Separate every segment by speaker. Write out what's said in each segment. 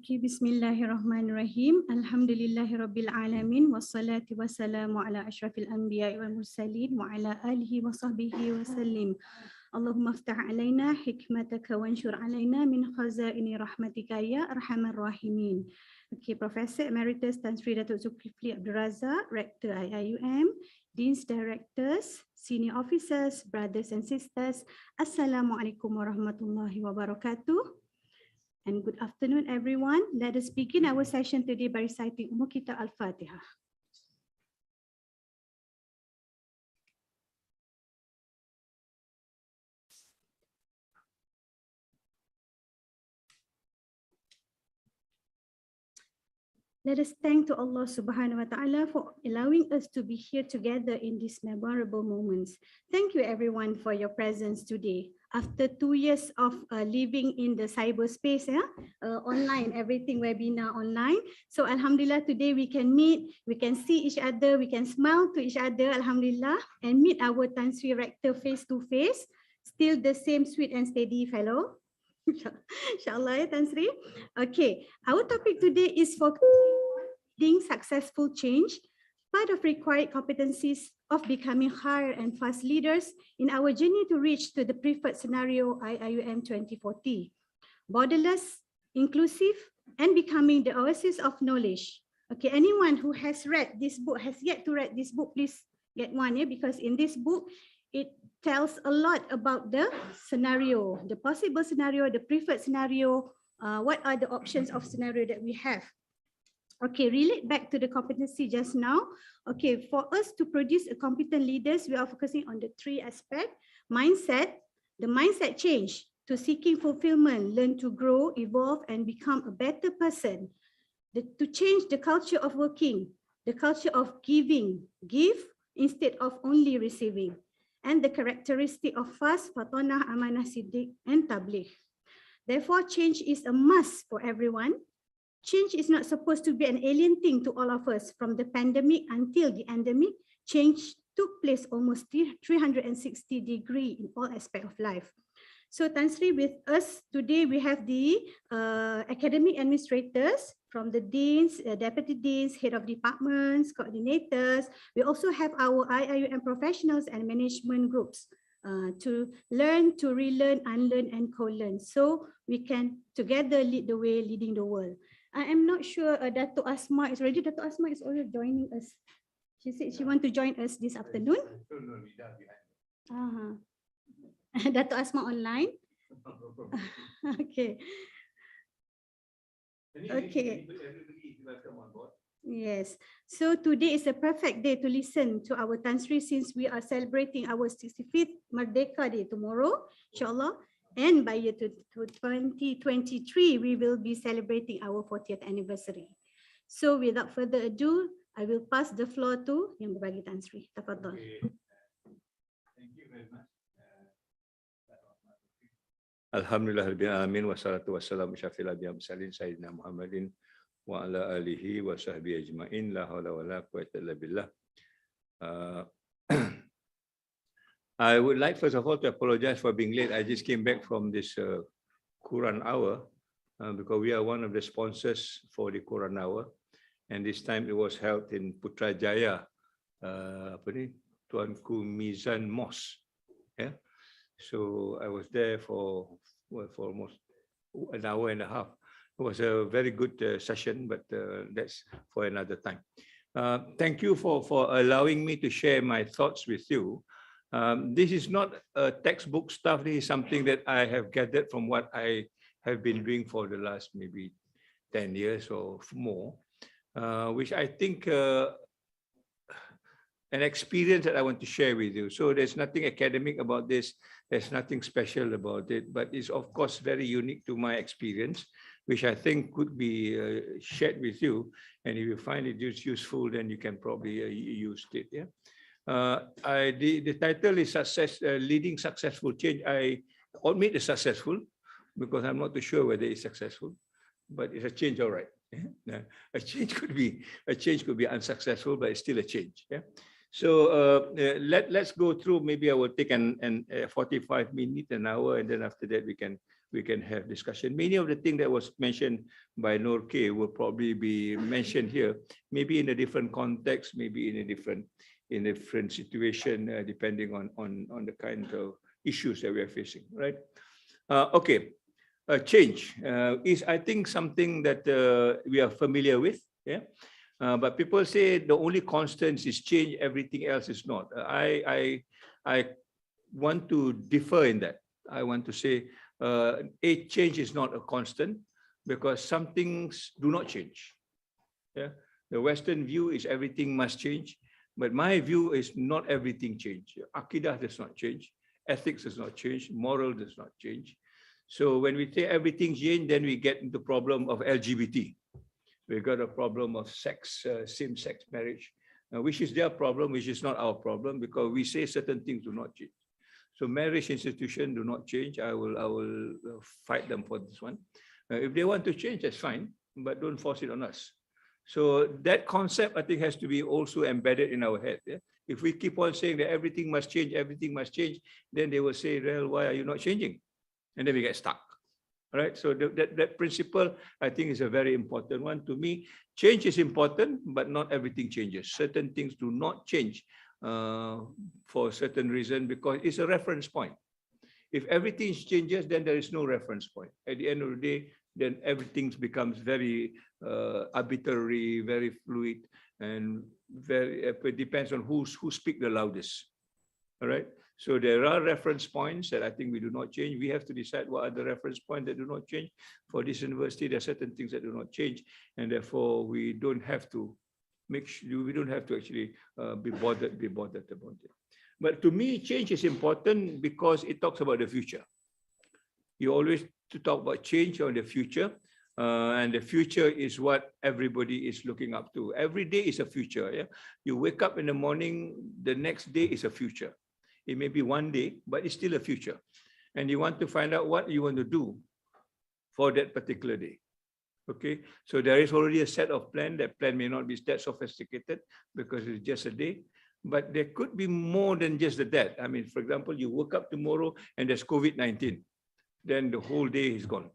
Speaker 1: Okay, Bismillahirrahmanirrahim. Alhamdulillahirabbil alamin wassalatu wassalamu ala asyrafil anbiya'i wal mursalin wa ala alihi wa sahbihi wasallim. Allahumma aftah alaina hikmataka wanshur alaina min khazaini rahmatika ya arhamar rahimin. Okay, Professor Emeritus Tan Sri Dato Dzulkifli Abdul Razak, Rector IIUM, Deans, Directors, Senior Officers, Brothers and Sisters, Assalamualaikum warahmatullahi wabarakatuh. And good afternoon, everyone. Let us begin our session today by reciting Umm Kitab Al-Fatihah. Let us thank to Allah Subhanahu wa Ta'ala for allowing us to be here together in these memorable moments. Thank you everyone for your presence today. After 2 years of living in the cyberspace, online, everything webinar online. So Alhamdulillah, today we can meet, we can see each other, we can smile to each other, Alhamdulillah, and meet our Tan Sri Rector face to face. Still the same sweet and steady fellow. Inshallah, Tan Sri. Okay, our topic today is focusing successful change, part of required competencies of becoming higher and fast leaders in our journey to reach to the preferred scenario IIUM 2040. Borderless, inclusive, and becoming the oasis of knowledge. Okay, anyone who has read this book, has yet to read this book, please get one, because in this book, it tells a lot about the scenario, the possible scenario, the preferred scenario, what are the options of scenario that we have. Okay, relate back to the competency just now. Okay, for us to produce a competent leaders, we are focusing on the 3 aspects. Mindset, the mindset change to seeking fulfillment, learn to grow, evolve, and become a better person. To change the culture of working, the culture of giving, give instead of only receiving. And the characteristic of fast, fatonah, amanah, siddiq, and tabligh. Therefore, change is a must for everyone. Change is not supposed to be an alien thing to all of us. From the pandemic until the endemic, change took place almost 360 degrees in all aspects of life. So Tan Sri with us today, we have the academic administrators from the deans, deputy deans, head of departments, coordinators. We also have our IIUM professionals and management groups to learn, to relearn, unlearn, and co-learn. So we can together lead the way, leading the world. I am not sure Dato Asma is ready. Dato Asma is already joining us. She said she wants to join us this afternoon. Dato Asma online. Okay. Okay. Yes. So today is a perfect day to listen to our Tan Sri since we are celebrating our 65th Merdeka Day tomorrow, inshallah. And by year 2023, we will be celebrating our 40th anniversary. So without further ado, I will pass the floor to Yang Berbagi Tan Sri. Tafadhal.
Speaker 2: Thank you very much. Alhamdulillahirabbil alamin wassalatu wassalamu syafil anbiya'i mursalin sayyidina Muhammadin wa ala alihi wa sahbihi ajmain la haula wala quwwata illa billah. I would like first of all to apologize for being late. I just came back from this Quran hour because we are one of the sponsors for the Quran hour, and this time it was held in Putrajaya, Tuanku Mizan Mosque. Yeah, so I was there for almost an hour and a half. It was a very good session, but that's for another time. Thank you for allowing me to share my thoughts with you. This is not textbook stuff. This is something that I have gathered from what I have been doing for the last maybe 10 years or more, which I think an experience that I want to share with you. So there's nothing academic about this. There's nothing special about it, but it's of course very unique to my experience, which I think could be shared with you. And if you find it useful, then you can probably use it. Yeah. The title is Leading Successful Change. I admit it's successful because I'm not too sure whether it's successful, but it's a change, all right. Yeah. A change could be unsuccessful, but it's still a change. Yeah. So let's go through. Maybe I will take an 45 minutes, an hour, and then after that we can have discussion. Many of the things that was mentioned by Noor K will probably be mentioned here, maybe in a different context, maybe in a different situation, depending on the kind of issues that we are facing, right? Okay, change is, I think, something that we are familiar with, yeah. But people say the only constant is change, everything else is not. I want to differ in that. I want to say a change is not a constant because some things do not change. Yeah, the Western view is everything must change, but my view is not everything change. Akidah does not change, ethics does not change, moral does not change. So when we say everything change, then we get into the problem of LGBT. We got a problem of sex, same-sex marriage, which is their problem, which is not our problem, because we say certain things do not change. So marriage institution do not change. I will fight them for this one. If they want to change, that's fine, but don't force it on us. So that concept, I think, has to be also embedded in our head. Yeah? If we keep on saying that everything must change, then they will say, well, why are you not changing? And then we get stuck. Right, so that principle, I think, is a very important one. To me, change is important, but not everything changes. Certain things do not change for a certain reason because it's a reference point. If everything changes, then there is no reference point. At the end of the day, then everything becomes very arbitrary, very fluid, and it depends on who speaks the loudest. All right. So there are reference points that I think we do not change. We have to decide what are the reference points that do not change. For this university, there are certain things that do not change, and therefore we don't have to actually be bothered about it. But to me, change is important because it talks about the future. You always to talk about change on the future, and the future is what everybody is looking up to. Every day is a future. Yeah, you wake up in the morning, the next day is a future. It may be one day, but it's still a future. And you want to find out what you want to do for that particular day. Okay, so there is already a set of plan. That plan may not be that sophisticated because it's just a day, but there could be more than just that. I mean, for example, you woke up tomorrow and there's COVID-19, then the whole day is gone.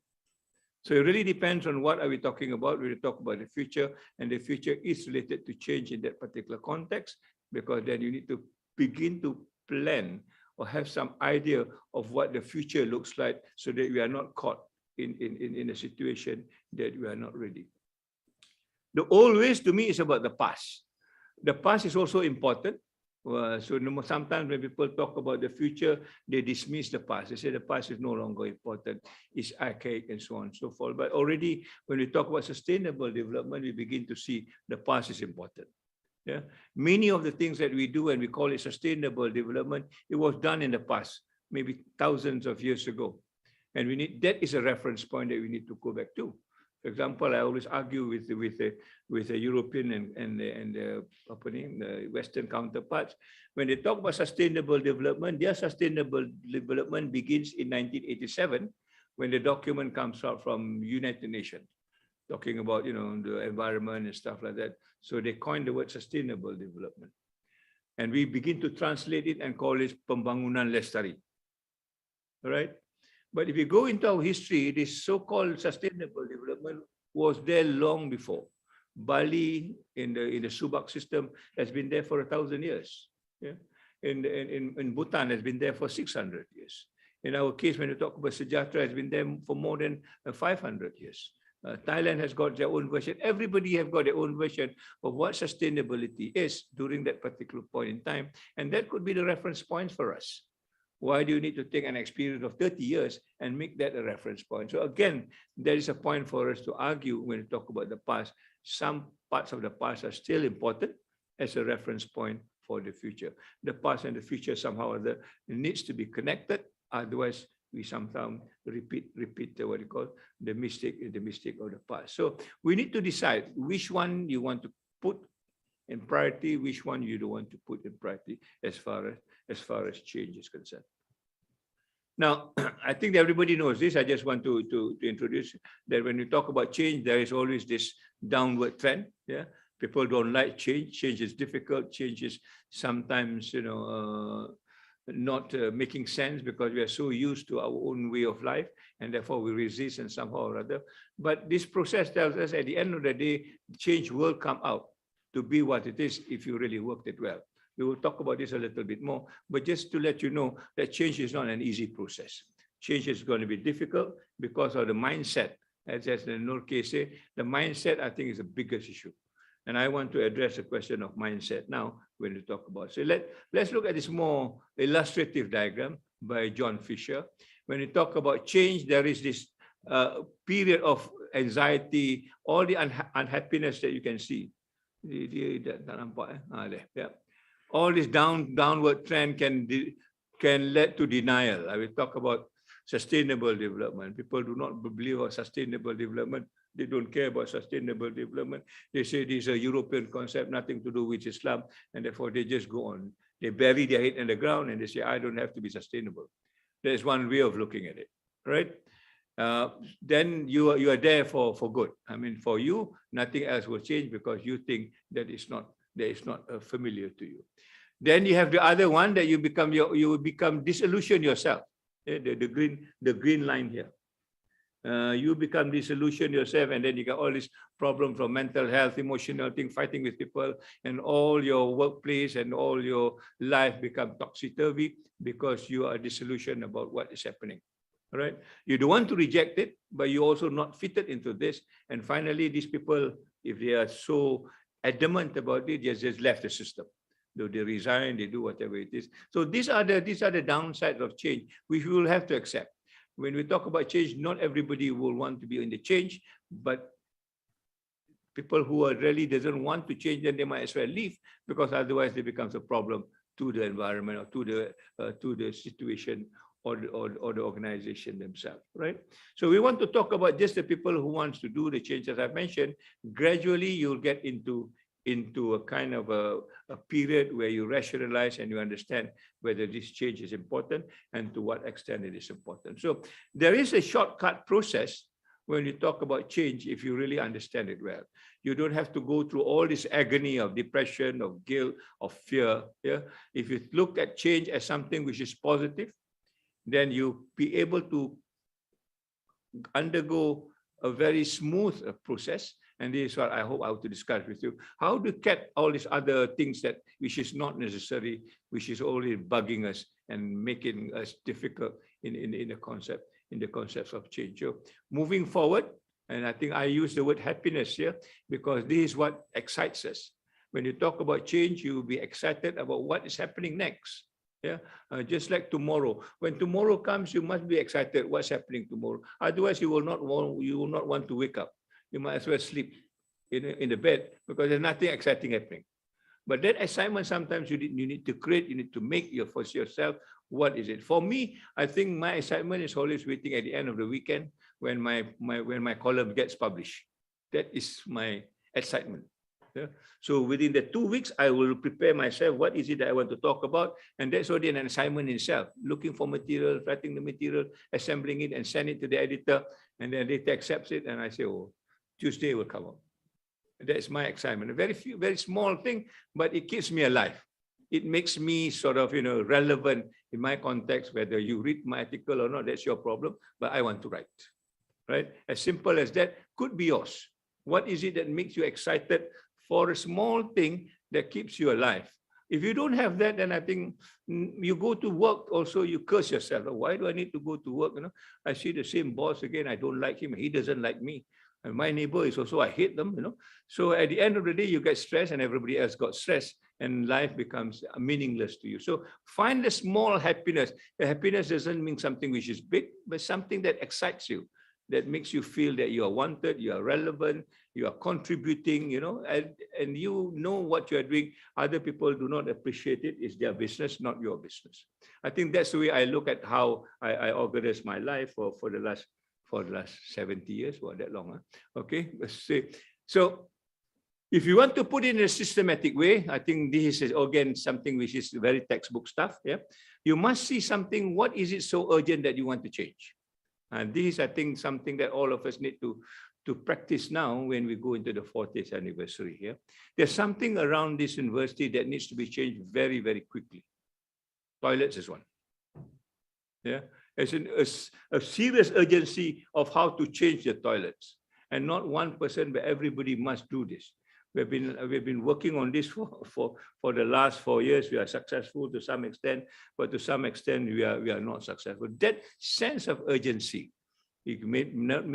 Speaker 2: So it really depends on what are we talking about. We talk about the future, and the future is related to change in that particular context, because then you need to begin to plan or have some idea of what the future looks like so that we are not caught in a situation that we are not ready. The always, to me, is about the past. The past is also important. So sometimes when people talk about the future, they dismiss the past. They say the past is no longer important, it's archaic and so on and so forth. But already when we talk about sustainable development, we begin to see the past is important. Yeah, many of the things that we do and we call it sustainable development, it was done in the past, maybe thousands of years ago, and that is a reference point that we need to go back to. For example, I always argue with the European and the Western counterparts when they talk about sustainable development. Their sustainable development begins in 1987 when the document comes out from United Nations, talking about, the environment and stuff like that. So they coined the word sustainable development. And we begin to translate it and call it pembangunan lestari. All right? But if you go into our history, this so-called sustainable development was there long before. Bali in the Subak system has been there for 1,000 years. Yeah? In Bhutan has been there for 600 years. In our case, when you talk about Sejahtera, has been there for more than 500 years. Thailand has got their own version. Everybody have got their own version of what sustainability is during that particular point in time. And that could be the reference points for us. Why do you need to take an experience of 30 years and make that a reference point? So again, there is a point for us to argue when we talk about the past. Some parts of the past are still important as a reference point for the future. The past and the future somehow or other needs to be connected. Otherwise, we sometimes repeat what you call the mistake of the past. So we need to decide which one you want to put in priority, which one you don't want to put in priority as far as change is concerned. Now, I think everybody knows this. I just want to introduce that when we talk about change, there is always this downward trend. Yeah, people don't like change. Change is difficult. Change is sometimes, not making sense because we are so used to our own way of life, and therefore we resist and somehow or other. But this process tells us at the end of the day, change will come out to be what it is if you really worked it well. We will talk about this a little bit more, but just to let you know that change is not an easy process. Change is going to be difficult because of the mindset. As the Nur case say, the mindset, I think, is the biggest issue. And I want to address the question of mindset now when we talk about it. So let's look at this more illustrative diagram by John Fisher. When we talk about change, there is this period of anxiety, all the unhappiness that you can see. Yeah. All this downward trend can lead to denial. I will talk about sustainable development. People do not believe in sustainable development. They don't care about sustainable development. They say this is a European concept, nothing to do with Islam, and therefore they just go on. They bury their head in the ground and they say, I don't have to be sustainable. There's one way of looking at it, right? Then you are there for good. I mean, for you, nothing else will change because you think that is not familiar to you. Then you have the other one that you will become disillusioned yourself. The green line here. You become disillusioned yourself, and then you got all this problem from mental health, emotional thing, fighting with people, and all your workplace and all your life become topsy-turvy because you are disillusioned about what is happening. All right? You don't want to reject it, but you also not fitted into this. And finally, these people, if they are so adamant about it, just left the system. They resign, they do whatever it is. So these are the downsides of change, which we will have to accept. When we talk about change, not everybody will want to be in the change, but people who are really doesn't want to change, then they might as well leave, because otherwise it becomes a problem to the environment or to the situation or the organization themselves, right? So we want to talk about just the people who wants to do the change. As I mentioned, gradually you'll get into a kind of a period where you rationalize and you understand whether this change is important and to what extent it is important. So there is a shortcut process when you talk about change if you really understand it well. You don't have to go through all this agony of depression, of guilt, of fear. Yeah? If you look at change as something which is positive, then you'll be able to undergo a very smooth process. And this is what I hope I want to discuss with you. How to get all these other things which is not necessary, which is only bugging us and making us difficult in the concepts of change. So moving forward, and I think I use the word happiness here because this is what excites us. When you talk about change, you will be excited about what is happening next. Yeah, just like tomorrow. When tomorrow comes, you must be excited what's happening tomorrow. Otherwise, you will not want to wake up. You might as well sleep in the bed because there's nothing exciting happening. But that excitement sometimes you need to create, you need to make for yourself. What is it? For me, I think my excitement is always waiting at the end of the weekend when my column gets published. That is my excitement. Yeah? So within the 2 weeks, I will prepare myself. What is it that I want to talk about? And that's already an assignment in itself. Looking for material, writing the material, assembling it, and send it to the editor. And then the editor accepts it, and I say, oh, Tuesday will come out. That's my excitement. A very small thing, but it keeps me alive. It makes me sort of, relevant in my context. Whether you read my article or not, that's your problem. But I want to write, right? As simple as that could be yours. What is it that makes you excited for a small thing that keeps you alive? If you don't have that, then I think you go to work also, you curse yourself. Why do I need to go to work? I see the same boss again. I don't like him. He doesn't like me. And my neighbor is also, I hate them, So at the end of the day, you get stressed and everybody else got stressed and life becomes meaningless to you. So find the small happiness. The happiness doesn't mean something which is big, but something that excites you. that makes you feel that you are wanted, you are relevant, you are contributing, and you know what you are doing. Other people do not appreciate it. It's their business, not your business. I think that's the way I look at how I organize my life for the last 70 years, or that long. Okay, let's see. So if you want to put it in a systematic way, I think this is again something which is very textbook stuff. Yeah, you must see something. What is it so urgent that you want to change? And this is, I think, something that all of us need to practice now when we go into the 40th anniversary here. There's something around this university that needs to be changed very, very quickly. Toilets is one. Yeah, it's a serious urgency of how to change the toilets, and not one person, but everybody must do this. We've been working on this for the last 4 years. We are successful to some extent, but to some extent we are not successful. That sense of urgency, it may not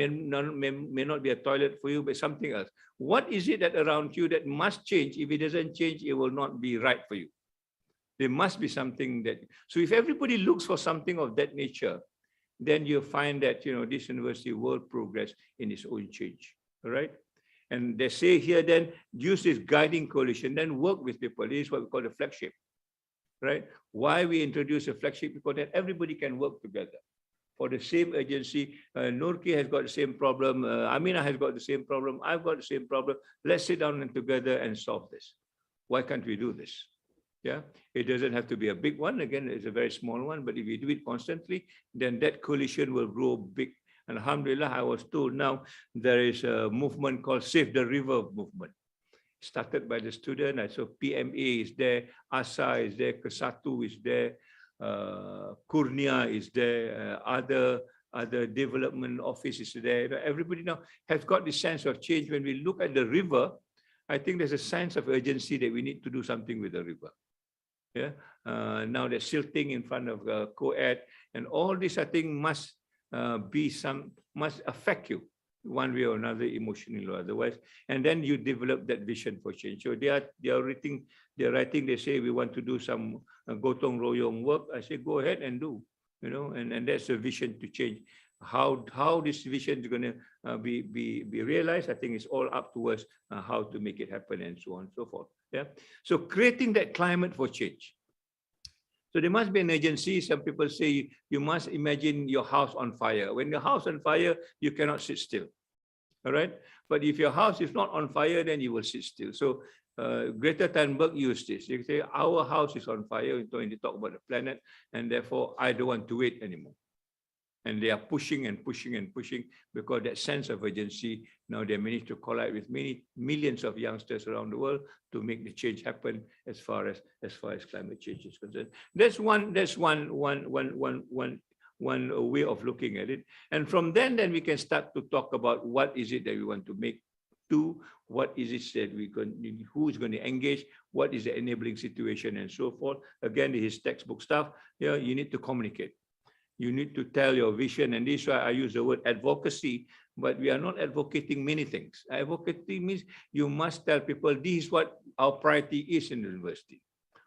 Speaker 2: be a toilet for you, but something else. What is it that around you that must change? If it doesn't change, it will not be right for you. There must be something that. So if everybody looks for something of that nature, then you'll find that this university will progress in its own change. All right. And they say here, then use this guiding coalition, then work with people. This is what we call the flagship, right? Why we introduce a flagship? Because then everybody can work together for the same urgency. Nurki has got the same problem. Amina has got the same problem. I've got the same problem. Let's sit down and together and solve this. Why can't we do this? Yeah, it doesn't have to be a big one. Again, it's a very small one, but if we do it constantly, then that coalition will grow big. And alhamdulillah, I was told now there is a movement called Save the River movement, started by the student. I saw PMA is there, ASA is there, Kesatu is there, Kurnia is there, other development offices is there. Everybody now has got this sense of change. When we look at the river, I think there's a sense of urgency that we need to do something with the river. Yeah. Now the silting in front of co-ed and all this, I think must affect you one way or another, emotionally or otherwise, and then you develop that vision for change. So they are writing. They say we want to do some gotong royong work. I say go ahead and do. And that's a vision to change. How this vision is going to be realized, I think it's all up to us how to make it happen and so on and so forth. Yeah. So creating that climate for change. So there must be an urgency. Some people say you must imagine your house on fire. When your house on fire, you cannot sit still. All right. But if your house is not on fire, then you will sit still. So Greta Thunberg used this. They say our house is on fire when they talk about the planet, and therefore I don't want to wait anymore. And they are pushing and pushing and pushing because that sense of urgency. Now they manage to collide with many millions of youngsters around the world to make the change happen as far as climate change is concerned. That's one way of looking at it. And from then we can start to talk about what is it that we want to make do, what is it that who is going to engage, what is the enabling situation and so forth. Again, this is textbook stuff. You need to communicate. You need to tell your vision, and this is why I use the word advocacy, but we are not advocating many things. Advocating means you must tell people this is what our priority is in the university,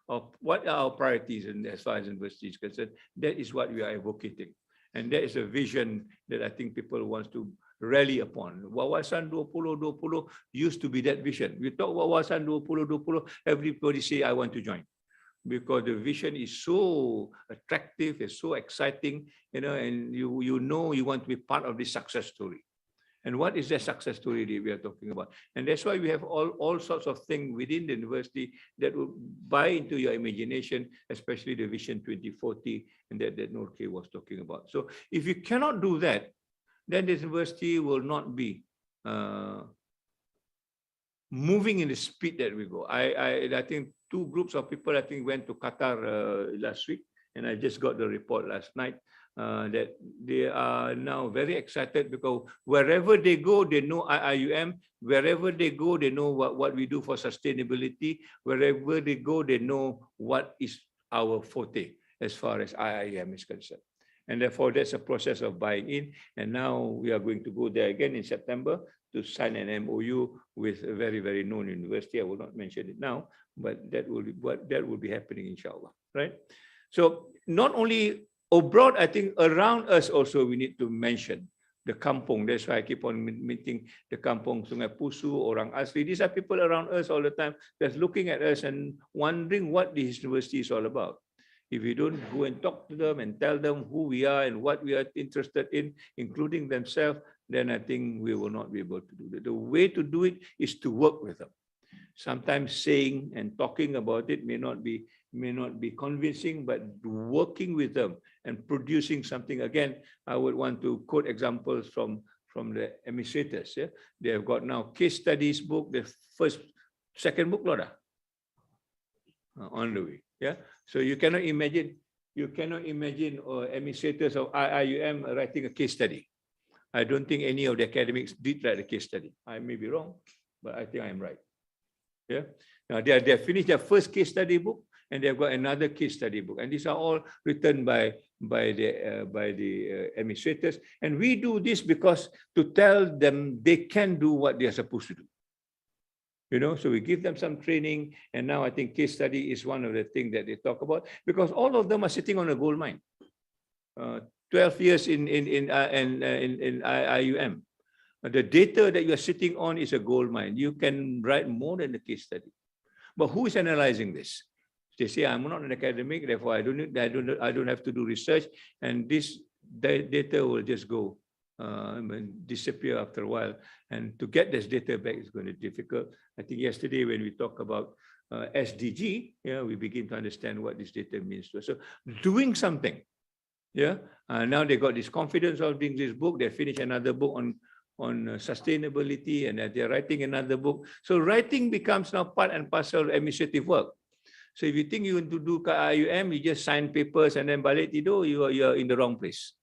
Speaker 2: or what are our priorities as far as university is concerned. That is what we are advocating. And that is a vision that I think people want to rally upon. Wawasan 2020 used to be that vision. We talk about Wawasan 2020, everybody say, I want to join. Because the vision is so attractive, it's so exciting, and you want to be part of this success story. And what is that success story that we are talking about? And that's why we have all sorts of things within the university that will buy into your imagination, especially the Vision 2040 and that Nurki was talking about. So if you cannot do that, then the university will not be moving in the speed that we go. I think two groups of people, I think, went to Qatar last week, and I just got the report last night that they are now very excited because wherever they go, they know IIUM. Wherever they go, they know what we do for sustainability. Wherever they go, they know what is our forte as far as IIUM is concerned. And therefore, that's a process of buying in. And now we are going to go there again in September to sign an MOU with a very, very known university. I will not mention it now, but that will be happening, inshallah, right? So not only abroad, I think around us also we need to mention the kampung. That's why I keep on meeting the kampung, Sungai Pusu, Orang Asli. These are people around us all the time that's looking at us and wondering what this university is all about. If we don't go and talk to them and tell them who we are and what we are interested in, including themselves, then I think we will not be able to do that. The way to do it is to work with them. Sometimes saying and talking about it may not be convincing, but working with them and producing something. Again, I would want to quote examples from the Emeritus. Yeah? They have got now case studies book, the second book, Lora, on the way. Yeah. So you cannot imagine Emeritus of IIUM writing a case study. I don't think any of the academics did write a case study. I may be wrong, but I think I'm right. Yeah. Now they have finished their first case study book, and they've got another case study book, and these are all written by the administrators. And we do this because to tell them they can do what they are supposed to do. You know, so we give them some training, and now I think case study is one of the things that they talk about, because all of them are sitting on a gold mine. 12 years in IUM. The data that you are sitting on is a gold mine. You can write more than a case study. But who is analyzing this? They say, I'm not an academic, therefore I don't have to do research, and this data will just go disappear after a while. And to get this data back is going to be difficult. I think yesterday when we talk about SDG, yeah, we begin to understand what this data means to us. So doing something. Yeah. Now they got this confidence of doing this book. They finished another book on sustainability, and they're writing another book. So writing becomes now part and parcel of administrative work. So if you think you want to do IUM, you just sign papers and then balik tidur, you are in the wrong place.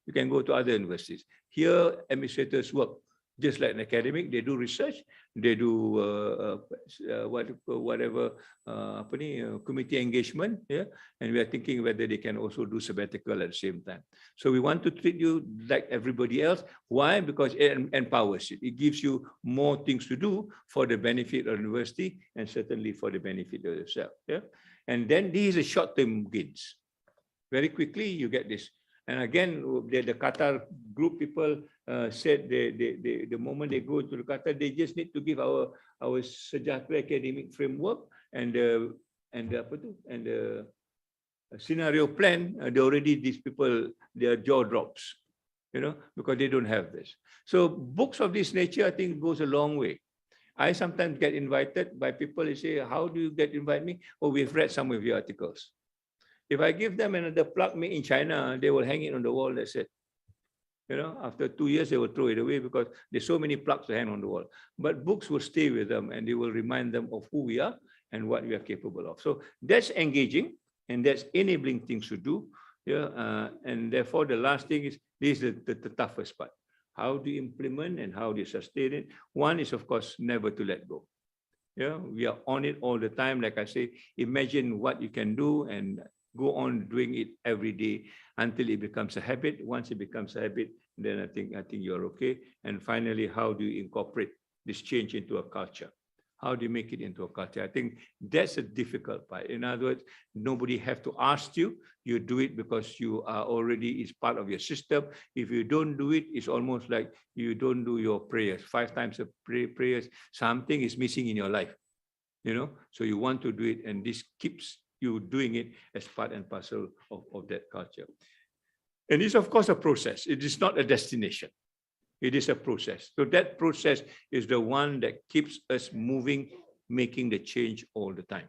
Speaker 2: You can go to other universities. Here, administrators work just like an academic. They do research, they do whatever committee engagement, yeah. And we are thinking whether they can also do sabbatical at the same time. So we want to treat you like everybody else. Why? Because it empowers you. It gives you more things to do for the benefit of the university and certainly for the benefit of yourself. Yeah. And then these are short-term gains. Very quickly you get this. And again, the Qatar group people said the moment they go to the Qatar, they just need to give our Sejahtera academic framework and the scenario plan. These people, their jaw drops, you know, because they don't have this. So books of this nature, I think, goes a long way. I sometimes get invited by people. They say, "How do you invite me?" Oh, we've read some of your articles. If I give them another plug made in China, they will hang it on the wall. That's it. You know, after 2 years, they will throw it away because there's so many plugs to hang on the wall. But books will stay with them, and they will remind them of who we are and what we are capable of. So that's engaging, and that's enabling things to do. Yeah, and therefore, the last thing is, this is the toughest part. How do you implement and how do you sustain it? One is, of course, never to let go. Yeah, we are on it all the time. Like I say, imagine what you can do and go on doing it every day until it becomes a habit. Once it becomes a habit, then I think you're okay. And finally, how do you incorporate this change into a culture? How do you make it into a culture? I think that's a difficult part. In other words, nobody have to ask you. You do it because you are already, it's part of your system. If you don't do it, it's almost like you don't do your prayers. 5 times a prayers, something is missing in your life. You know, so you want to do it, and this keeps you doing it as part and parcel of that culture. And it's, of course, a process. It is not a destination. It is a process. So that process is the one that keeps us moving, making the change all the time,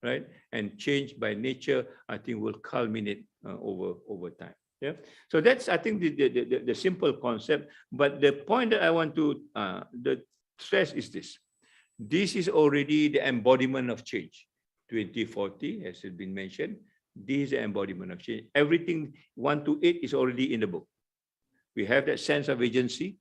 Speaker 2: right? And change by nature, I think, will culminate over time. Yeah. So that's, I think, the simple concept. But the point that I want to stress is this. This is already the embodiment of change. 2040, as has been mentioned, this is the embodiment of change. Everything 1 to 8 is already in the book. We have that sense of agency.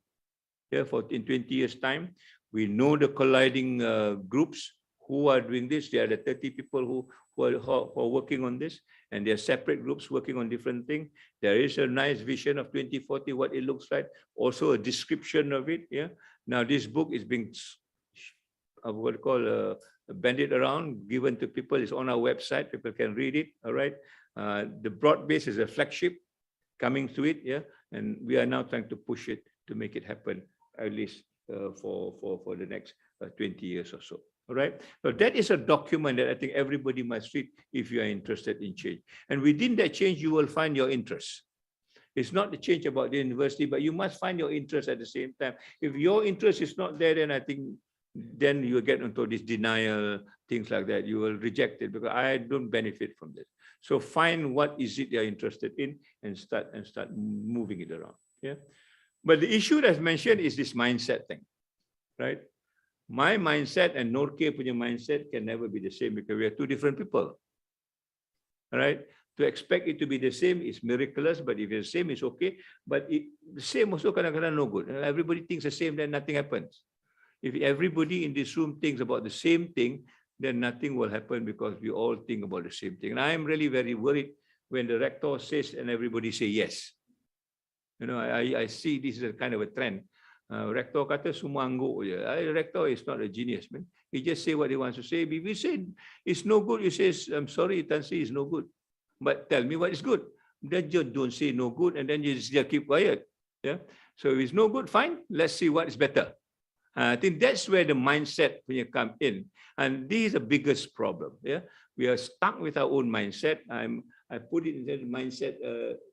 Speaker 2: Yeah, in 20 years' time, we know the colliding groups who are doing this. There are the 30 people who are working on this, and there are separate groups working on different things. There is a nice vision of 2040, what it looks like, also a description of it. Yeah. Now this book is being banded around, given to people. It's on our website. People can read it. All right. The broad base is a flagship. coming to it, yeah, and we are now trying to push it to make it happen, at least for the next 20 years or so. All right. So that is a document that I think everybody must read if you are interested in change. And within that change, you will find your interest. It's not the change about the university, but you must find your interest at the same time. If your interest is not there, then I think then you get into this denial, things like that. You will reject it because I don't benefit from this. So find what is it you're interested in and start moving it around. Yeah. But the issue that's mentioned is this mindset thing, right? My mindset and Norke punya mindset can never be the same because we are two different people. All right. To expect it to be the same is miraculous, but if it's the same, it's okay. But the same also kadang-kadang no good. Everybody thinks the same, then nothing happens. If everybody in this room thinks about the same thing, then nothing will happen because we all think about the same thing. And I am really very worried when the rector says and everybody say yes. You know, I see this is a kind of a trend. Rector kata semua angguk je. Rector is not a genius, man. He just say what he wants to say. If you say it's no good, you say, I'm sorry, Tan Sri, it's no good. But tell me what is good. Then just don't say no good and then you just keep quiet. Yeah. So if it's no good, fine. Let's see what is better. I think that's where the mindset punya come in. And this is the biggest problem. Yeah. We are stuck with our own mindset. I put it in the mindset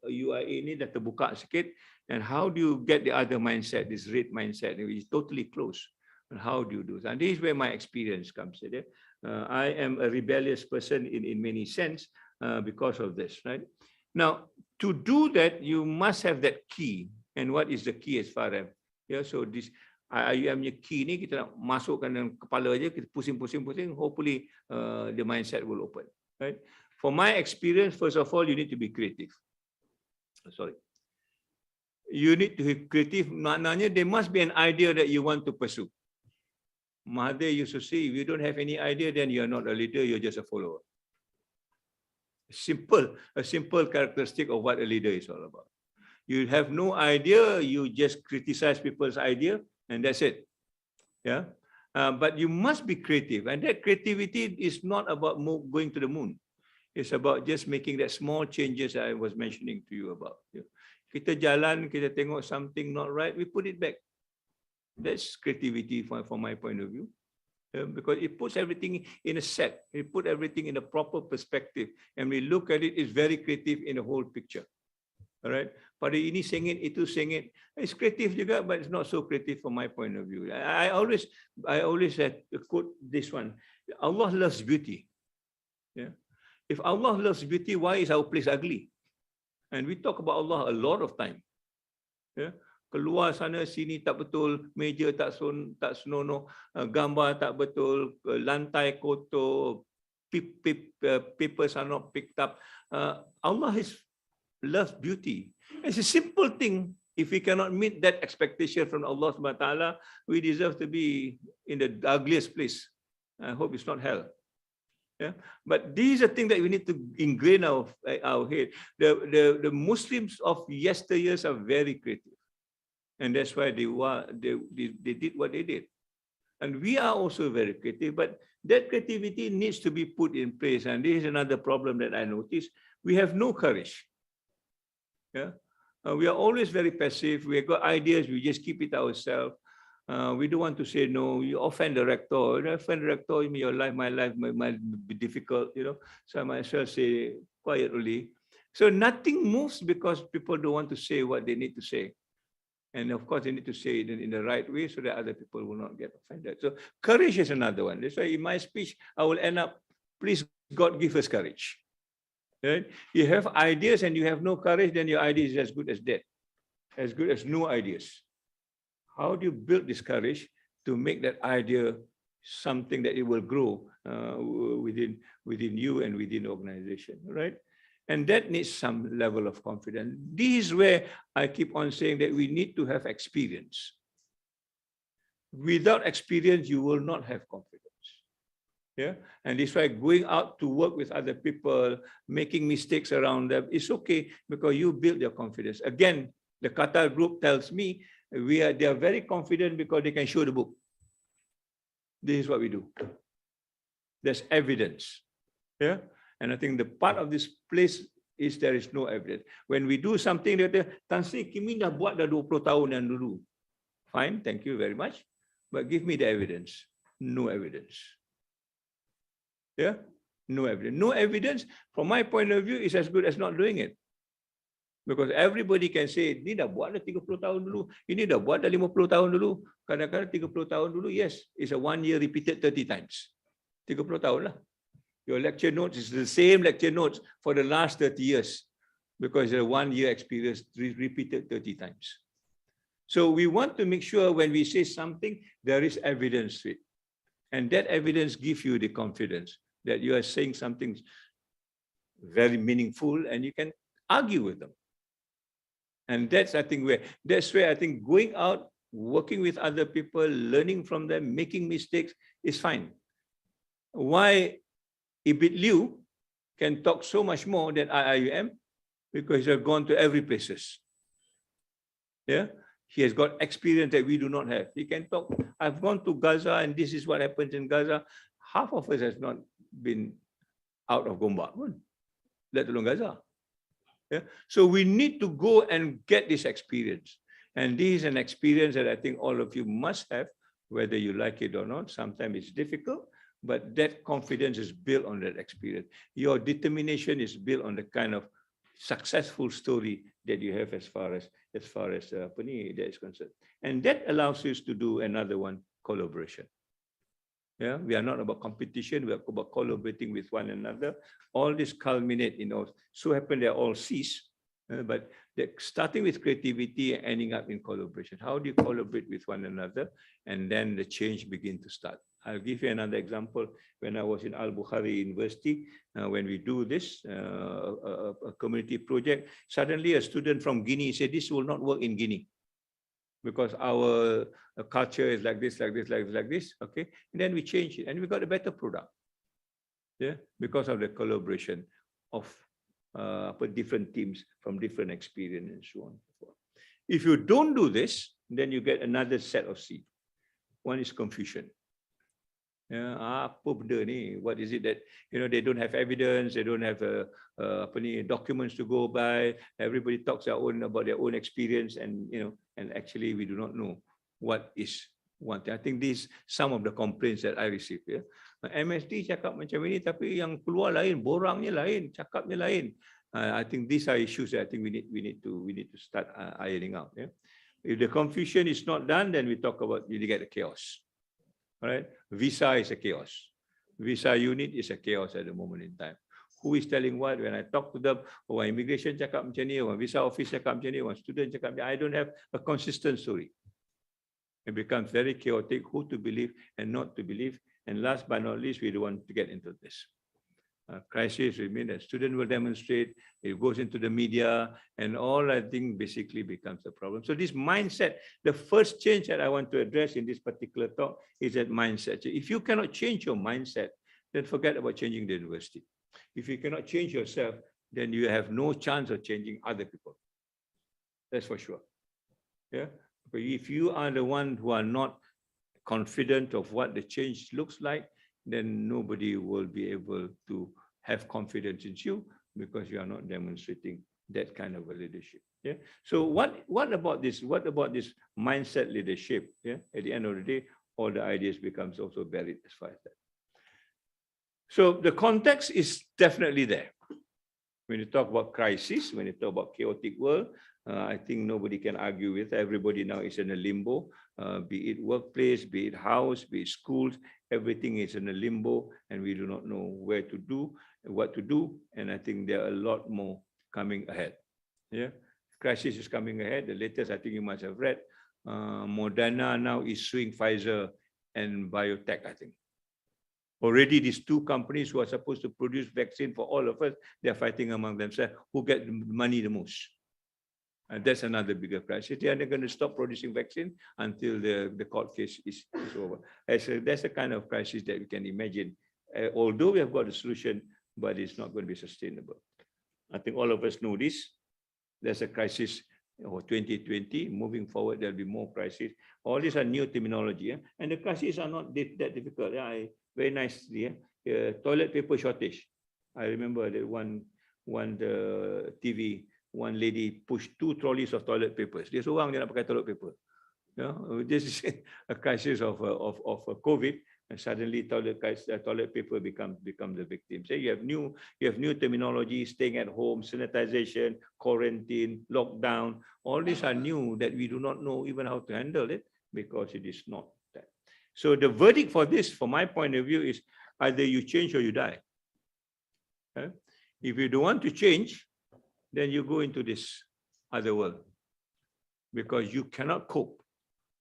Speaker 2: UIA ni dah terbuka sikit. And how do you get the other mindset, this red mindset, which is totally closed? And how do you do that? And this is where my experience comes in. I am a rebellious person in many sense because of this, right? Now, to do that, you must have that key. And what is the key as far as, yeah, so this IUM key ni kita nak masukkan dalam kepala aja, kita pusing, hopefully the mindset will open, right? For my experience, first of all, you need to be creative. Sorry. You need to be creative. Maknanya there must be an idea that you want to pursue. Mahathir used to say, if you don't have any idea, then you're not a leader, you're just a follower. A simple characteristic of what a leader is all about. You have no idea, you just criticize people's idea, and that's it. Yeah. But you must be creative, and that creativity is not about going to the moon. It's about just making that small changes I was mentioning to you about. Kita jalan, kita tengok something not right, we put it back. That's creativity from my point of view. Because it puts everything in a set. It put everything in a proper perspective. And we look at it, it's very creative in the whole picture. All right. Pada ini sengit, itu sengit. It's creative juga, but it's not so creative from my point of view. I always had to quote this one. Allah loves beauty. Yeah. If Allah loves beauty, why is our place ugly? And we talk about Allah a lot of time. Yeah. Keluar sana sini tak betul, meja tak senonoh, gambar tak betul, lantai kotor, papers are not picked up. Allah loves beauty. It's a simple thing. If we cannot meet that expectation from Allah subhanahu wa ta'ala, we deserve to be in the ugliest place. I hope it's not hell. Yeah, but these are things that we need to ingrain our head. The Muslims of yesteryears are very creative. And that's why they did what they did. And we are also very creative, but that creativity needs to be put in place. And this is another problem that I noticed. We have no courage. Yeah, we are always very passive. We have got ideas, we just keep it ourselves. We don't want to say no. You offend the rector. You offend the rector, your life, my life might be difficult, you know. So I might as well say quietly. So nothing moves because people don't want to say what they need to say. And of course, they need to say it in the right way so that other people will not get offended. So courage is another one. That's why in my speech, I will end up, please, God, give us courage. Right? You have ideas and you have no courage, then your idea is as good as dead, as good as no ideas. How do you build this courage to make that idea something that it will grow within you and within the organization, right? And that needs some level of confidence. This is where I keep on saying that we need to have experience. Without experience, you will not have confidence. Yeah, and this is why going out to work with other people, making mistakes around them, is okay because you build your confidence. Again, the Qatar group tells me they are very confident because they can show the book. This is what we do. There's evidence. Yeah. And I think the part of this place is there is no evidence. When we do something, dia kata, Tan Sri, Kimi dah buat dah 20 tahun yang dulu. Fine, thank you very much. But give me the evidence. No evidence. Yeah, no evidence. No evidence, from my point of view, is as good as not doing it. Because everybody can say, ini dah buat dah 30 tahun dulu, ini dah buat dah 50 tahun dulu. Kadang-kadang 30 tahun dulu, yes, it's a 1 year repeated 30 times. 30 tahun lah. Your lecture notes is the same lecture notes for the last 30 years because the 1 year experience repeated 30 times. So we want to make sure when we say something, there is evidence to it. And that evidence gives you the confidence that you are saying something very meaningful and you can argue with them. And that's, I think, where I think going out, working with other people, learning from them, making mistakes is fine. Why Ybhg can talk so much more than IIUM? Because he has gone to every places. Yeah, he has got experience that we do not have. He can talk, I've gone to Gaza and this is what happens in Gaza. Half of us has not been out of Gombak, let alone Gaza. Yeah? So we need to go and get this experience. And this is an experience that I think all of you must have, whether you like it or not. Sometimes it's difficult, but that confidence is built on that experience. Your determination is built on the kind of successful story that you have as far as that is concerned. And that allows us to do another one, collaboration. Yeah, we are not about competition, we are about collaborating with one another. All this culminate, so happen they're all C's, but they're starting with creativity and ending up in collaboration. How do you collaborate with one another? And then the change begin to start. I'll give you another example. When I was in Al-Bukhari University, when we do this, a community project, suddenly a student from Guinea said, this will not work in Guinea, because our culture is like this, okay? And then we change it and we got a better product, yeah? Because of the collaboration of different teams from different experience and so on and so forth. If you don't do this, then you get another set of C. One is confusion. Yeah, apa benda ni? What is it that, they don't have evidence, they don't have documents to go by. Everybody talks about their own experience, and and actually we do not know what is one thing. I think these some of the complaints that I receive. Yeah, MSD cakap macam ini, tapi yang keluar lain, borangnya lain, cakapnya lain. I think these are issues that I think we need to start ironing out. Yeah, if the confusion is not done, then we talk about you get a chaos. All right, visa is a chaos. Visa unit is a chaos at the moment in time. Who is telling what? When I talk to them, immigration cakap macam ni, visa office cakap macam ni, student cakap macam ni. I don't have a consistent story. It becomes very chaotic, who to believe and not to believe. And last but not least, we don't want to get into this. Crisis, we mean that student will demonstrate, it goes into the media, and all I think basically becomes a problem. So this mindset, the first change that I want to address in this particular talk is that mindset. If you cannot change your mindset, then forget about changing the university. If you cannot change yourself, then you have no chance of changing other people. That's for sure. Yeah. But if you are the one who are not confident of what the change looks like, then nobody will be able to have confidence in you because you are not demonstrating that kind of a leadership. Yeah. So what about this? What about this mindset leadership? Yeah. At the end of the day, all the ideas becomes also buried as far as that. So the context is definitely there. When you talk about crisis, when you talk about chaotic world, I think nobody can argue with. Everybody now is in a limbo, be it workplace, be it house, be it schools, everything is in a limbo, and we do not know where to do, what to do. And I think there are a lot more coming ahead. Yeah, crisis is coming ahead. The latest, I think you must have read, Moderna now is suing Pfizer and biotech, I think. Already these two companies who are supposed to produce vaccine for all of us, they're fighting among themselves who get money the most. And that's another bigger crisis. They are not going to stop producing vaccine until the court case is over. That's the kind of crisis that we can imagine. Although we have got a solution, but it's not going to be sustainable. I think all of us know this. There's a crisis for 2020. Moving forward, there'll be more crises. All these are new terminology. And the crises are not that difficult. Very nicely. Toilet paper shortage. I remember that one TV, one lady pushed 2 trolleys of toilet papers. Dia seorang je nak pakai toilet paper. This is a crisis of COVID, and suddenly toilet paper become the victim. So you have new terminology: staying at home, sanitization, quarantine, lockdown. All these are new that we do not know even how to handle it, because it is not that. So the verdict for this, from my point of view, is either you change or you die. If you don't want to change, then you go into this other world, because you cannot cope.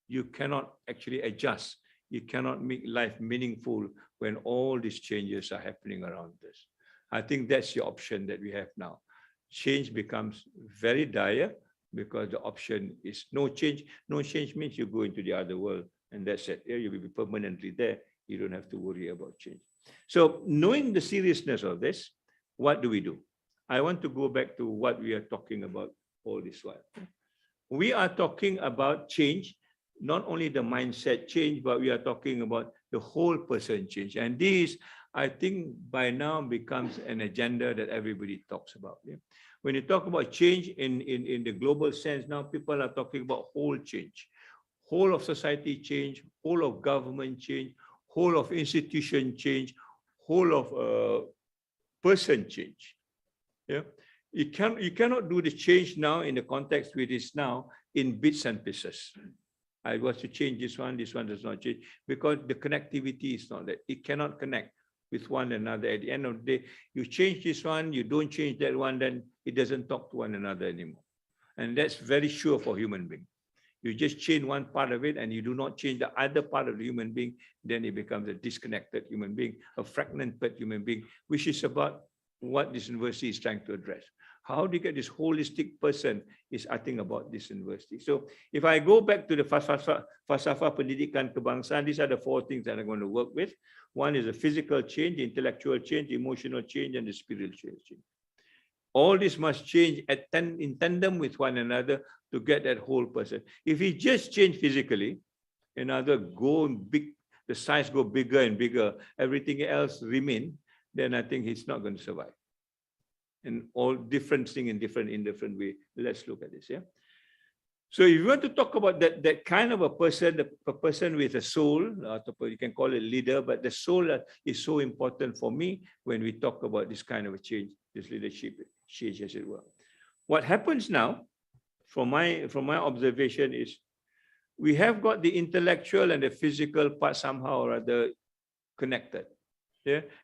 Speaker 2: You cannot actually adjust. You cannot make life meaningful when all these changes are happening around us. I think that's the option that we have now. Change becomes very dire, because the option is no change. No change means you go into the other world, and that's it. You will be permanently there. You don't have to worry about change. So knowing the seriousness of this, what do we do? I want to go back to what we are talking about all this while. We are talking about change, not only the mindset change, but we are talking about the whole person change. And this, I think, by now becomes an agenda that everybody talks about. When you talk about change in the global sense, now people are talking about whole change, whole of society change, whole of government change, whole of institution change, whole of person change. You cannot do the change now in the context which is now in bits and pieces. I want to change this one does not change, because the connectivity is not there. It cannot connect with one another. At the end of the day, you change this one, you don't change that one, then it doesn't talk to one another anymore. And that's very sure for human being. You just change one part of it and you do not change the other part of the human being, then it becomes a disconnected human being, a fragmented human being, which is about what this university is trying to address. How do you get this holistic person is, I think, about this university. So if I go back to the falsafah pendidikan kebangsaan, these are the 4 things that I'm going to work with. One is the physical change, intellectual change, emotional change, and the spiritual change. All this must change in tandem with one another to get that whole person. If he just change physically, another go big, the size go bigger and bigger, everything else remain, then I think he's not going to survive. And all different things in different way. Let's look at this. So if you want to talk about that kind of a person with a soul, you can call it leader, but the soul is so important for me when we talk about this kind of a change, this leadership change, as it were. What happens now, from my observation, is we have got the intellectual and the physical part somehow or other connected.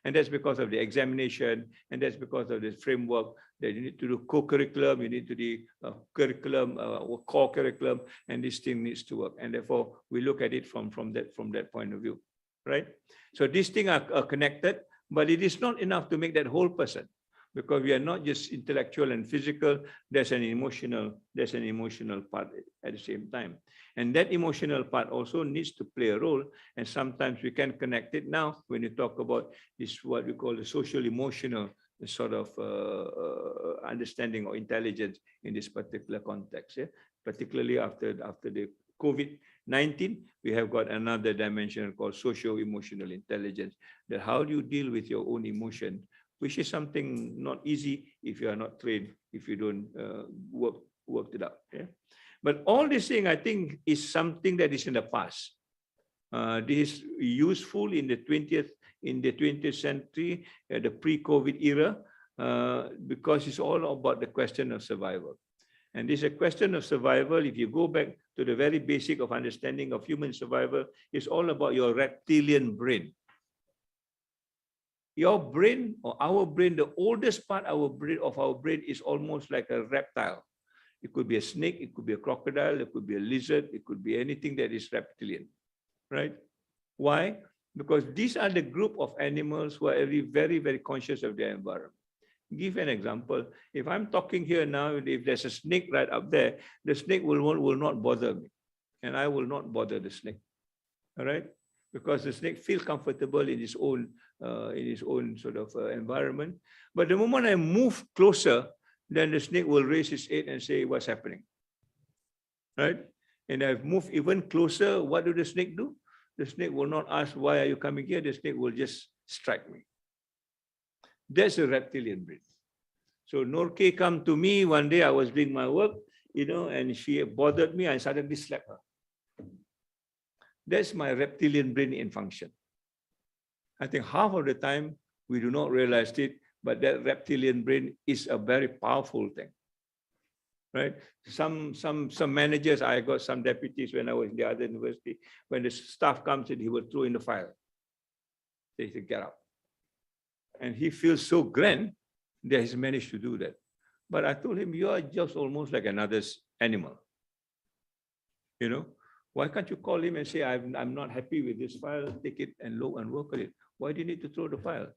Speaker 2: And that's because of the examination, and that's because of the framework that you need to do co-curriculum, you need to do curriculum, core curriculum, and this thing needs to work. And therefore, we look at it from that point of view, right? So these things are connected, but it is not enough to make that whole person, because we are not just intellectual and physical. There's an emotional part at the same time. And that emotional part also needs to play a role. And sometimes we can connect it now when you talk about this, what we call the social emotional sort of understanding or intelligence in this particular context. Particularly after the COVID-19, we have got another dimension called socio-emotional intelligence. That how do you deal with your own emotion, which is something not easy if you are not trained, if you don't work it out. But all this thing, I think, is something that is in the past. This is useful in the 20th century, the pre-COVID era, because it's all about the question of survival. And this is a question of survival. If you go back to the very basic of understanding of human survival, it's all about your reptilian brain. Your brain, or our brain, the oldest part of our brain is almost like a reptile. It could be a snake, it could be a crocodile, it could be a lizard, it could be anything that is reptilian, right? Why? Because these are the group of animals who are very, very conscious of their environment. Give an example. If I'm talking here now, if there's a snake right up there, the snake will not bother me, and I will not bother the snake, all right? Because the snake feels comfortable in his own sort of environment. But the moment I move closer, then the snake will raise his head and say, "What's happening?" Right? And I've moved even closer. What do the snake do? The snake will not ask, "Why are you coming here?" The snake will just strike me. That's a reptilian brain. So Norke come to me one day, I was doing my work, and she bothered me, I suddenly slapped her. That's my reptilian brain in function. I think half of the time we do not realize it, but that reptilian brain is a very powerful thing. Right? Some managers, I got some deputies when I was in the other university, when the staff comes in, he will throw in the file. They say, get out. And he feels so grand that he's managed to do that. But I told him, you are just almost like another animal. Why can't you call him and say, I'm not happy with this file, take it and work on it? Why do you need to throw the file?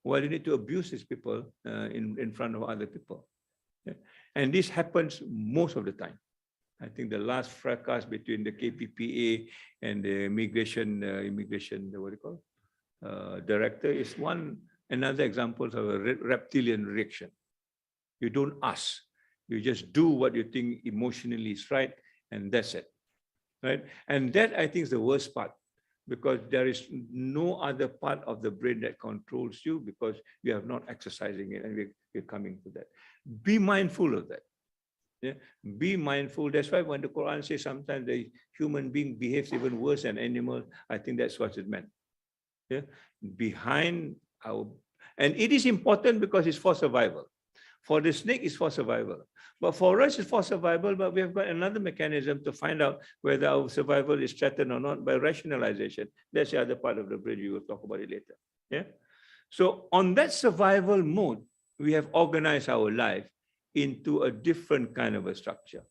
Speaker 2: Why do you need to abuse these people in front of other people? Yeah. And this happens most of the time. I think the last fracas between the KPPA and the immigration, what do you call, director is another example of a reptilian reaction. You don't ask. You just do what you think emotionally is right, and that's it. Right? And that, I think, is the worst part, because there is no other part of the brain that controls you because you are not exercising it, and we're coming to that. Be mindful of that. Yeah? Be mindful. That's why when the Quran says sometimes the human being behaves even worse than animal, I think that's what it meant. Yeah? And it is important because it's for survival. For the snake, it's for survival. But for us, it's for survival, but we have got another mechanism to find out whether our survival is threatened or not by rationalization. That's the other part of the brain. We will talk about it later. Yeah. So on that survival mode, we have organized our life into a different kind of a structure.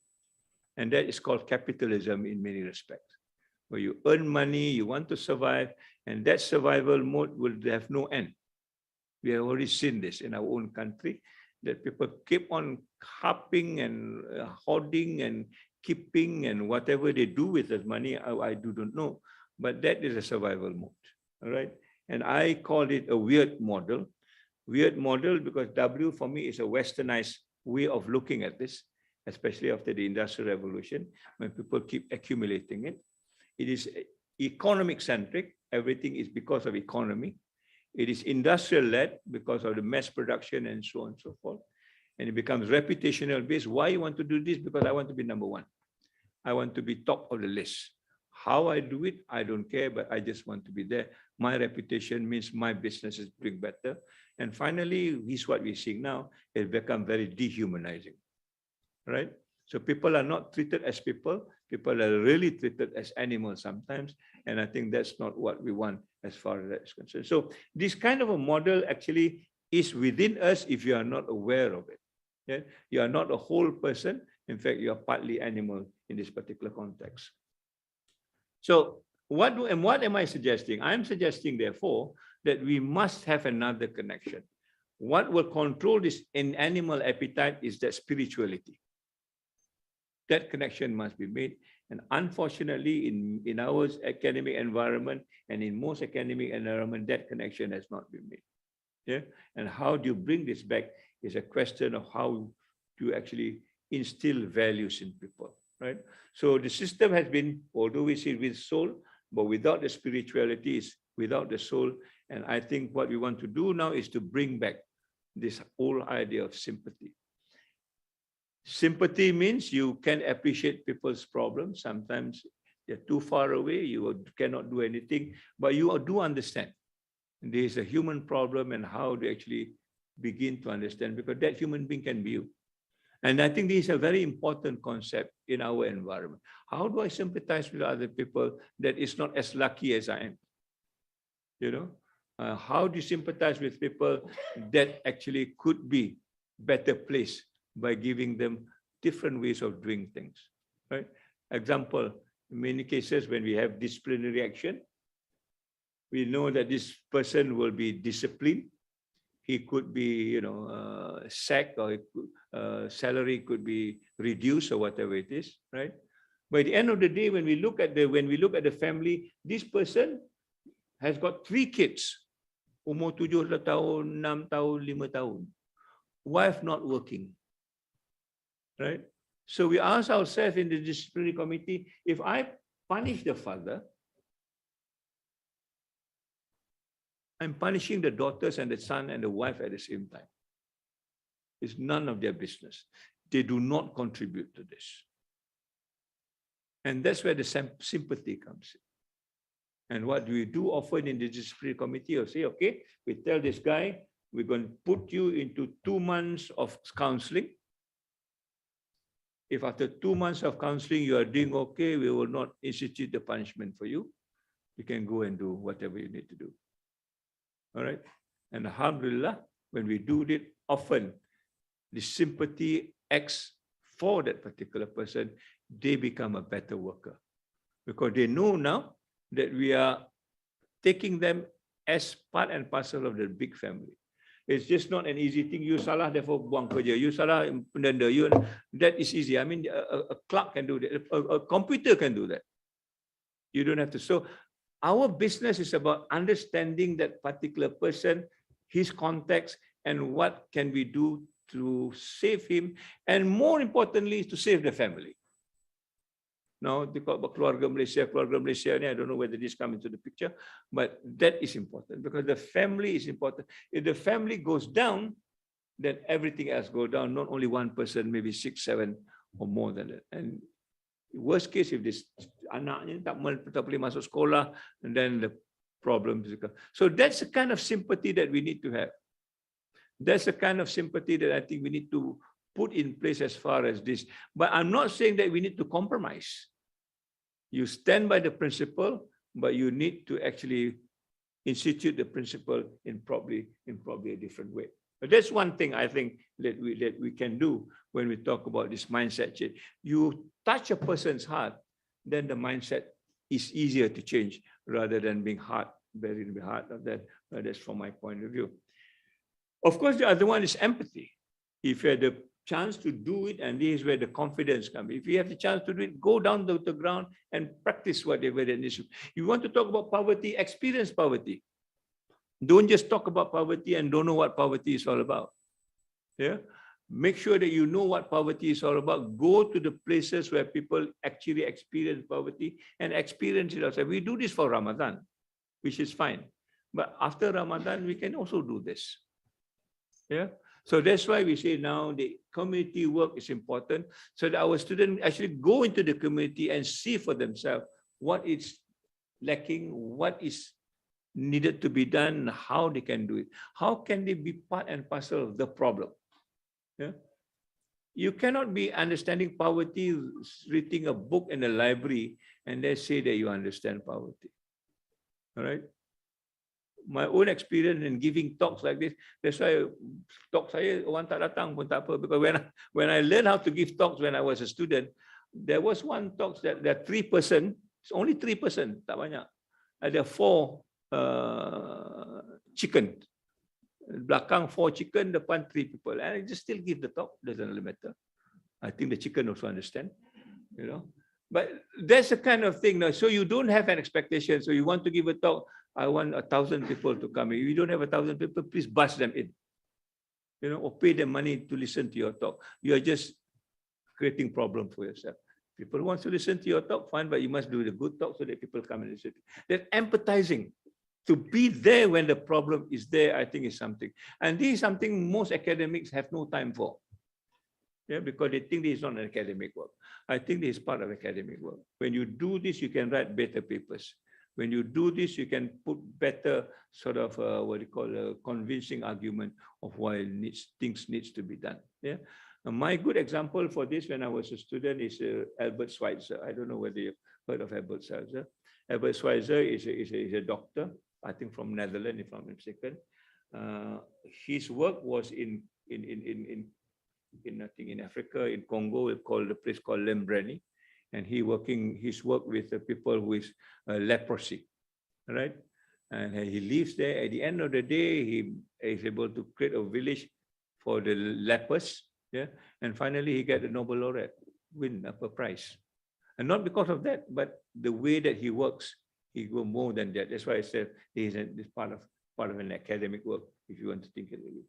Speaker 2: And that is called capitalism in many respects, where you earn money, you want to survive, and that survival mode will have no end. We have already seen this in our own country, that people keep on harping and hoarding and keeping and whatever they do with that money, I don't know. But that is a survival mode, all right? And I call it a weird model. Weird model because W for me is a westernized way of looking at this, especially after the Industrial Revolution, when people keep accumulating it. It is economic centric. Everything is because of economy. It is industrial-led because of the mass production and so on and so forth. And it becomes reputational based. Why you want to do this? Because I want to be number one. I want to be top of the list. How I do it, I don't care, but I just want to be there. My reputation means my business is doing better. And finally, this is what we're seeing now. It become very dehumanizing, right? So people are not treated as people. People are really treated as animals sometimes. And I think that's not what we want as far as that is concerned. So this kind of a model actually is within us if you are not aware of it. Yeah? You are not a whole person. In fact, you are partly animal in this particular context. So what am I suggesting? I'm suggesting, therefore, that we must have another connection. What will control this animal appetite is that spirituality. That connection must be made. And unfortunately, in our academic environment and in most academic environment, that connection has not been made. Yeah? And how do you bring this back is a question of how to actually instill values in people, right? So the system has been, although we see it with soul, but without the spirituality, is without the soul. And I think what we want to do now is to bring back this whole idea of sympathy. Sympathy means you can appreciate people's problems. Sometimes they're too far away, you cannot do anything, but you do understand. There is a human problem and how to actually begin to understand, because that human being can be you. And I think this is a very important concept in our environment. How do I sympathize with other people that is not as lucky as I am? You know, how do you sympathize with people that actually could be better placed by giving them different ways of doing things, right? Example, in many cases when we have disciplinary action, we know that this person will be disciplined. He could be, sacked, or salary could be reduced or whatever it is, right? By the end of the day, when we look at the family, this person has got 3 kids, umur 7 tahun, 6 tahun, 5 tahun, wife not working. Right? So we ask ourselves in the disciplinary committee, if I punish the father, I'm punishing the daughters and the son and the wife at the same time. It's none of their business. They do not contribute to this. And that's where the sympathy comes in. And what we do often in the disciplinary committee, or say, okay, we tell this guy, we're going to put you into 2 months of counseling. If after 2 months of counseling, you are doing okay, we will not institute the punishment for you. You can go and do whatever you need to do. All right. And alhamdulillah, when we do it, often the sympathy acts for that particular person, they become a better worker. Because they know now that we are taking them as part and parcel of the big family. It's just not an easy thing. You salah, therefore buang kerja. You salah, pendenda. That is easy. I mean, a clerk can do that. A computer can do that. You don't have to. So our business is about understanding that particular person, his context, and what can we do to save him, and more importantly, to save the family. Now, they talk about keluarga Malaysia, I don't know whether this comes into the picture, but that is important because the family is important. If the family goes down, then everything else goes down, not only one person, maybe 6, 7 or more than that. And worst case, if this anaknya tak boleh masuk sekolah, and then the problems come. So that's the kind of sympathy that we need to have. That's the kind of sympathy that I think we need to put in place as far as this. But I'm not saying that we need to compromise. You stand by the principle, but you need to actually institute the principle in probably a different way. But that's one thing I think that we can do when we talk about this mindset change. You touch a person's heart, then the mindset is easier to change rather than being hard, very hard. That's from my point of view. Of course, the other one is empathy. If you had the chance to do it, and this is where the confidence comes. If you have the chance to do it, go down to the ground and practice whatever it is. You want to talk about poverty, experience poverty. Don't just talk about poverty and don't know what poverty is all about. Yeah. Make sure that you know what poverty is all about. Go to the places where people actually experience poverty and experience it ourselves. We do this for Ramadan, which is fine. But after Ramadan, we can also do this. Yeah. So that's why we say now the community work is important, so that our students actually go into the community and see for themselves what is lacking, what is needed to be done, how they can do it. How can they be part and parcel of the problem? Yeah. You cannot be understanding poverty, reading a book in a library, and they say that you understand poverty. All right. My own experience in giving talks like this, that's why talk saya orang tak datang pun tak apa, because when I learned how to give talks when I was a student, there was one talk that there are 3 person, it's only 3 person, tak banyak. Ada 4 chicken. Belakang 4 chicken, depan 3 people. And I just still give the talk, doesn't really matter. I think the chicken also understand, you know. But that's the kind of thing now. So you don't have an expectation. So you want to give a talk, I want 1,000 people to come in. If you don't have 1,000 people, please bus them in, you know, or pay them money to listen to your talk. You are just creating problem for yourself. People want to listen to your talk, fine, but you must do the good talk so that people come and listen. That empathizing, to be there when the problem is there, I think is something. And this is something most academics have no time for. Yeah, because they think this is not an academic work. I think this is part of academic work. When you do this, you can write better papers. When you do this, you can put better sort of what you call a convincing argument of why things needs to be done. Yeah. My good example for this when I was a student is Albert Schweitzer. I don't know whether you've heard of Albert Schweitzer. Albert Schweitzer is a doctor, I think from Netherlands, if I'm not mistaken. His work was in I think in Africa, in Congo, called the place called Lembreni, and he's work with the people with leprosy, right? And he lives there. At the end of the day, he is able to create a village for the lepers, yeah. And finally, he got the Nobel laureate, win a prize, and not because of that, but the way that he works, he go more than that. That's why I said he's part of an academic work, if you want to think it really.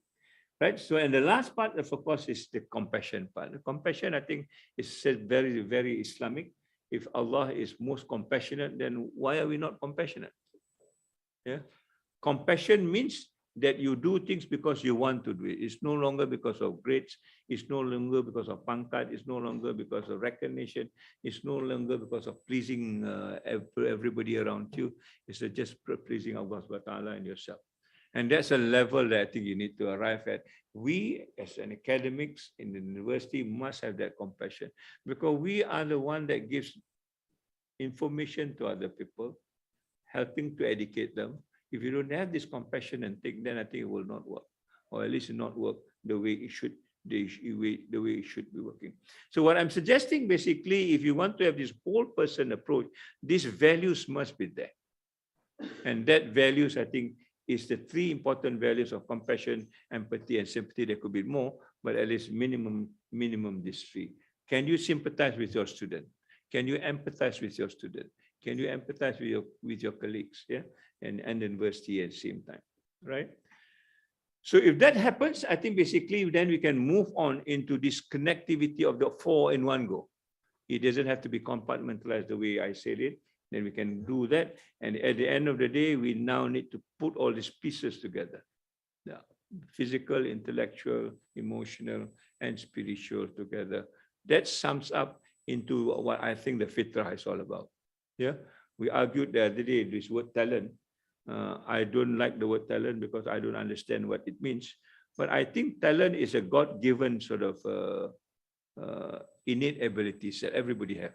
Speaker 2: Right. So, and the last part, of course, is the compassion part. The compassion, I think, is said very, very Islamic. If Allah is most compassionate, then why are we not compassionate? Yeah. Compassion means that you do things because you want to do it. It's no longer because of grades. It's no longer because of pangkat. It's no longer because of recognition. It's no longer because of pleasing everybody around you. It's just pleasing Allah subhanahu wa ta'ala and yourself. And that's a level that I think you need to arrive at. We, as an academics in the university, must have that compassion, because we are the one that gives information to other people, helping to educate them. If you don't have this compassion and thing, then I think it will not work, or at least not work the way it should, the way it should be working. So what I'm suggesting, basically, if you want to have this whole person approach, these values must be there. And that values, I think, is the three important values of compassion, empathy, and sympathy. There could be more, but at least minimum these three. Can you sympathize with your student? Can you empathize with your student? Can you empathize with your colleagues? Yeah, and the university at the same time, right? So if that happens, I think basically then we can move on into this connectivity of the four in one go. It doesn't have to be compartmentalized the way I said it. Then we can do that. And at the end of the day, we now need to put all these pieces together. Yeah. Physical, intellectual, emotional, and spiritual together. That sums up into what I think the fitrah is all about. Yeah. We argued the other day, this word talent. I don't like the word talent because I don't understand what it means. But I think talent is a God-given sort of innate abilities that everybody has.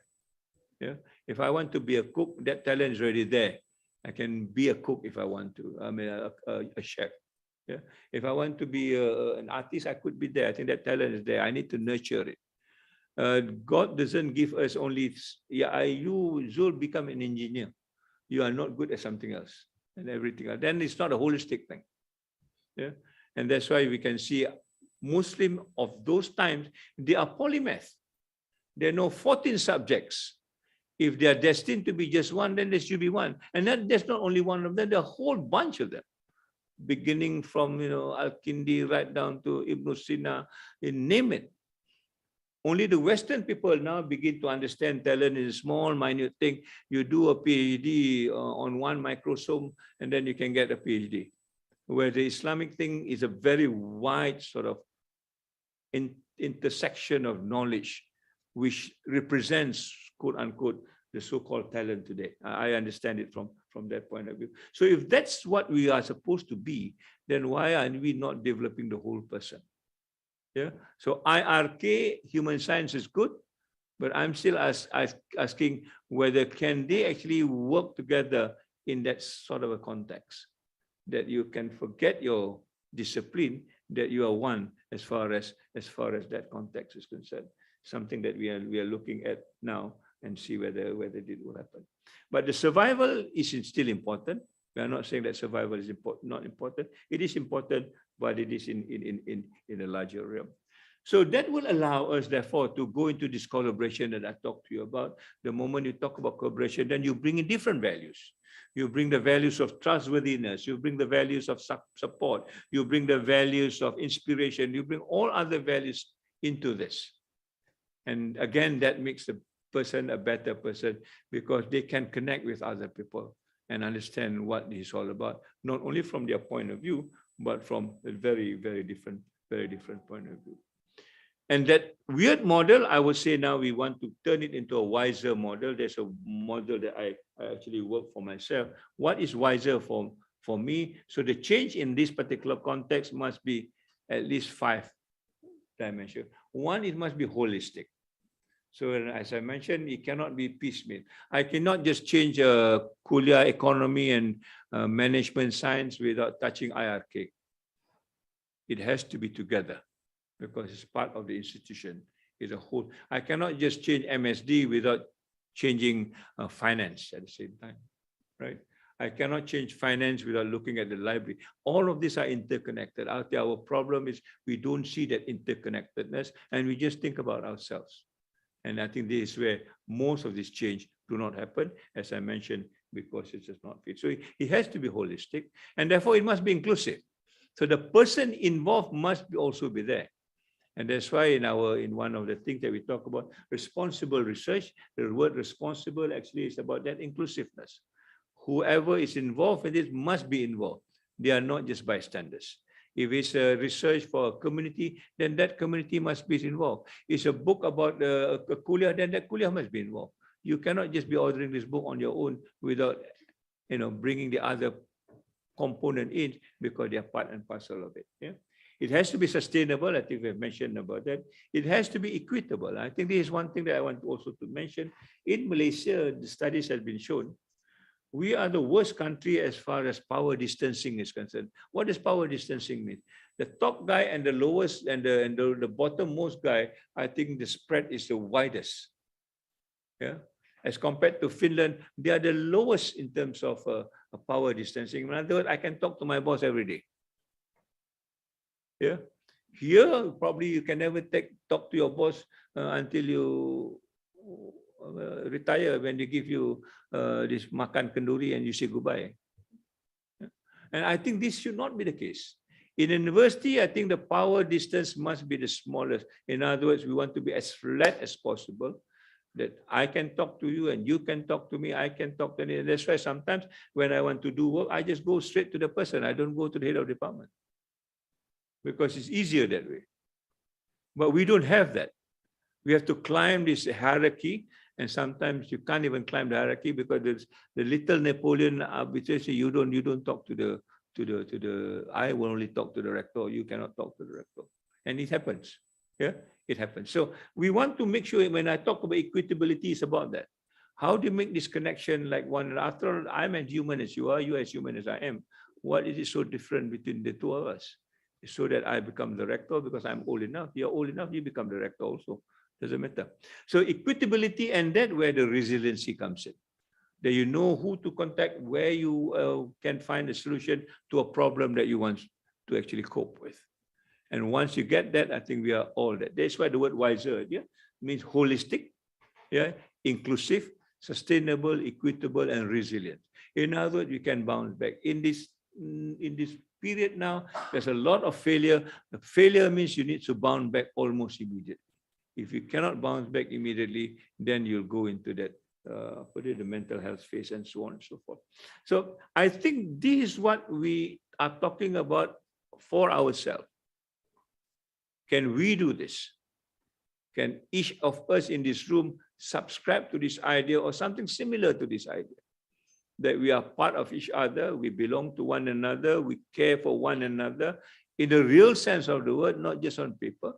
Speaker 2: Yeah. If I want to be a cook, that talent is already there. I can be a cook if I want to. I mean, a chef. Yeah. If I want to be an artist, I could be there. I think that talent is there. I need to nurture it. God doesn't give us only, you, Zul, become an engineer. You are not good at something else and everything else. Then it's not a holistic thing. Yeah. And that's why we can see Muslim of those times, they are polymath. They know 14 subjects. If they are destined to be just one, then there should be one. And then there's not only one of them, there are a whole bunch of them. Beginning from, Al-Kindi right down to Ibn Sina, name it. Only the Western people now begin to understand talent is a small, minute thing. You do a PhD on one microsome, and then you can get a PhD. Where the Islamic thing is a very wide sort of intersection of knowledge, which represents, quote unquote, the so-called talent today. I understand it from that point of view. So if that's what we are supposed to be, then why are we not developing the whole person? Yeah. So IRK, human science, is good, but I'm still asking whether can they actually work together in that sort of a context, that you can forget your discipline, that you are one as far as that context is concerned. Something that we are looking at now and see whether it will happen. But the survival is still important. We are not saying that survival is not important. It is important, but it is in a larger realm. So that will allow us, therefore, to go into this collaboration that I talked to you about. The moment you talk about collaboration, then you bring in different values. You bring the values of trustworthiness. You bring the values of support. You bring the values of inspiration. You bring all other values into this. And again, that makes the person a better person because they can connect with other people and understand what it's all about, not only from their point of view, but from a very, very different point of view. And that weird model, I would say now we want to turn it into a wiser model. There's a model that I actually work for myself. What is wiser for me? So the change in this particular context must be at least 5 dimensions. One, it must be holistic. So as I mentioned, it cannot be piecemeal. I cannot just change Kuliah economy and management science without touching IRK. It has to be together because it's part of the institution. It's a whole. I cannot just change MSD without changing finance at the same time, right? I cannot change finance without looking at the library. All of these are interconnected. Our problem is we don't see that interconnectedness and we just think about ourselves. And I think this is where most of this change do not happen, as I mentioned, because it does not fit. So it has to be holistic, and therefore it must be inclusive. So the person involved must also be there. And that's why in one of the things that we talk about, responsible research, the word responsible actually is about that inclusiveness. Whoever is involved in this must be involved, They are not just bystanders. If it's a research for a community, then that community must be involved. It's a book about a kuliah, then that kuliah must be involved. You cannot just be ordering this book on your own without, bringing the other component in, because they are part and parcel of it. Yeah. It has to be sustainable. I think we've mentioned about that. It has to be equitable. I think this is one thing that I want also to mention. In Malaysia, the studies have been shown, we are the worst country as far as power distancing is concerned. What does power distancing mean? The top guy and the lowest and the bottommost guy, I think the spread is the widest. Yeah. As compared to Finland, they are the lowest in terms of power distancing. In other words, I can talk to my boss every day. Yeah. Here, probably you can never talk to your boss until you retire, when they give you this makan kenduri and you say goodbye. And I think this should not be the case. In university, I think the power distance must be the smallest. In other words, we want to be as flat as possible, that I can talk to you and you can talk to me, I can talk to you. That's why sometimes when I want to do work, I just go straight to the person. I don't go to the head of department, because it's easier that way. But we don't have that. We have to climb this hierarchy, and sometimes you can't even climb the hierarchy, because there's the little Napoleon arbitration. You don't talk to the I will only talk to the rector. You cannot talk to the rector, and it happens. Yeah, it happens. So we want to make sure, when I talk about equitability, it's about that. How do you make this connection like one? After all, I'm as human as you are. You as human as I am. What is it so different between the two of us? So that I become the rector because I'm old enough. You're old enough, you become the rector also. Doesn't matter. So equitability, and that where the resiliency comes in. That you know who to contact, where you can find a solution to a problem that you want to actually cope with. And once you get that, I think we are all that. That's why the word wiser, yeah, means holistic, yeah, inclusive, sustainable, equitable, and resilient. In other words, you can bounce back. In this period now, there's a lot of failure. The failure means you need to bounce back almost immediately. If you cannot bounce back immediately, then you'll go into that the mental health phase and so on and so forth. So I think this is what we are talking about for ourselves. Can we do this? Can each of us in this room subscribe to this idea or something similar to this idea? That we are part of each other, we belong to one another, we care for one another in the real sense of the word, not just on paper.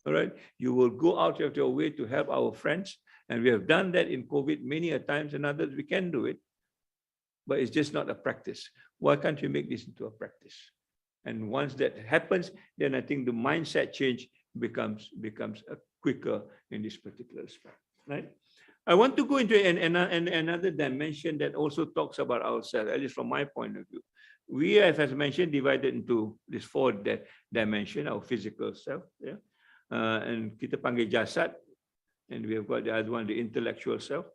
Speaker 2: All right, you will go out of your way to help our friends, and we have done that in COVID many a times, and others we can do it, but it's just not a practice. Why can't we make this into a practice? And once that happens, then I think the mindset change becomes quicker in this particular aspect. Right? I want to go into another dimension that also talks about ourselves, at least from my point of view. We have, as mentioned, divided into this 4 dimension, our physical self. Yeah. And kita panggil jasad, and we have got the other one, the intellectual self,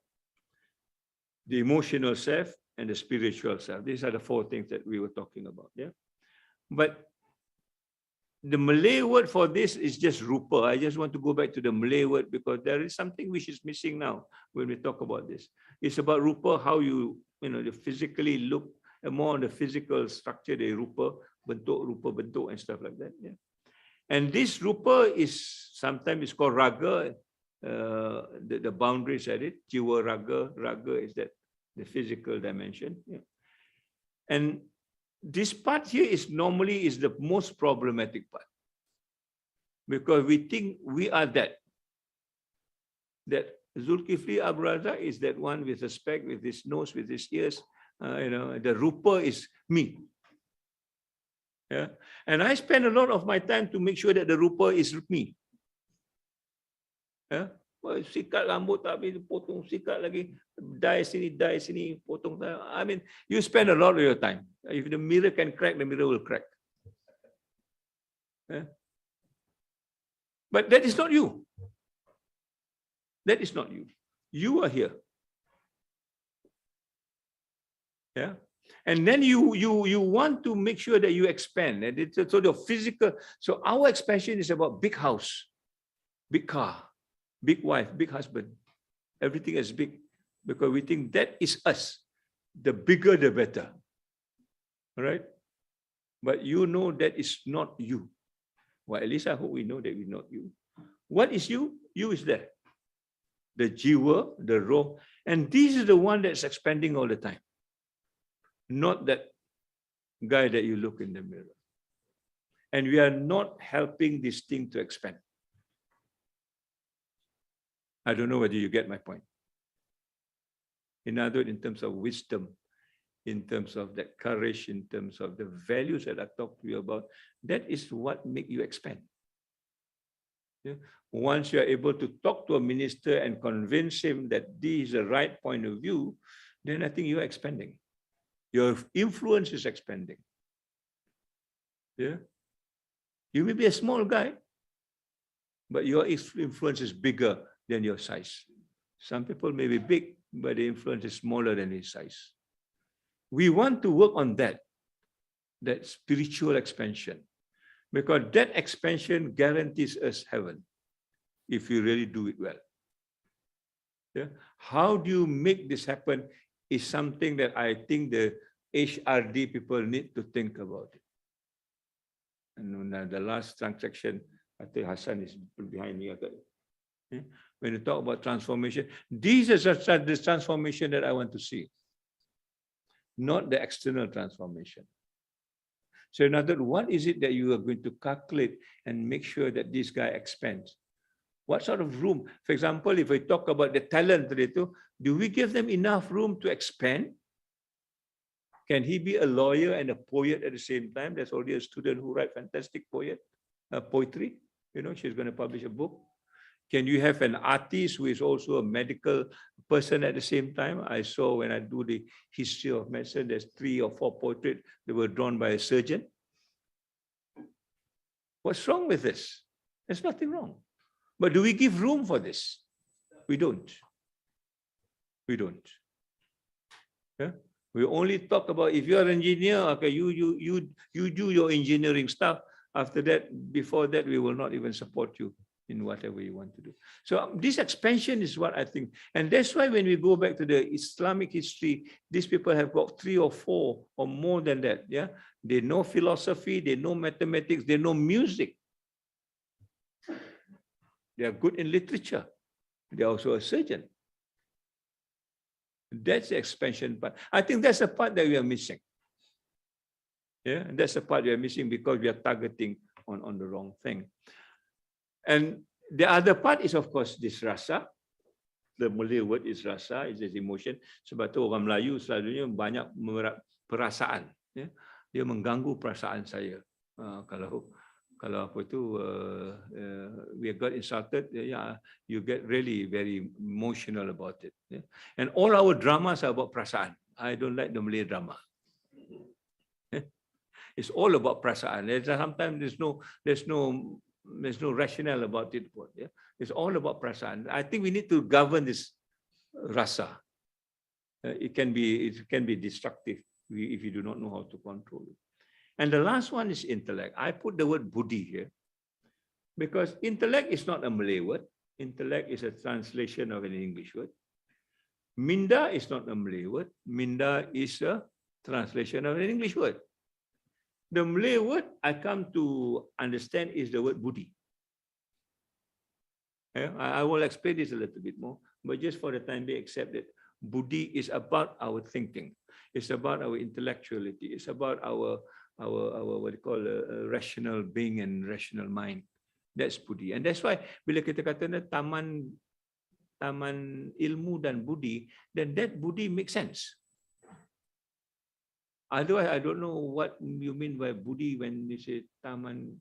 Speaker 2: the emotional self, and the spiritual self. These are the 4 things that we were talking about. Yeah. But the Malay word for this is just rupa. I just want to go back to the Malay word because there is something which is missing now when we talk about this. It's about rupa, how you physically look, more on the physical structure, the rupa bentuk and stuff like that. Yeah. And this rupa is sometimes it's called raga, the boundaries at it. Jiwa raga is that the physical dimension. Yeah. And this part here is normally the most problematic part, because we think we are that Dzulkifli Abdul Razak is that one with a speck, with his nose, with his ears. The rupa is me. Yeah, and I spend a lot of my time to make sure that the rupa is me. Yeah, well, sikat rambut tak habis, potong sikat lagi, dye sini, potong. I mean, you spend a lot of your time. If the mirror can crack, the mirror will crack. Yeah? But that is not you. That is not you. You are here. Yeah. And then you want to make sure that you expand. And it's sort of physical. So our expansion is about big house, big car, big wife, big husband. Everything is big because we think that is us. The bigger, the better. All right. but you know that is not you. Well, at least I hope we know that we're not you. What is you? You is there. The jiwa, the roh, and this is the one that's expanding all the time. Not that guy that you look in the mirror. And we are not helping this thing to expand. I don't know whether you get my point. In other words, in terms of wisdom, in terms of that courage, in terms of the values that I talked to you about, that is what makes you expand. Yeah? Once you are able to talk to a minister and convince him that this is the right point of view, then I think you're expanding. Your influence is expanding. Yeah? You may be a small guy, but your influence is bigger than your size. Some people may be big, but the influence is smaller than his size. We want to work on that spiritual expansion, because that expansion guarantees us heaven if you really do it well. Yeah? How do you make this happen is something that I think the HRD people need to think about it. And the last transaction, I think Hassan is behind me. When you talk about transformation, this is the transformation that I want to see, not the external transformation. So in other words, what is it that you are going to calculate and make sure that this guy expands? What sort of room? For example, if we talk about the talent, do we give them enough room to expand? Can he be a lawyer and a poet at the same time? There's already a student who writes fantastic poetry. She's going to publish a book. Can you have an artist who is also a medical person at the same time? I saw when I do the history of medicine, there's 3 or 4 portraits that were drawn by a surgeon. What's wrong with this? There's nothing wrong. But do we give room for this? We don't. We don't. Yeah? We only talk about if you're an engineer, okay, you do your engineering stuff. After that, before that, we will not even support you in whatever you want to do. So this expansion is what I think. And that's why when we go back to the Islamic history, these people have got 3 or 4 or more than that. Yeah, they know philosophy, they know mathematics, they know music. They are good in literature. They're also a surgeon. That's the expansion part. I think that's the part that we are missing. Yeah, and that's the part we are missing because we are targeting on the wrong thing. And the other part is, of course, this rasa. The Malay word is rasa, is this emotion. Sebab tu orang Melayu selalunya banyak perasaan. Yeah? Dia mengganggu perasaan saya. Kalau apa tu, we got insulted, yeah, you get really very emotional about it. Yeah? And all our dramas are about perasaan. I don't like the Malay drama. It's all about perasaan. Sometimes there's no rationale about it. Yeah? It's all about perasaan. I think we need to govern this rasa. It can be destructive if you do not know how to control it. And the last one is intellect. I put the word buddhi here because intellect is not a Malay word. Intellect is a translation of an English word. Minda is not a Malay word. Minda is a translation of an English word. The Malay word I come to understand is the word buddhi. Yeah, I will explain this a little bit more, but just for the time being, accept that buddhi is about our thinking. It's about our intellectuality. It's about our what you call a rational being and rational mind. That's buddhi. And that's why bila kita kata taman ilmu dan budi, then that budi makes sense. Otherwise, I don't know what you mean by budi when you say taman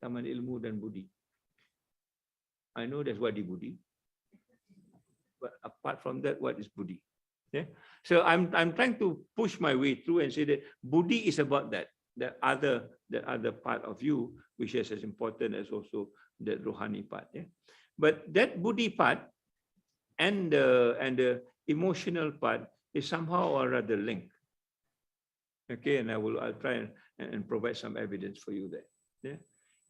Speaker 2: ilmu dan budi. I know that's wadi budi, but apart from that, what is budi? Yeah. So I'm trying to push my way through and say that buddhi is about that other part of you, which is as important as also the rohani part. Yeah. But that buddhi part and the emotional part is somehow or rather linked. Okay, and I'll try and provide some evidence for you there. Yeah.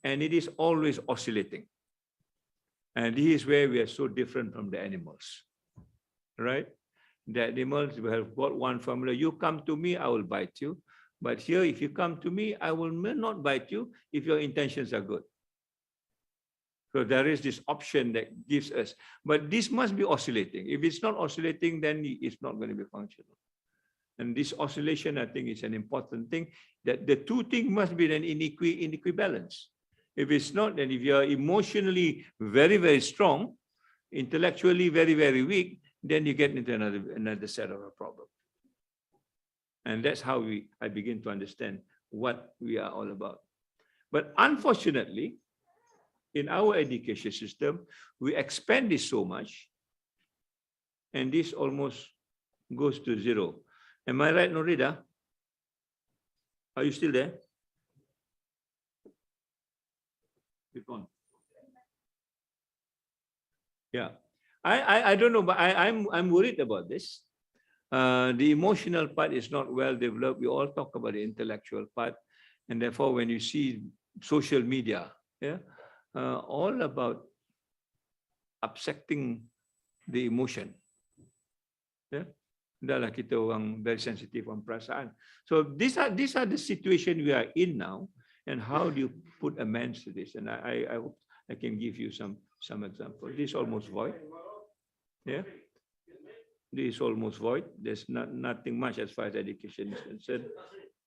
Speaker 2: And it is always oscillating. And this is where we are so different from the animals, right? The animals have got one formula. You come to me, I will bite you. But here, if you come to me, I will not bite you if your intentions are good. So there is this option that gives us, but this must be oscillating. If it's not oscillating, then it's not going to be functional. And this oscillation, I think, is an important thing, that the two things must be then in equibalence. If it's not, then if you're emotionally very, very strong, intellectually very, very weak, then you get into another set of a problem. And that's how I begin to understand what we are all about. But unfortunately, in our education system, we expand this so much, and this almost goes to zero. Am I right, Norida? Are you still there? You're gone. Yeah, I don't know, but I'm worried about this. The emotional part is not well developed. We all talk about the intellectual part, and therefore, when you see social media, yeah, all about upsetting the emotion. Yeah, dahlah kita orang very sensitive on perasaan. So these are the situation we are in now, and how do you put amends to this? And I hope I can give you some example. This is almost void. Yeah, this is almost void. There's nothing much as far as education is concerned,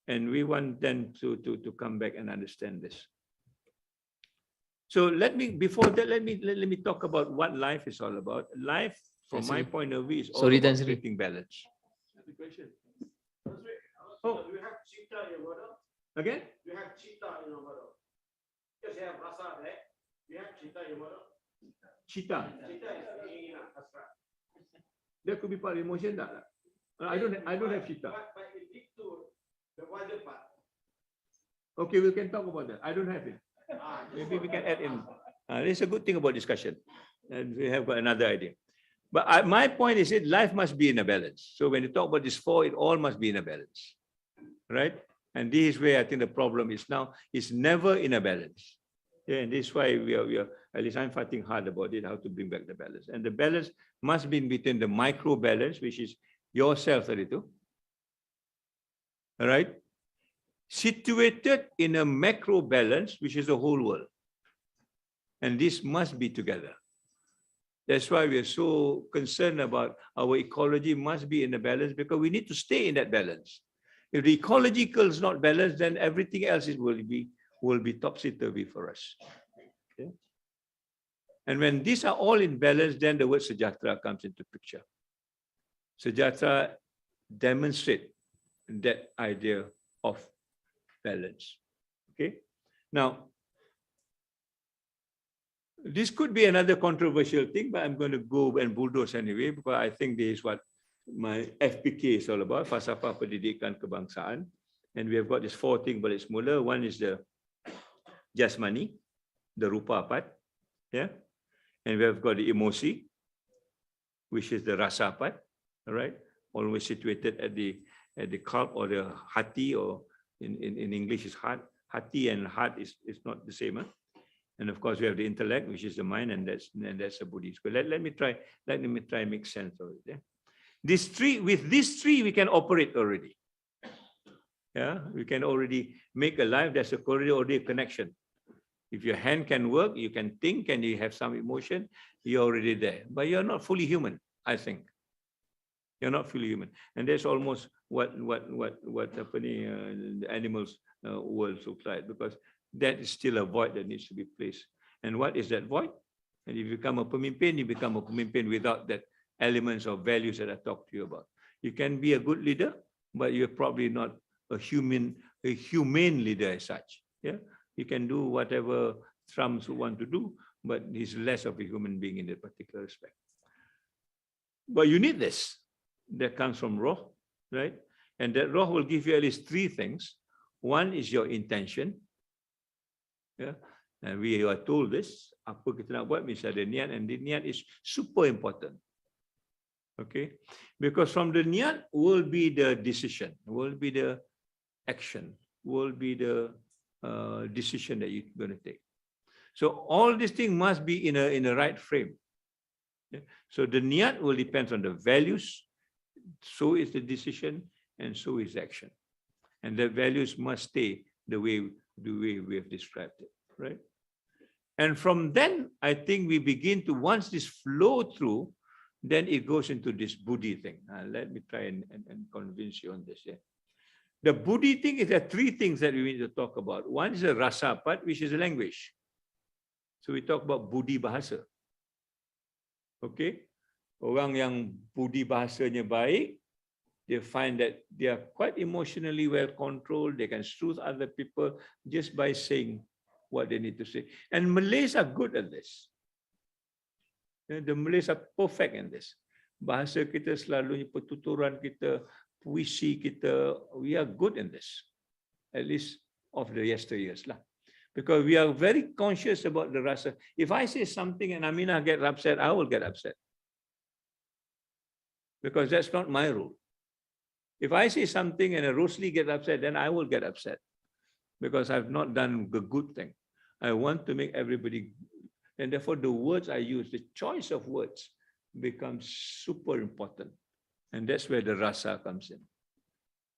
Speaker 2: and we want them to come back and understand this. So before that, let me talk about what life is all about. Life, from my point of view, is all about creating balance. Oh, do you have cheetah in your model? Again? Do you have cheetah in your model? Because you have Razak there. Do you have cheetah in your model? Cheetah. Cheetah is hanging in hasrat. That could be part of emotion, that. I don't have cheetah. But it leads to the wider part. Okay, we can talk about that. I don't have it. Maybe we can add in. It's a good thing about discussion, and we have got another idea. But my point is that life must be in a balance. So when you talk about this four, it all must be in a balance, right? And this is where I think the problem is now. It's never in a balance. Yeah, and this is why we are, at least I'm fighting hard about it, how to bring back the balance. And the balance must be in between the micro balance, which is yourself, Dato. All right? Situated in a macro balance, which is the whole world. And this must be together. That's why we are so concerned about our ecology must be in a balance, because we need to stay in that balance. If the ecological is not balanced, then everything else will be topsy-turvy for us. Okay? And when these are all in balance, then the word Sejahtera comes into picture. Sejahtera demonstrates that idea of balance. Okay. Now, this could be another controversial thing, but I'm going to go and bulldoze anyway, because I think this is what my FPK is all about, Falsafah Pendidikan Kebangsaan. And we have got this four things, but it's smaller. One is the jasmani, the rupa part. Yeah. And we have got the emosi, which is the rasa part. All right. Always situated at the qalb or the hati, or in English is heart. Hati and heart is not the same. Huh? And of course, we have the intellect, which is the mind, and that's a Buddhist. But let me try and make sense of it. Yeah? With these three, we can operate already. Yeah, we can already make a life. There's already a connection. If your hand can work, you can think, and you have some emotion, you're already there. But you're not fully human, I think. You're not fully human, and that's almost what the animals world looks like, because that is still a void that needs to be placed. And what is that void? And if you become a pemimpin, you become a pemimpin without that elements or values that I talked to you about. You can be a good leader, but you're probably not a humane leader as such. Yeah, you can do whatever Trumps want to do, but he's less of a human being in that particular respect. But you need this. That comes from Roh, right? And that Roh will give you at least three things. One is your intention. Yeah, and we are told this. Apa kita nak buat, mesti ada niat, and the niat is super important. Okay, because from the niat will be the decision, will be the action, will be the decision that you're going to take. So all these things must be in a right frame. Yeah? So the niat will depend on the values. So is the decision, and so is action. And the values must stay the way we have described it, right? And from then, I think we begin to, once this flow through, then it goes into this Buddhi thing. Let me try and convince you on this. Yeah? The Buddhi thing is there are three things that we need to talk about. One is the rasa part, which is the language. So we talk about Buddhi bahasa. Okay? Orang yang Buddhi bahasanya baik, they find that they are quite emotionally well controlled. They can soothe other people just by saying what they need to say. And Malays are good at this. The Malays are perfect in this. Bahasa kita selalunya, pertuturan kita, puisi kita, we are good in this. At least of the yesteryears lah. Because we are very conscious about the rasa. If I say something and Amina gets upset, I will get upset. Because that's not my rule. If I say something and a Rosli gets upset, then I will get upset. Because I've not done the good thing. I want to make everybody, and therefore the words I use, the choice of words becomes super important. And that's where the rasa comes in.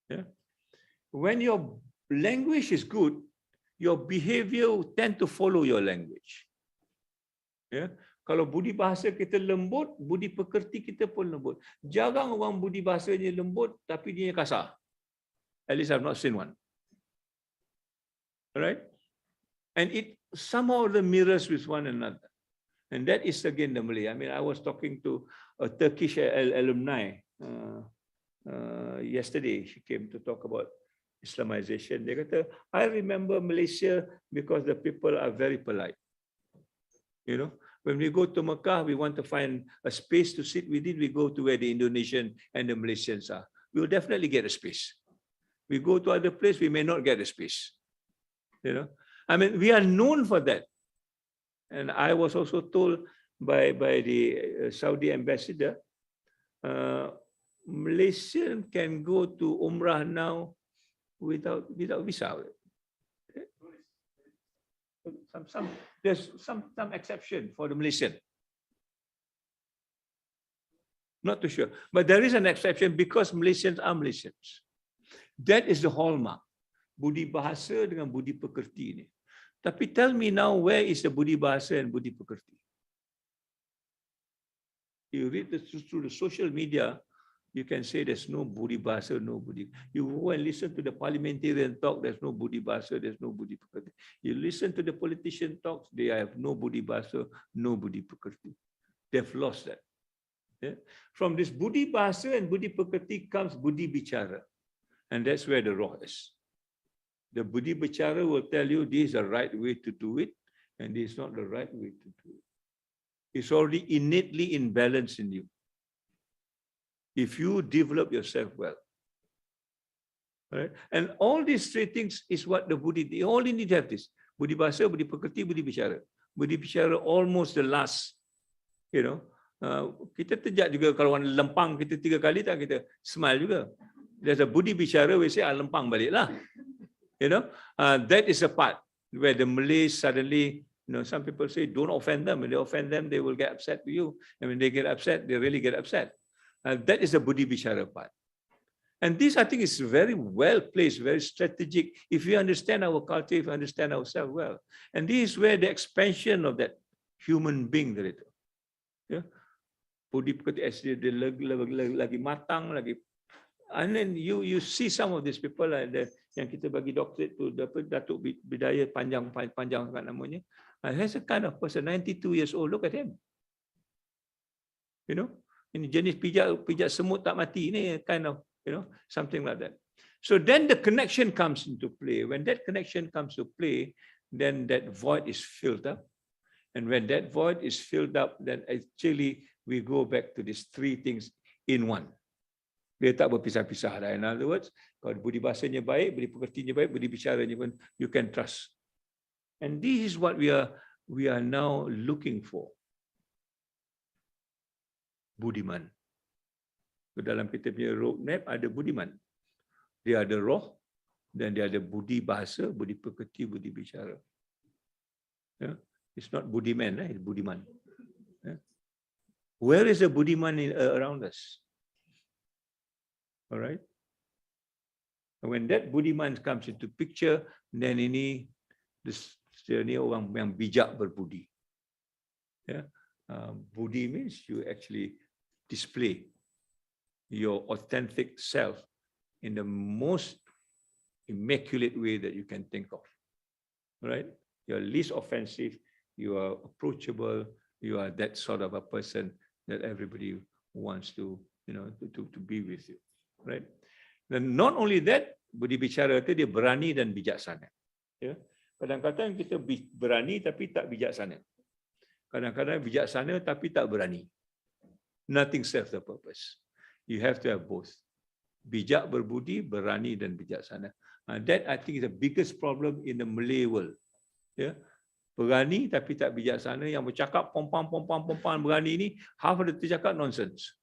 Speaker 2: Yeah? When your language is good, your behavior will tend to follow your language. Yeah? Kalau budi bahasa kita lembut, budi pekerti kita pun lembut. Jarang orang budi bahasanya lembut, tapi dia kasar. At least I've not seen one. All right? And it somehow the mirrors with one another. And that is again the Malay. I mean, I was talking to a Turkish alumni yesterday. She came to talk about Islamization. They kata, I remember Malaysia because the people are very polite. You know, when we go to Mecca, we want to find a space to sit within. We go to where the Indonesian and the Malaysians are. We will definitely get a space. We go to other place, we may not get a space. You know, I mean, we are known for that. And I was also told by the Saudi ambassador, Malaysian can go to Umrah now without visa. There's some exception for the Malaysian. Not too sure, but there is an exception because Malaysians are Malaysians. That is the hallmark. Budi bahasa dengan budi pekerti ni. Tapi tell me now, where is the budi bahasa and budi pekerti? You read through the social media, you can say there's no budi bahasa, no budi. You go and listen to the parliamentarian talk, there's no budi bahasa, there's no budi pekerti. You listen to the politician talks, they have no budi bahasa, no budi pekerti. They've lost that. Yeah? From this budi bahasa and budi pekerti comes budi bicara. And that's where the raw is. The budi bicara will tell you this is the right way to do it, and this is not the right way to do it. It's already innately in balance in you. If you develop yourself well. Right? And all these three things is what the Buddhi, they only need to have this. Budi bahasa, budi pekerti, budi bicara. Budi bicara almost the last, you know. Kita terjak juga kalau orang lempang kita 3 kali tak kita smile juga. There's a budi bicara, we say, lempang balik lah. You know, that is a part where the Malays suddenly, you know, some people say, don't offend them. When they offend them, they will get upset to you. And when they get upset, they really get upset. That is the budi bicara part. And this, I think, is very well placed, very strategic. If you understand our culture, if you understand ourselves well. And this is where the expansion of that human being, yeah, budi pekerti dia lagi matang, lagi. And then you see some of these people yang kita bagi doctorate to Dato Bidaya panjang sangat namanya. Has a kind of person, 92 years old. Look at him. You know, ini jenis pijak semut tak mati ni, kind of, you know, something like that. So then the connection comes into play. When that connection comes to play, then that void is filled up. And when that void is filled up, then actually we go back to these three things in one. Dia tak berpisah-pisah dah. In other words, kalau budi bahasanya baik, budi pekertinya baik, budi bicaranya pun you can trust. And this is what we are now looking for. Budiman. Dalam kita punya roadmap ada budiman. Dia ada roh dan dia ada budi bahasa, budi pekerti, budi bicara. Yeah? It's not budiman, it's budiman. Yeah? Where is the budiman around us? All right. And when that budiman comes into picture, then ini orang yang bijak berbudi. Yeah. Budi means you actually display your authentic self in the most immaculate way that you can think of. Right? You're least offensive, you are approachable, you are that sort of a person that everybody wants to, to be with you. Right? Dan not only that, budi bicara itu dia berani dan bijaksana. Ya. Kadang-kadang kita berani tapi tak bijaksana. Kadang-kadang bijaksana tapi tak berani. Nothing serves the purpose. You have to have both. Bijak berbudi, berani dan bijaksana. That I think is the biggest problem in the Malay world. Yeah. Berani tapi tak bijaksana, yang bercakap pompang berani ni, half of the cakap nonsense.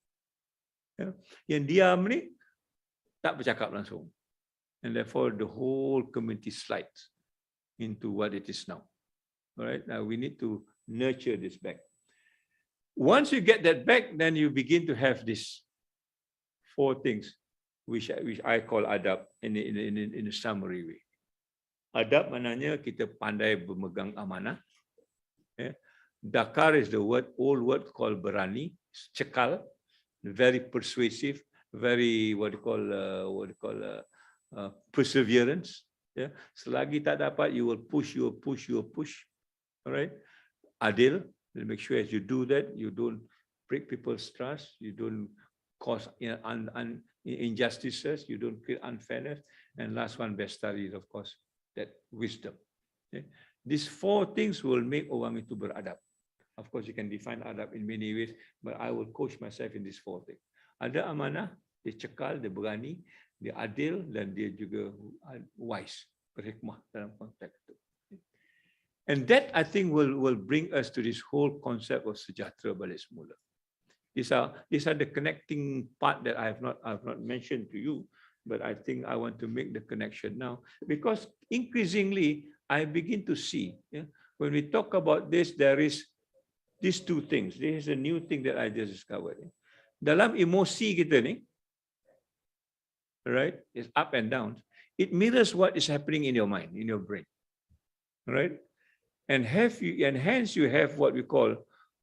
Speaker 2: Yeah. Yang diam ni tak bercakap langsung. And therefore the whole community slides into what it is now. All right. Now we need to nurture this back. Once you get that back, then you begin to have these 4 things, which I call adab in a summary way. Adab maknanya kita pandai memegang amanah. Yeah. Dakar is the old word called berani, cekal, very persuasive, very perseverance. Yeah. Selagi tak dapat, you will push. All right. Adil, make sure as you do that, you don't break people's trust, you don't cause injustices, you don't create unfairness. And last one, bestari is of course that wisdom. Okay. These 4 things will make orang itu beradab. Of course, you can define adab in many ways, but I will coach myself in these 4 things. Ada amanah, dia cekal, dia berani, dia adil, dan dia juga wise, berhikmah dalam konteks itu. And that I think will bring us to this whole concept of sejahtera balik semula. These are the connecting part that I have not mentioned to you, but I think I want to make the connection now, because increasingly I begin to see, when we talk about this, there is these 2 things. This is a new thing that I just discovered. Dalam emosi kita ni, right, it's up and down. It mirrors what is happening in your mind, in your brain, right? And hence you have what we call,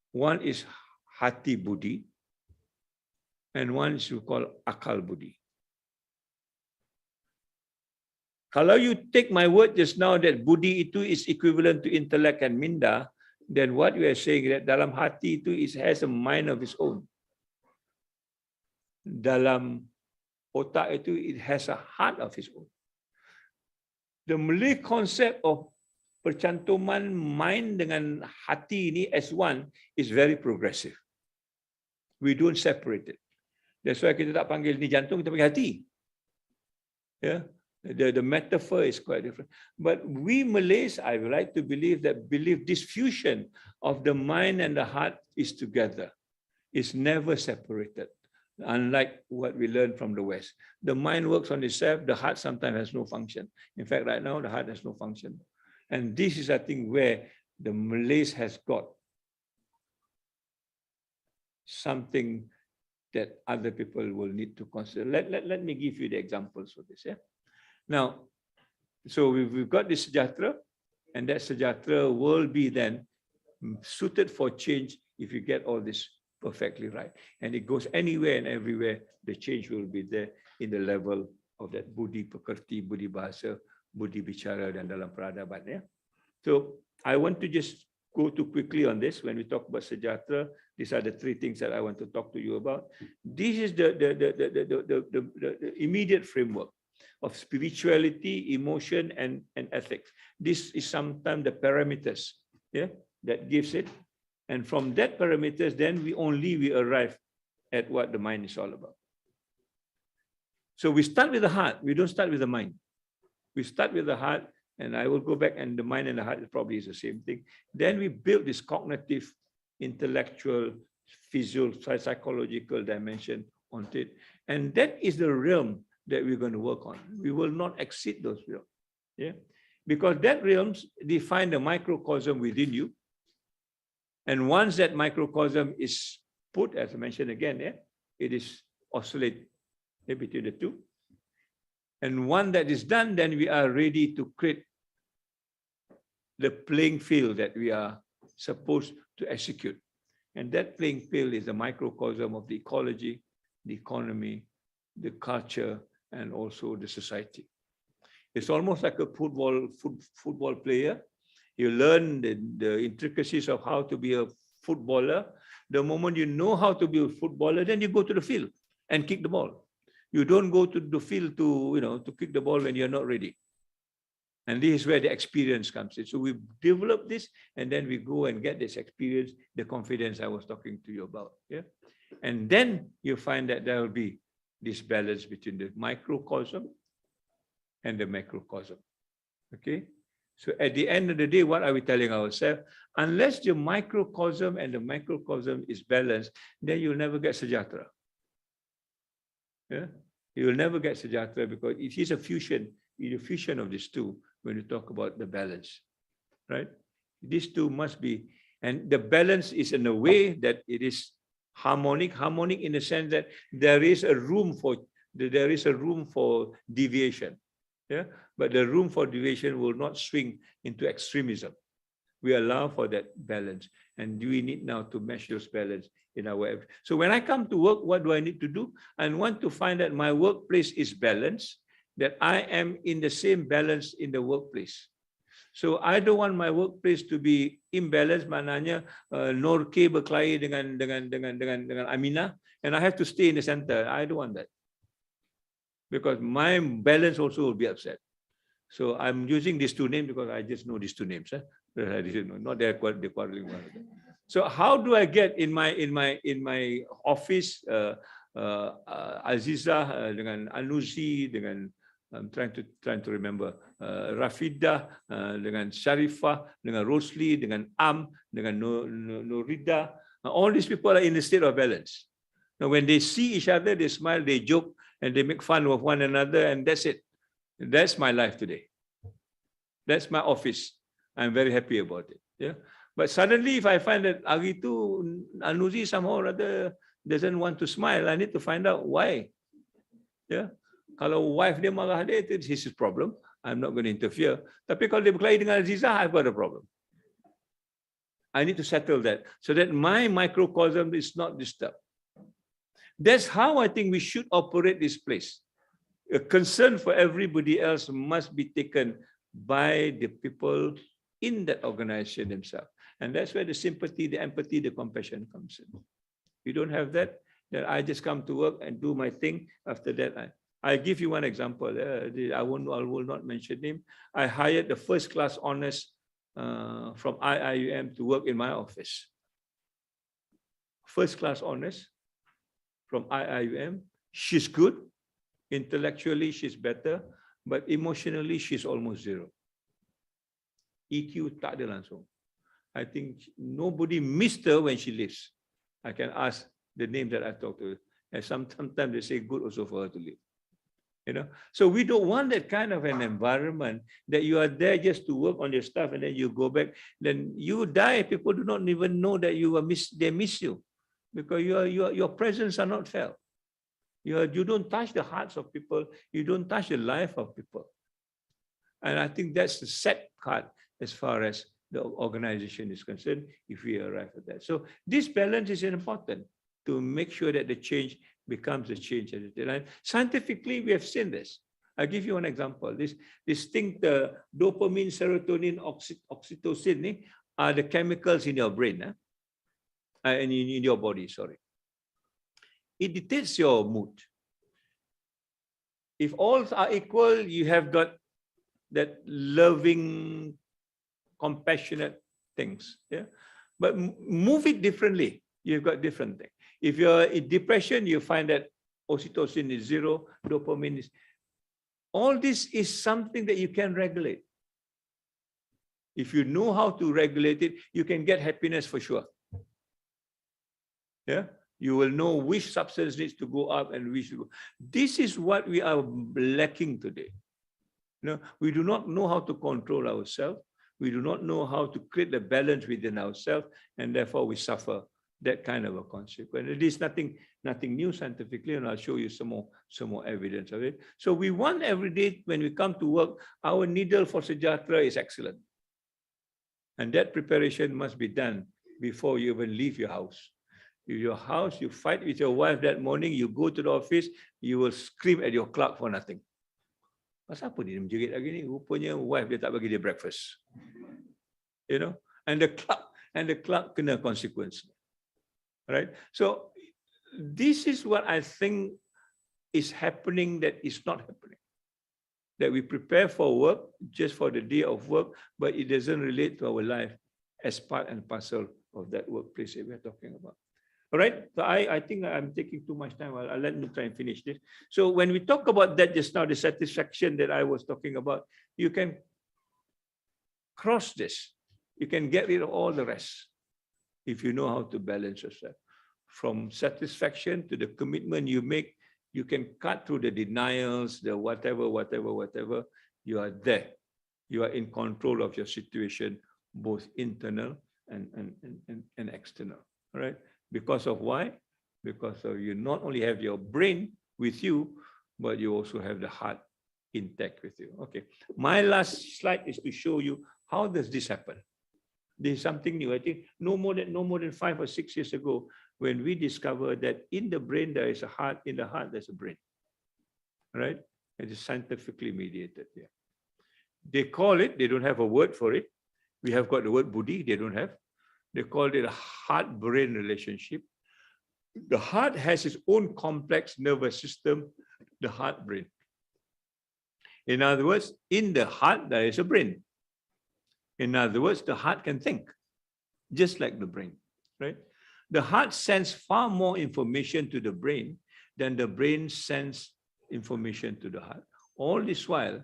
Speaker 2: one is hati budi, and one is we call akal budi. Kalau you take my word just now that budi itu is equivalent to intellect and minda, then what you are saying that dalam hati itu it has a mind of its own. Dalam otak itu it has a heart of its own. The Malay concept of percantuman mind dengan hati ini as one is very progressive. We don't separate it. That's why kita tak panggil ni jantung, kita panggil hati. Yeah, the metaphor is quite different. But we Malays, I would like to believe this fusion of the mind and the heart is together. It's never separated. Unlike what we learn from the West, the mind works on itself. The heart sometimes has no function. In fact, right now the heart has no function. And this is, I think, where the Malays has got something that other people will need to consider. Let me give you the examples for this. Yeah. Now, so we've got this sejahtera, and that sejahtera will be then suited for change if you get all this perfectly right. And it goes anywhere and everywhere, the change will be there in the level of that budi pekerti, budi bahasa, budi bicara, dan dalam peradaban. Yeah? So I want to just go too quickly on this. When we talk about sejahtera, these are the 3 things that I want to talk to you about. This is the immediate framework of spirituality, emotion, and ethics. This is sometimes the parameters, yeah, that gives it. And from that parameters, then we arrive at what the mind is all about. So we start with the heart. We don't start with the mind. We start with the heart, and I will go back, and the mind and the heart probably is the same thing. Then we build this cognitive, intellectual, physical, psychological dimension onto it. And that is the realm that we're going to work on. We will not exceed those realms. Yeah? Because that realms define the microcosm within you. And once that microcosm is put, as I mentioned again, it is oscillate between the 2. And once that is done, then we are ready to create the playing field that we are supposed to execute. And that playing field is a microcosm of the ecology, the economy, the culture, and also the society. It's almost like a football player. You learn the intricacies of how to be a footballer. The moment you know how to be a footballer, then you go to the field and kick the ball. You don't go to the field to kick the ball when you're not ready. And this is where the experience comes in. So we develop this, and then we go and get this experience, the confidence I was talking to you about. Yeah. And then you find that there will be this balance between the microcosm and the macrocosm. Okay. So at the end of the day, what are we telling ourselves? Unless the microcosm and the macrocosm is balanced, then you'll never get sejahtera. Yeah? You will never get sejahtera because it is a fusion of these two when you talk about the balance, right? These two must be, and the balance is in a way that it is harmonic in the sense that there is a room for deviation. Yeah, but the room for deviation will not swing into extremism. We allow for that balance, and we need now to match those balance in our life. So when I come to work, what do I need to do? I want to find that my workplace is balanced, that I am in the same balance in the workplace. So I don't want my workplace to be imbalanced, maknanya Nur K berkelahi dengan Aminah, and I have to stay in the center. I don't want that, because my balance also will be upset. So I'm using these two names because I just know these two names. I didn't know, not they're quarreling one another. So how do I get in my office Aziza dengan Anusi dengan I'm trying to remember Rafida dengan Sharifah dengan Rosli dengan dengan Nurida. All these people are in a state of balance. Now when they see each other, they smile, they joke, and they make fun of one another, and that's it. That's my life today. That's my office. I'm very happy about it. Yeah. But suddenly, if I find that hari tu Anuzi somehow or other doesn't want to smile, I need to find out why. Yeah. Kalau wife dia marah dia, it's his problem. I'm not going to interfere. Tapi kalau dia berkelahi dengan Aziza, I've got a problem. I need to settle that so that my microcosm is not disturbed. That's how I think we should operate this place. A concern for everybody else must be taken by the people in that organization themselves. And that's where the sympathy, the empathy, the compassion comes in. We don't have that, then I just come to work and do my thing. After that, I give you one example. I will not mention him. I hired the first-class honors from IIUM to work in my office. First-class honors from IIUM. She's good. Intellectually, she's better. But emotionally, she's almost zero. EQ tak ada langsung. I think nobody missed her when she leaves. I can ask the name that I talked to her. And sometimes they say good also for her to leave. You know, so we don't want that kind of an environment that you are there just to work on your stuff and then you go back. Then you die. People do not even know that you are they miss you because your presence are not felt. You don't touch the hearts of people. You don't touch the life of people. And I think that's the sad part as far as the organization is concerned, if we arrive at that. So this balance is important to make sure that the change becomes a change. And scientifically, we have seen this. I'll give you an example. This thing, the dopamine, serotonin, oxytocin are the chemicals in your brain, and in your body, sorry. It dictates your mood. If all are equal, you have got that loving, compassionate things. Yeah, but move it differently. You've got different things. If you're in depression, you find that oxytocin is zero, dopamine is. All this is something that you can regulate. If you know how to regulate it, you can get happiness for sure. Yeah, you will know which substance needs to go up and which to go. This is what we are lacking today. No, we do not know how to control ourselves. We do not know how to create the balance within ourselves, and therefore we suffer that kind of a consequence. It is nothing new scientifically, and I'll show you some more evidence of it. So we want every day when we come to work, our needle for sejahtera is excellent. And that preparation must be done before you even leave your house. Your house, you fight with your wife that morning, you go to the office, you will scream at your clerk for nothing. Pasal apa dia menjerit lagi ni? Rupanya wife dia tak bagi dia breakfast. You know, and the clerk kena consequence. Right? So this is what I think is happening that is not happening. That we prepare for work just for the day of work, but it doesn't relate to our life as part and parcel of that workplace that we're talking about. All right, so I think I'm taking too much time. I'll let me try and finish this. So when we talk about that just now, the satisfaction that I was talking about, you can cross this. You can get rid of all the rest if you know how to balance yourself. From satisfaction to the commitment you make, you can cut through the denials, the whatever. You are there. You are in control of your situation, both internal and external. All right? Because of why? Because of you not only have your brain with you, but you also have the heart intact with you. Okay. My last slide is to show you how does this happen. This is something new. I think no more than 5 or 6 years ago, when we discovered that in the brain there is a heart, in the heart there's a brain. Right? It is scientifically mediated. Yeah. They call it, they don't have a word for it. We have got the word buddhi, they don't have. They call it a heart-brain relationship. The heart has its own complex nervous system, the heart-brain. In other words, in the heart, there is a brain. In other words, the heart can think, just like the brain, right? The heart sends far more information to the brain than the brain sends information to the heart. All this while,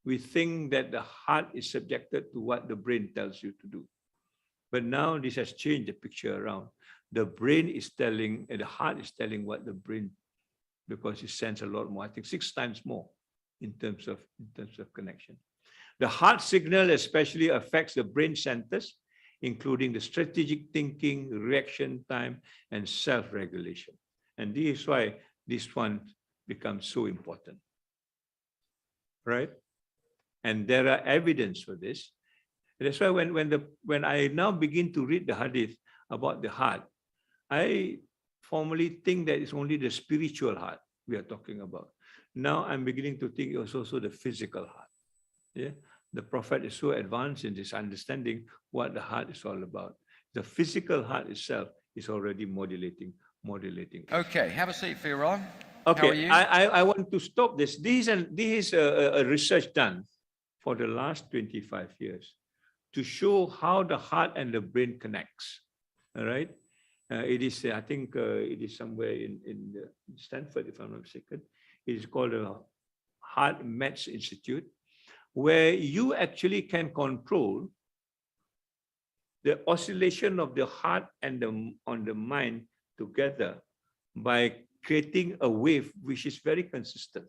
Speaker 2: we think that the heart is subjected to what the brain tells you to do. But now this has changed the picture around. The brain is telling, and the heart is telling what the brain, because it sends a lot more, I think 6 times more in terms of connection. The heart signal especially affects the brain centers, including the strategic thinking, reaction time, and self-regulation. And this is why this one becomes so important, right? And there are evidence for this. That's why when I now begin to read the hadith about the heart, I formally think that it's only the spiritual heart we are talking about. Now I'm beginning to think it's also the physical heart. Yeah, the Prophet is so advanced in this understanding what the heart is all about. The physical heart itself is already modulating.
Speaker 3: Okay, have a seat, Fiorella.
Speaker 2: Okay,
Speaker 3: how are you?
Speaker 2: I want to stop this. This is a research done for the last 25 years to show how the heart and the brain connects. All right, it is I think it is somewhere in Stanford, if I'm not mistaken. It is called the Heart Meds Institute, where you actually can control the oscillation of the heart and on the mind together by creating a wave which is very consistent.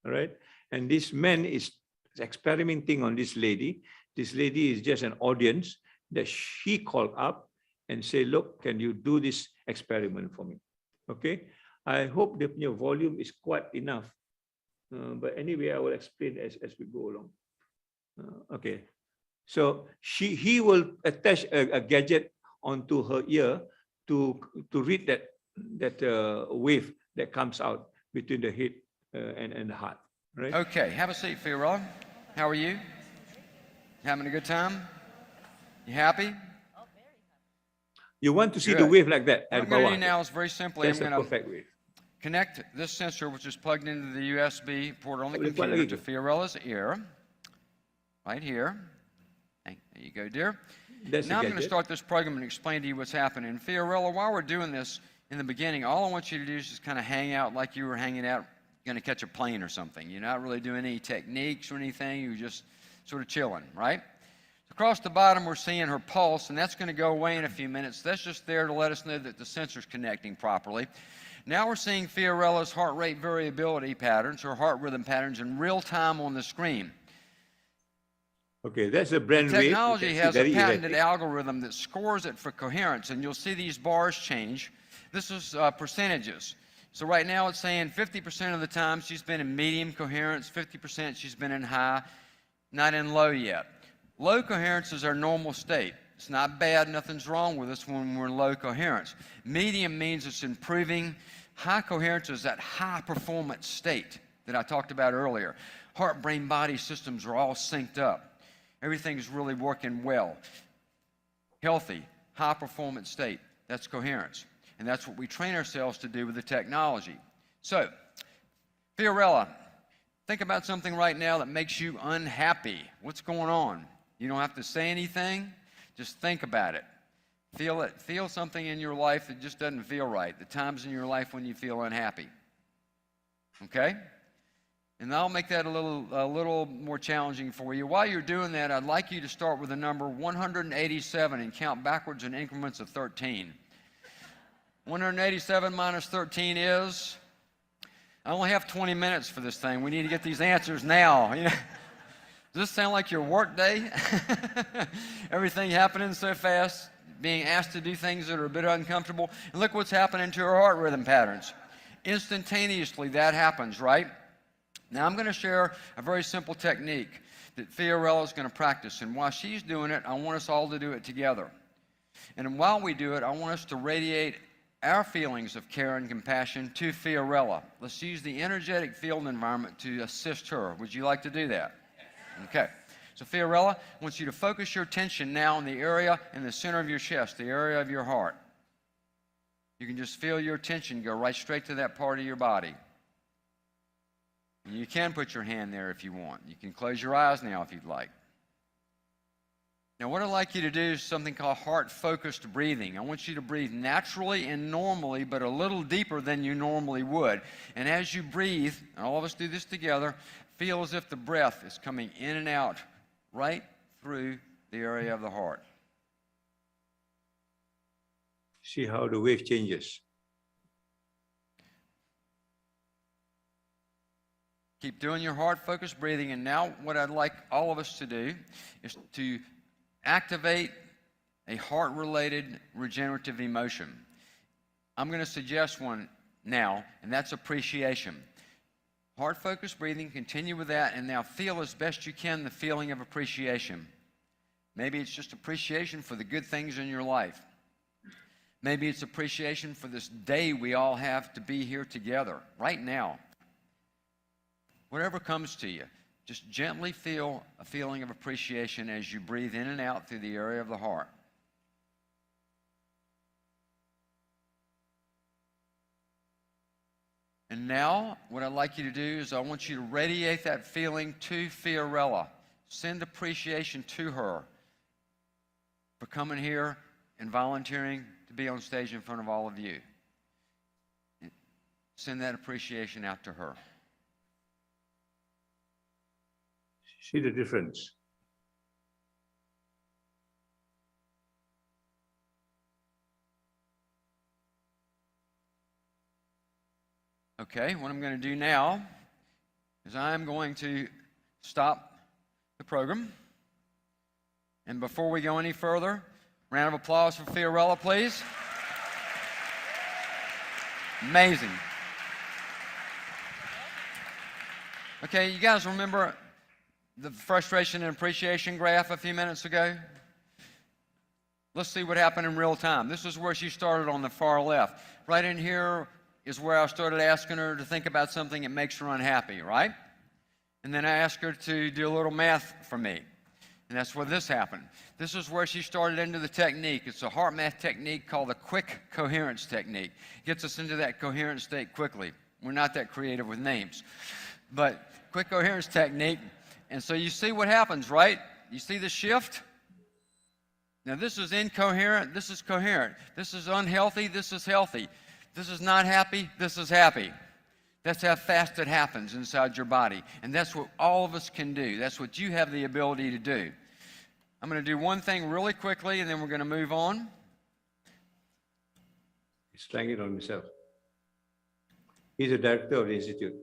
Speaker 2: All right, and this man is experimenting on this lady. This lady is just an audience that she called up and say, look, can you do this experiment for me? Okay, I hope the volume is quite enough. But anyway, I will explain as we go along. Okay, so he will attach a gadget onto her ear to read that wave that comes out between the head and the heart. Right?
Speaker 3: Okay, have a seat, Fiorella. How are you? Having a good time? You happy?
Speaker 2: You want to see
Speaker 3: Good.
Speaker 2: the wave like that?
Speaker 3: What I'm going to do now is very simply,
Speaker 2: That's
Speaker 3: I'm
Speaker 2: a perfect wave.
Speaker 3: Connect this sensor, which is plugged into the USB port on the computer, to Fiorella's ear, right here. There you go, dear. Now I'm going to start this program and explain to you what's happening. And Fiorella, while we're doing this, in the beginning, all I want you to do is just kind of hang out like you were hanging out, going to catch a plane or something. You're not really doing any techniques or anything. You're just sort of chilling, right? Across the bottom, we're seeing her pulse, and that's going to go away in a few minutes. That's just there to let us know that the sensor's connecting properly. Now we're seeing Fiorella's heart rate variability patterns, her heart rhythm patterns, in real time on the screen.
Speaker 2: Okay, that's a brain wave.
Speaker 3: Technology has a patented algorithm that scores it for coherence, and you'll see these bars change. This is percentages. So right now it's saying 50% of the time she's been in medium coherence, 50% she's been in high, not in low yet. Low coherence is our normal state. It's not bad, nothing's wrong with us when we're in low coherence. Medium means it's improving. High coherence is that high performance state that I talked about earlier. Heart, brain, body systems are all synced up. Everything's really working well. Healthy, high performance state, that's coherence. And that's what we train ourselves to do with the technology. So, Fiorella, think about something right now that makes you unhappy. What's going on? You don't have to say anything, just think about it. Feel it. Feel something in your life that just doesn't feel right. The times in your life when you feel unhappy. Okay? And I'll make that a little more challenging for you. While you're doing that, I'd like you to start with the number 187 and count backwards in increments of 13. 187 minus 13 is? I only have 20 minutes for this thing. We need to get these answers now. You know? Does this sound like your work day? Everything happening so fast, being asked to do things that are a bit uncomfortable. And look what's happening to our heart rhythm patterns. Instantaneously, that happens, right? Now, I'm going to share a very simple technique that Fiorella is going to practice. And while she's doing it, I want us all to do it together. And while we do it, I want us to radiate our feelings of care and compassion to Fiorella. Let's use the energetic field environment to assist her. Would you like to do that? Okay. So Fiorella, I want you to focus your attention now in the area in the center of your chest, the area of your heart. You can just feel your attention go right straight to that part of your body. And you can put your hand there if you want. You can close your eyes now if you'd like. Now, what I'd like you to do is something called heart-focused breathing. I want you to breathe naturally and normally, but a little deeper than you normally would. And as you breathe, and all of us do this together, feel as if the breath is coming in and out right through the area of the heart.
Speaker 2: See how the wave changes.
Speaker 3: Keep doing your heart-focused breathing, and now what I'd like all of us to do is to activate a heart-related regenerative emotion. I'm going to suggest one now, and that's appreciation. Heart-focused breathing, continue with that, and now feel as best you can the feeling of appreciation. Maybe it's just appreciation for the good things in your life. Maybe it's appreciation for this day we all have to be here together, right now. Whatever comes to you, just gently feel a feeling of appreciation as you breathe in and out through the area of the heart. And now, what I'd like you to do is I want you to radiate that feeling to Fiorella. Send appreciation to her for coming here and volunteering to be on stage in front of all of you. Send that appreciation out to her.
Speaker 2: See the difference.
Speaker 3: Okay, what I'm going to do now is I'm going to stop the program. And before we go any further, round of applause for Fiorella, please. Amazing. Okay, you guys remember the frustration and appreciation graph a few minutes ago? Let's see what happened in real time. This is where she started on the far left. Right in here is where I started asking her to think about something that makes her unhappy, right? And then I asked her to do a little math for me. And that's where this happened. This is where she started into the technique. It's a heart math technique called the quick coherence technique. It gets us into that coherent state quickly. We're not that creative with names. But quick coherence technique. And so you see what happens, right? You see the shift? Now this is incoherent, this is coherent. This is unhealthy, this is healthy. This is not happy, this is happy. That's how fast it happens inside your body. And that's what all of us can do. That's what you have the ability to do. I'm going to do one thing really quickly, and then we're going to move on.
Speaker 2: He's trying it on himself. He's the director of the institute.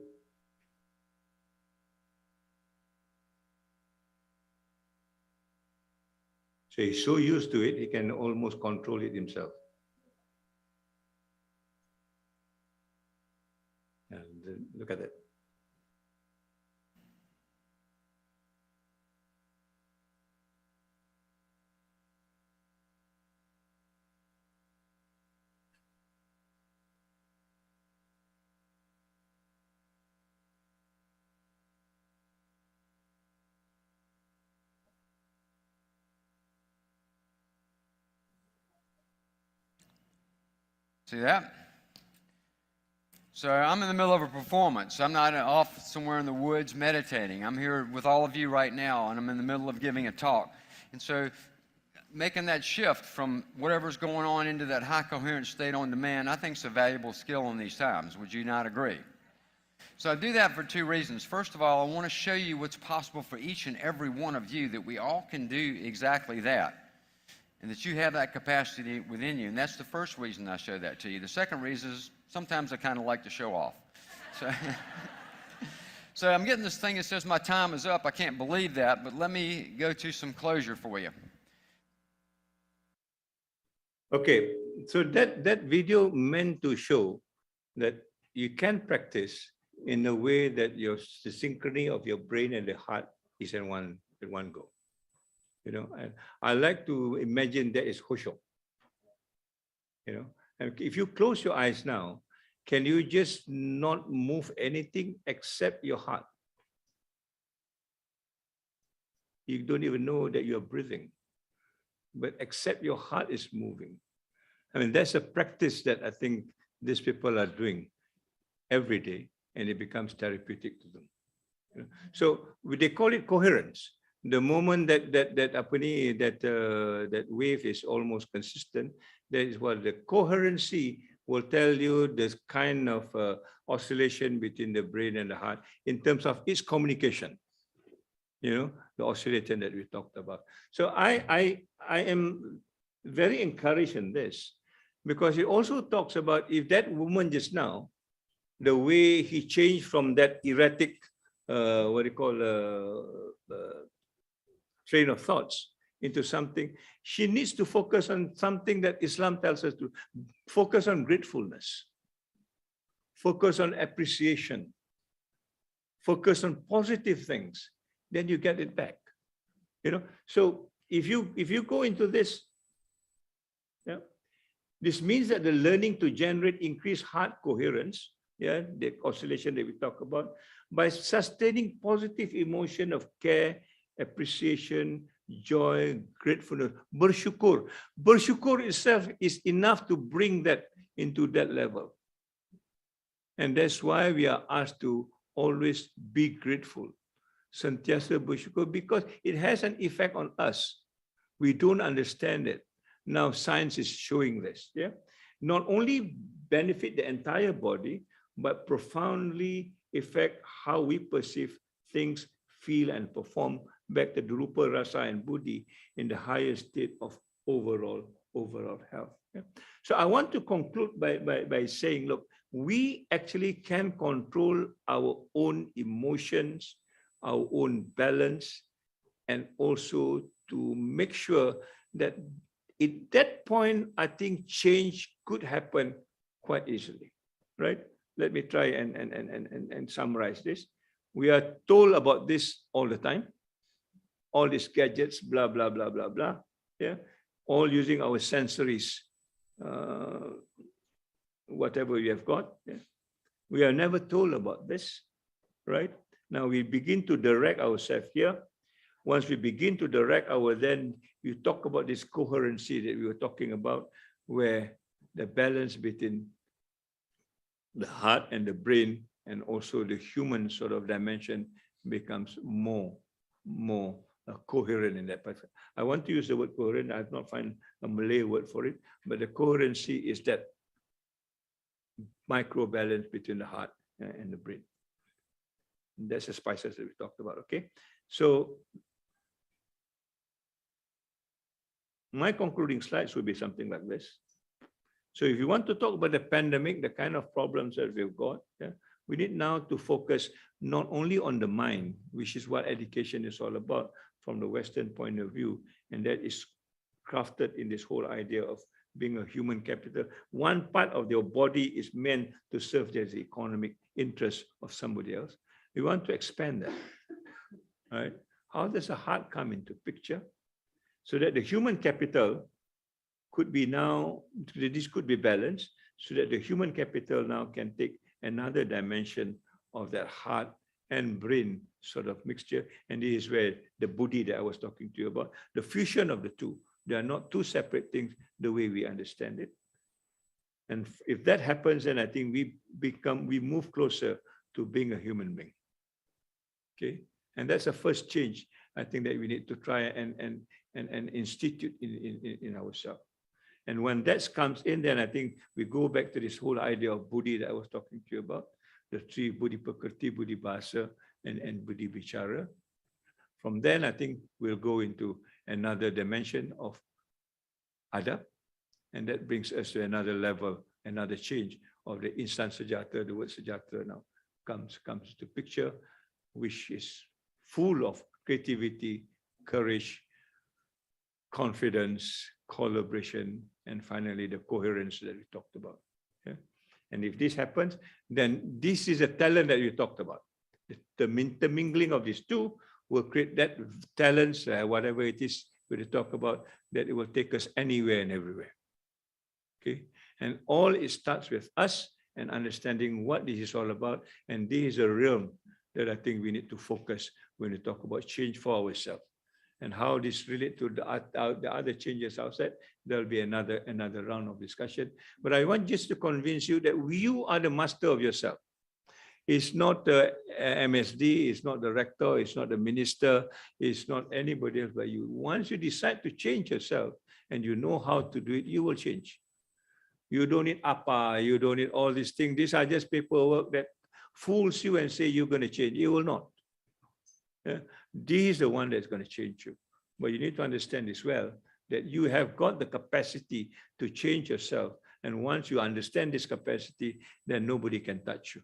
Speaker 2: So he's so used to it, he can almost control it himself. And look at it.
Speaker 3: See that? So I'm in the middle of a performance. I'm not off somewhere in the woods meditating. I'm here with all of you right now, and I'm in the middle of giving a talk. And so making that shift from whatever's going on into that high coherent state on demand, I think is a valuable skill in these times. Would you not agree? So I do that for two reasons. First of all, I want to show you what's possible for each and every one of you, that we all can do exactly that, and that you have that capacity within you. And that's the first reason I show that to you. The second reason is sometimes I kind of like to show off. So I'm getting this thing that says my time is up. I can't believe that, but let me go to some closure for you.
Speaker 2: Okay, so that video meant to show that you can practice in a way that the synchrony of your brain and the heart is in one go. You know, and I like to imagine that is Hosho. You know, and if you close your eyes now, can you just not move anything except your heart? You don't even know that you're breathing, but except your heart is moving. I mean, that's a practice that I think these people are doing every day, and it becomes therapeutic to them. You know? So they call it coherence. The moment that wave is almost consistent, that is what the coherency will tell you this kind of oscillation between the brain and the heart in terms of its communication. You know, the oscillation that we talked about. So I am very encouraged in this, because it also talks about if that woman just now, the way he changed from that erratic, train of thoughts into something, she needs to focus on something that Islam tells us to focus on: gratefulness, focus on appreciation, focus on positive things. Then you get it back. You know, so if you go into this, yeah, this means that the learning to generate increased heart coherence, yeah, the oscillation that we talk about, by sustaining positive emotion of care, appreciation, joy, gratefulness, bersyukur. Bersyukur itself is enough to bring that into that level. And that's why we are asked to always be grateful, sentiasa bersyukur, because it has an effect on us. We don't understand it. Now science is showing this. Yeah, not only benefit the entire body, but profoundly affect how we perceive things, feel, and perform back to Rupa, Rasa, and Buddhi in the highest state of overall health. Yeah? So I want to conclude by saying, look, we actually can control our own emotions, our own balance, and also to make sure that at that point, I think change could happen quite easily, right? Let me try and summarize this. We are told about this all the time. All these gadgets, blah, blah, blah, blah, blah. Yeah, all using our sensories, whatever we have got. Yeah? We are never told about this, right? Now we begin to direct ourselves here. Once we begin to direct then we talk about this coherency that we were talking about, where the balance between the heart and the brain and also the human sort of dimension becomes more coherent in that part. I want to use the word coherent. I have not found a Malay word for it, but the coherency is that micro balance between the heart and the brain. That's the spices that we talked about, okay? So my concluding slides will be something like this. So if you want to talk about the pandemic, the kind of problems that we've got, yeah, we need now to focus not only on the mind, which is what education is all about from the Western point of view, and that is crafted in this whole idea of being a human capital. One part of your body is meant to serve as the economic interest of somebody else. We want to expand that, right? How does the heart come into picture? So that the human capital could be now, this could be balanced, so that the human capital now can take another dimension of that heart and brain sort of mixture. And this is where the buddhi that I was talking to you about, the fusion of the two, they are not two separate things the way we understand it. And if that happens, then I think we move closer to being a human being. Okay, and that's the first change I think that we need to try and institute in ourselves. And when that comes in, then I think we go back to this whole idea of buddhi that I was talking to you about, the three buddhi prakriti, buddhi bhasa, and buddhi vichara. From then, I think we'll go into another dimension of adab, and that brings us to another level, another change of the instant sejata. The word sejata now comes to picture, which is full of creativity, courage, confidence, collaboration, and finally the coherence that we talked about. Yeah? And if this happens, then this is a talent that we talked about. The intermingling of these two will create that talents, whatever it is we talk about, that it will take us anywhere and everywhere. Okay, and all it starts with us and understanding what this is all about. And this is a realm that I think we need to focus when we talk about change for ourselves. And how this relate to the other changes outside, there'll be another round of discussion. But I want just to convince you that you are the master of yourself. It's not the MSD, it's not the rector, it's not the minister, it's not anybody else but you. Once you decide to change yourself and you know how to do it, you will change. You don't need apa, you don't need all these things. These are just paperwork that fools you and say you're going to change. You will not. Yeah? This is the one that's going to change you. But you need to understand as well that you have got the capacity to change yourself. And once you understand this capacity, then nobody can touch you,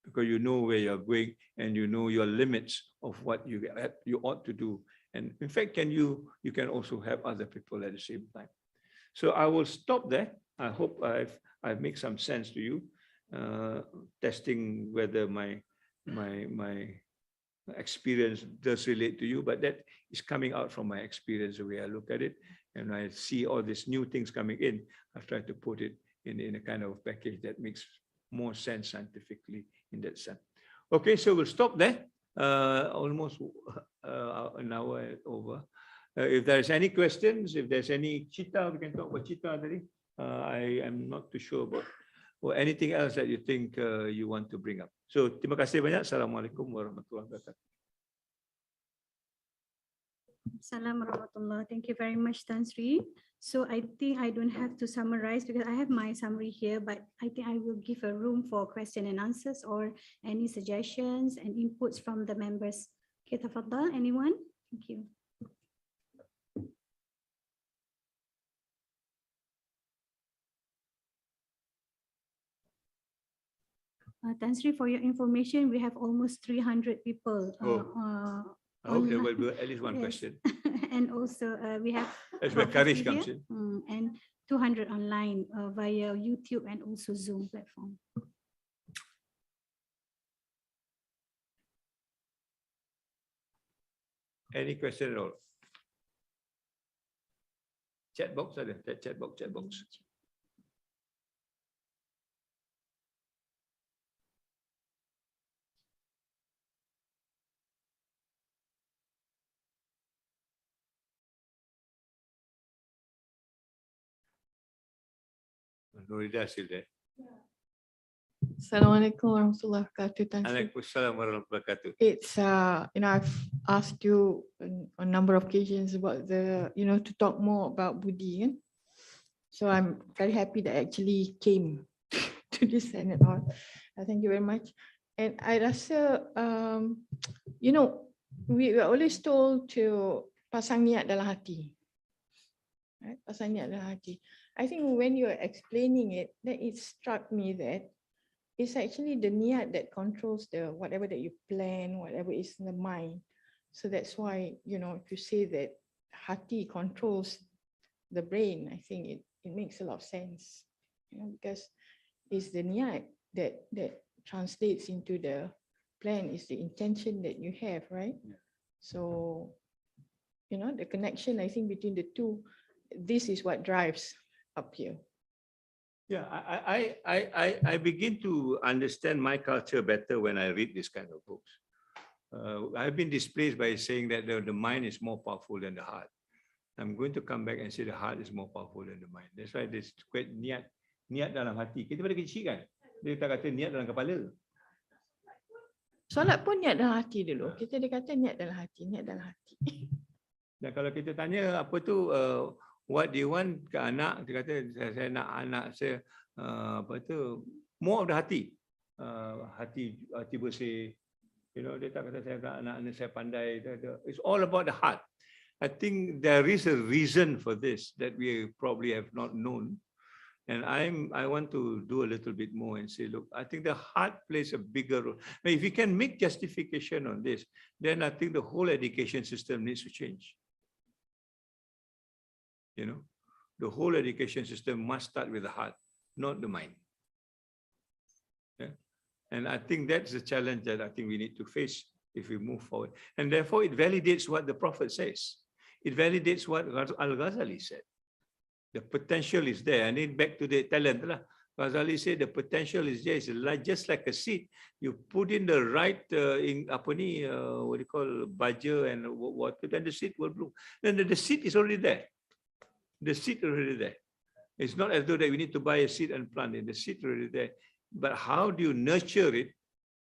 Speaker 2: because you know where you're going and you know your limits of what you ought to do. And in fact, you can also help other people at the same time. So I will stop there. I hope I've made some sense to you, testing whether my experience does relate to you, but that is coming out from my experience, the way I look at it. And I see all these new things coming in. I've tried to put it in a kind of package that makes more sense scientifically in that sense. Okay, so we'll stop there. Almost an hour over. If there's any questions, if there's any cita, we can talk about cita today. I am not too sure about or anything else that you think you want to bring up. So, terima kasih banyak. Assalamualaikum warahmatullahi wabarakatuh.
Speaker 1: Assalamualaikum warahmatullahi. Thank you very much, Tan Sri. So I think I don't have to summarize because I have my summary here, but I think I will give a room for question and answers or any suggestions and inputs from the members. Okay, tafadhal, anyone? Thank you. Tan Sri, for your information, we have almost 300 people.
Speaker 2: I hope there will be at least one question.
Speaker 1: And also we have
Speaker 2: that's where courage comes in.
Speaker 1: And 200 online via YouTube and also Zoom platform.
Speaker 2: Any question at all? Chat box ada, chat box. Nurida still there.
Speaker 4: Assalamualaikum warahmatullahi wabarakatuh.
Speaker 2: Waalaikumsalam warahmatullahi wabarakatuh.
Speaker 4: It's I've asked you on a number of occasions about the to talk more about buddhi. So I'm very happy that I actually came to this and all. Thank you very much. And I rasa we are always told to pasang niat dalam hati. Right? Pasang niat dalam hati. I think when you're explaining it, that it struck me that it's actually the niat that controls the whatever that you plan, whatever is in the mind. So that's why, if you say that hati controls the brain, I think it makes a lot of sense, because it's the niat that translates into the plan, is the intention that you have, right? Yeah. So, the connection, I think, between the two, this is what drives up here.
Speaker 2: Yeah, I begin to understand my culture better when I read this kind of books. I've been displaced by saying that the mind is more powerful than the heart. I'm going to come back and say the heart is more powerful than the mind. That's why this quite niat dalam hati. Kita pada kecil kan, dia tak kata niat dalam kepala.
Speaker 4: Solat pun niat dalam hati dulu. Kita dia kata niat dalam hati, niat dalam hati.
Speaker 2: Dan kalau kita tanya apa tu, what do you want ke anak, dia kata saya nak anak saya apa tu, more of the hati, hati bersih. Dia tak kata saya nak anak saya pandai. It's all about the heart. I think there is a reason for this that we probably have not known. And I want to do a little bit more and say, look, I think the heart plays a bigger role. Now, if we can make justification on this, then I think the whole education system needs to change. The whole education system must start with the heart, not the mind. Yeah? And I think that's the challenge that I think we need to face if we move forward. And therefore, it validates what the Prophet says. It validates what Al-Ghazali said. The potential is there. And then back to the talent. Ghazali said the potential is there. It's just like a seed. You put in the right, what do you call, baja and water, then the seed will bloom. Then the seed is already there. The seed already there. It's not as though that we need to buy a seed and plant it. The seed already there. But how do you nurture it?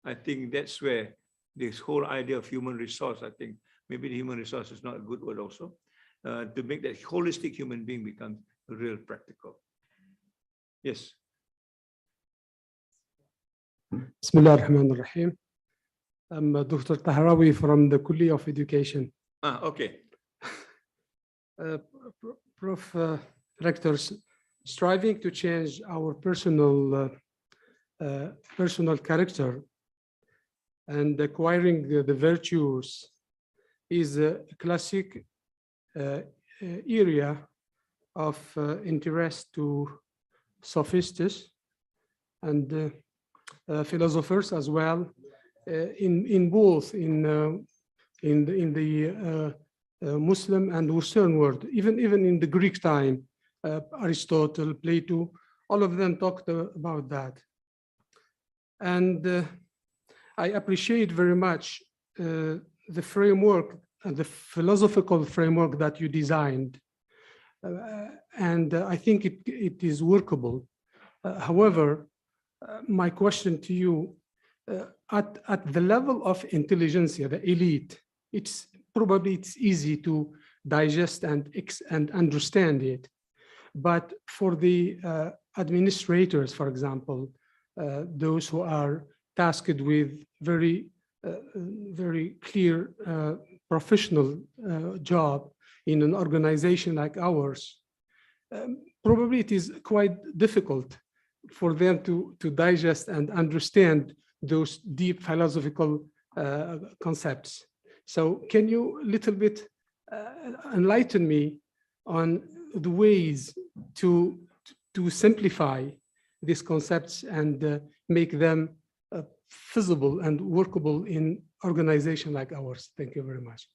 Speaker 2: I think that's where this whole idea of human resource, I think maybe the human resource is not a good word also, to make that holistic human being become real practical. Yes.
Speaker 5: Bismillah ar-Rahman ar-Rahim. I'm Dr. Tahrawi from the Kulli of Education.
Speaker 2: Okay.
Speaker 5: Prof, Rectors, striving to change our personal character and acquiring the virtues is a classic area of interest to sophists and philosophers as well, in both in the Muslim and Western world, even in the Greek time, Aristotle, Plato, all of them talked about that. And I appreciate very much the framework, the philosophical framework that you designed. And I think it is workable. However, my question to you, at the level of intelligentsia, the elite, it's easy to digest and understand it. But for the administrators, for example, those who are tasked with very clear professional job in an organization like ours, probably it is quite difficult for them to digest and understand those deep philosophical concepts. So can you a little bit enlighten me on the ways to simplify these concepts and make them feasible and workable in organization like ours? Thank you very much.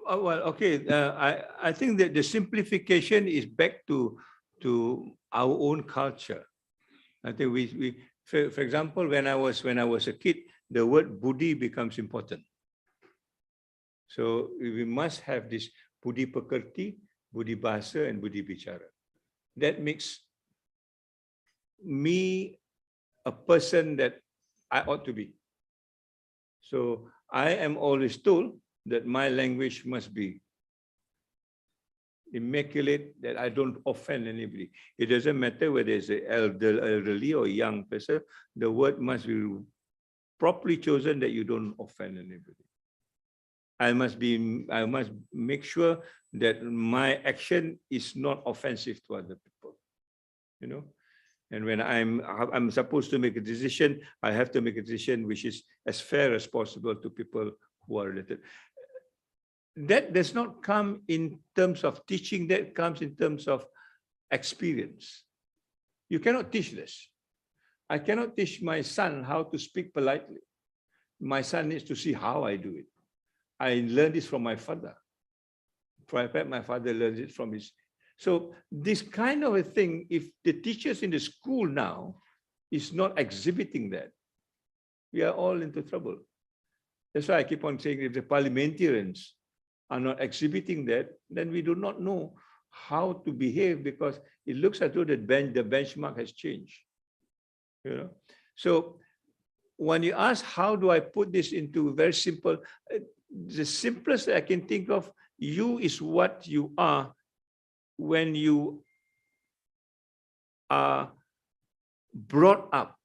Speaker 2: Well, okay. I think that the simplification is back to our own culture. I think we for example, when I was a kid, the word buddhi becomes important. So we must have this buddhi pekerti, buddhi bahasa, and buddhi bicara. That makes me a person that I ought to be. So I am always told that my language must be immaculate, that I don't offend anybody. It doesn't matter whether it's an elderly or young person, the word must be properly chosen that you don't offend anybody. I must make sure that my action is not offensive to other people, And when I'm supposed to make a decision, I have to make a decision which is as fair as possible to people who are related. that does not come in terms of teaching, that comes in terms of experience. You cannot teach this. I cannot teach my son how to speak politely. My son needs to see how I do it. I learned this from my father. My father learns it from his. So this kind of a thing, if the teachers in the school now is not exhibiting that, we are all into trouble. That's why I keep on saying, if the parliamentarians are not exhibiting that, then we do not know how to behave, because it looks as though the benchmark has changed. You know, so when you ask, how do I put this into very simple, the simplest I can think of, you is what you are when you are brought up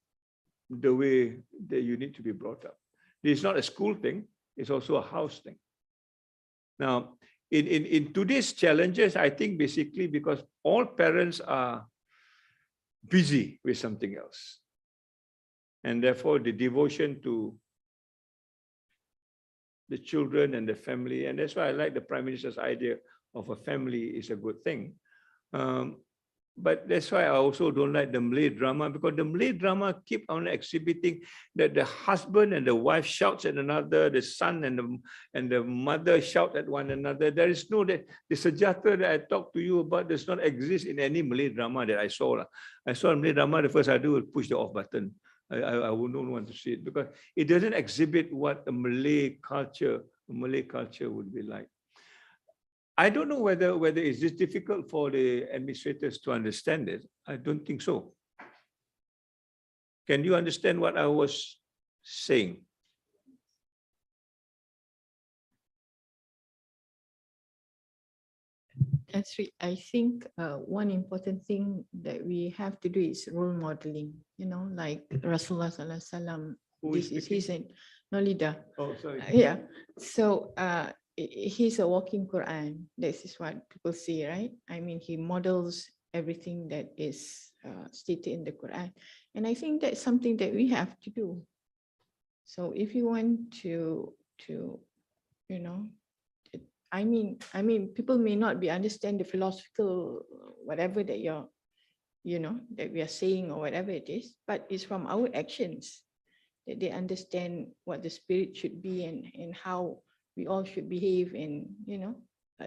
Speaker 2: the way that you need to be brought up. It's not a school thing, it's also a house thing. Now, in today's challenges, I think basically because all parents are busy with something else. And therefore the devotion to the children and the family, and that's why I like the Prime Minister's idea of a family is a good thing. But that's why I also don't like the Malay drama, because the Malay drama keep on exhibiting that the husband and the wife shouts at another, the son and the mother shout at one another. There is no, the sejahterah that I talked to you about does not exist in any Malay drama that I saw. I saw a Malay drama, the first I do is push the off button. I wouldn't want to see it because it doesn't exhibit what a Malay culture would be like. I don't know whether it's just difficult for the administrators to understand it. I don't think so. Can you understand what I was saying?
Speaker 4: That's right. I think one important thing that we have to do is role modeling, you know, like Rasulullah Sallallahu Alaihi Wasallam. This is his no leader.
Speaker 2: Oh, sorry.
Speaker 4: Yeah. So he's a walking Quran. This is what people say, right? I mean, he models everything that is stated in the Quran. And I think that's something that we have to do. So if you want to you know, I mean, people may not be understand the philosophical, whatever that you're, you know, that we are saying or whatever it is, but it's from our actions that they understand what the spirit should be and how we all should behave and, you know,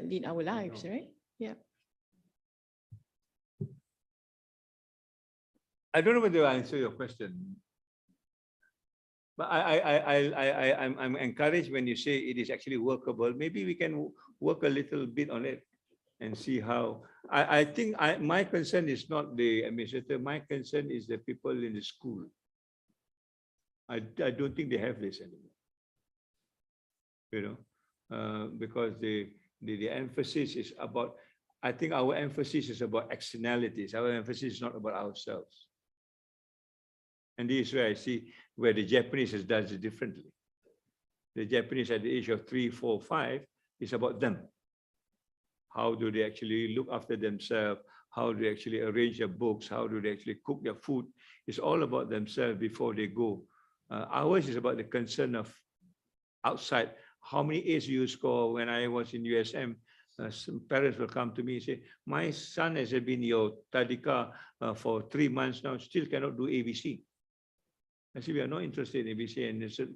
Speaker 4: lead our lives, right? Yeah.
Speaker 2: I don't know whether I answer your question, but I'm encouraged when you say it is actually workable. Maybe we can work a little bit on it and see how. I think my concern is not the administrator. My concern is the people in the school. I don't think they have this anymore. You know, because the emphasis is about. I think our emphasis is about externalities. Our emphasis is not about ourselves. And this is where I see where the Japanese does it differently. The Japanese at the age of 3, 4, 5 is about them. How do they actually look after themselves? How do they actually arrange their books? How do they actually cook their food? It's all about themselves before they go. Ours is about the concern of outside. How many A's you score? When I was in USM, some parents will come to me and say, my son has been your Tadika for 3 months now, still cannot do ABC. I say, we are not interested in ABC, and they said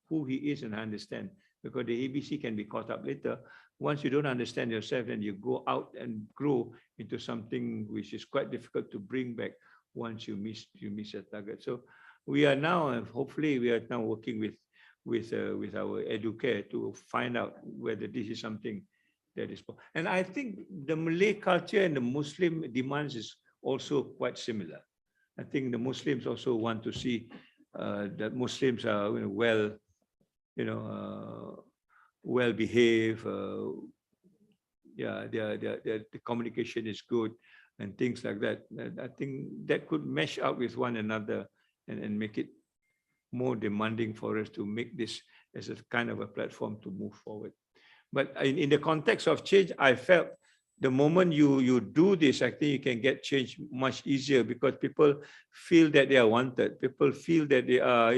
Speaker 2: who he is, and I understand, because the ABC can be caught up later. Once you don't understand yourself, then you go out and grow into something which is quite difficult to bring back once you miss your target. So we are now, hopefully, we are now working with our educare to find out whether this is something that is. And I think the Malay culture and the Muslim demands is also quite similar. I think the Muslims also want to see that Muslims are well behaved. Yeah, the communication is good and things like that. I think that could mesh out with one another and make it more demanding for us to make this as a kind of a platform to move forward. But in the context of change, I felt the moment you do this, I think you can get change much easier, because people feel that they are wanted. People feel that they are,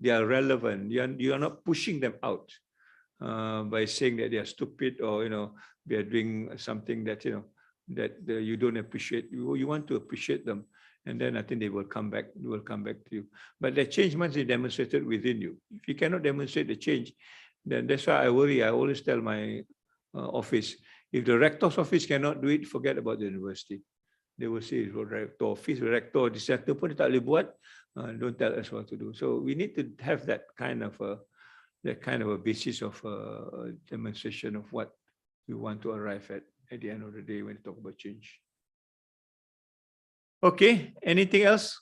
Speaker 2: they are relevant. You are not pushing them out. by saying that they are stupid, or they are doing something that that you don't appreciate. You want to appreciate them, and then I think they will come back. They will come back to you. But the change must be demonstrated within you. If you cannot demonstrate the change, then that's why I worry. I always tell my office, if the rector's office cannot do it, forget about the university. They will say, rector office, rector dissenter pun tak boleh buat. Don't tell us what to do. So we need to have that kind of a basis of demonstration of what we want to arrive at the end of the day when we talk about change. Okay, anything else?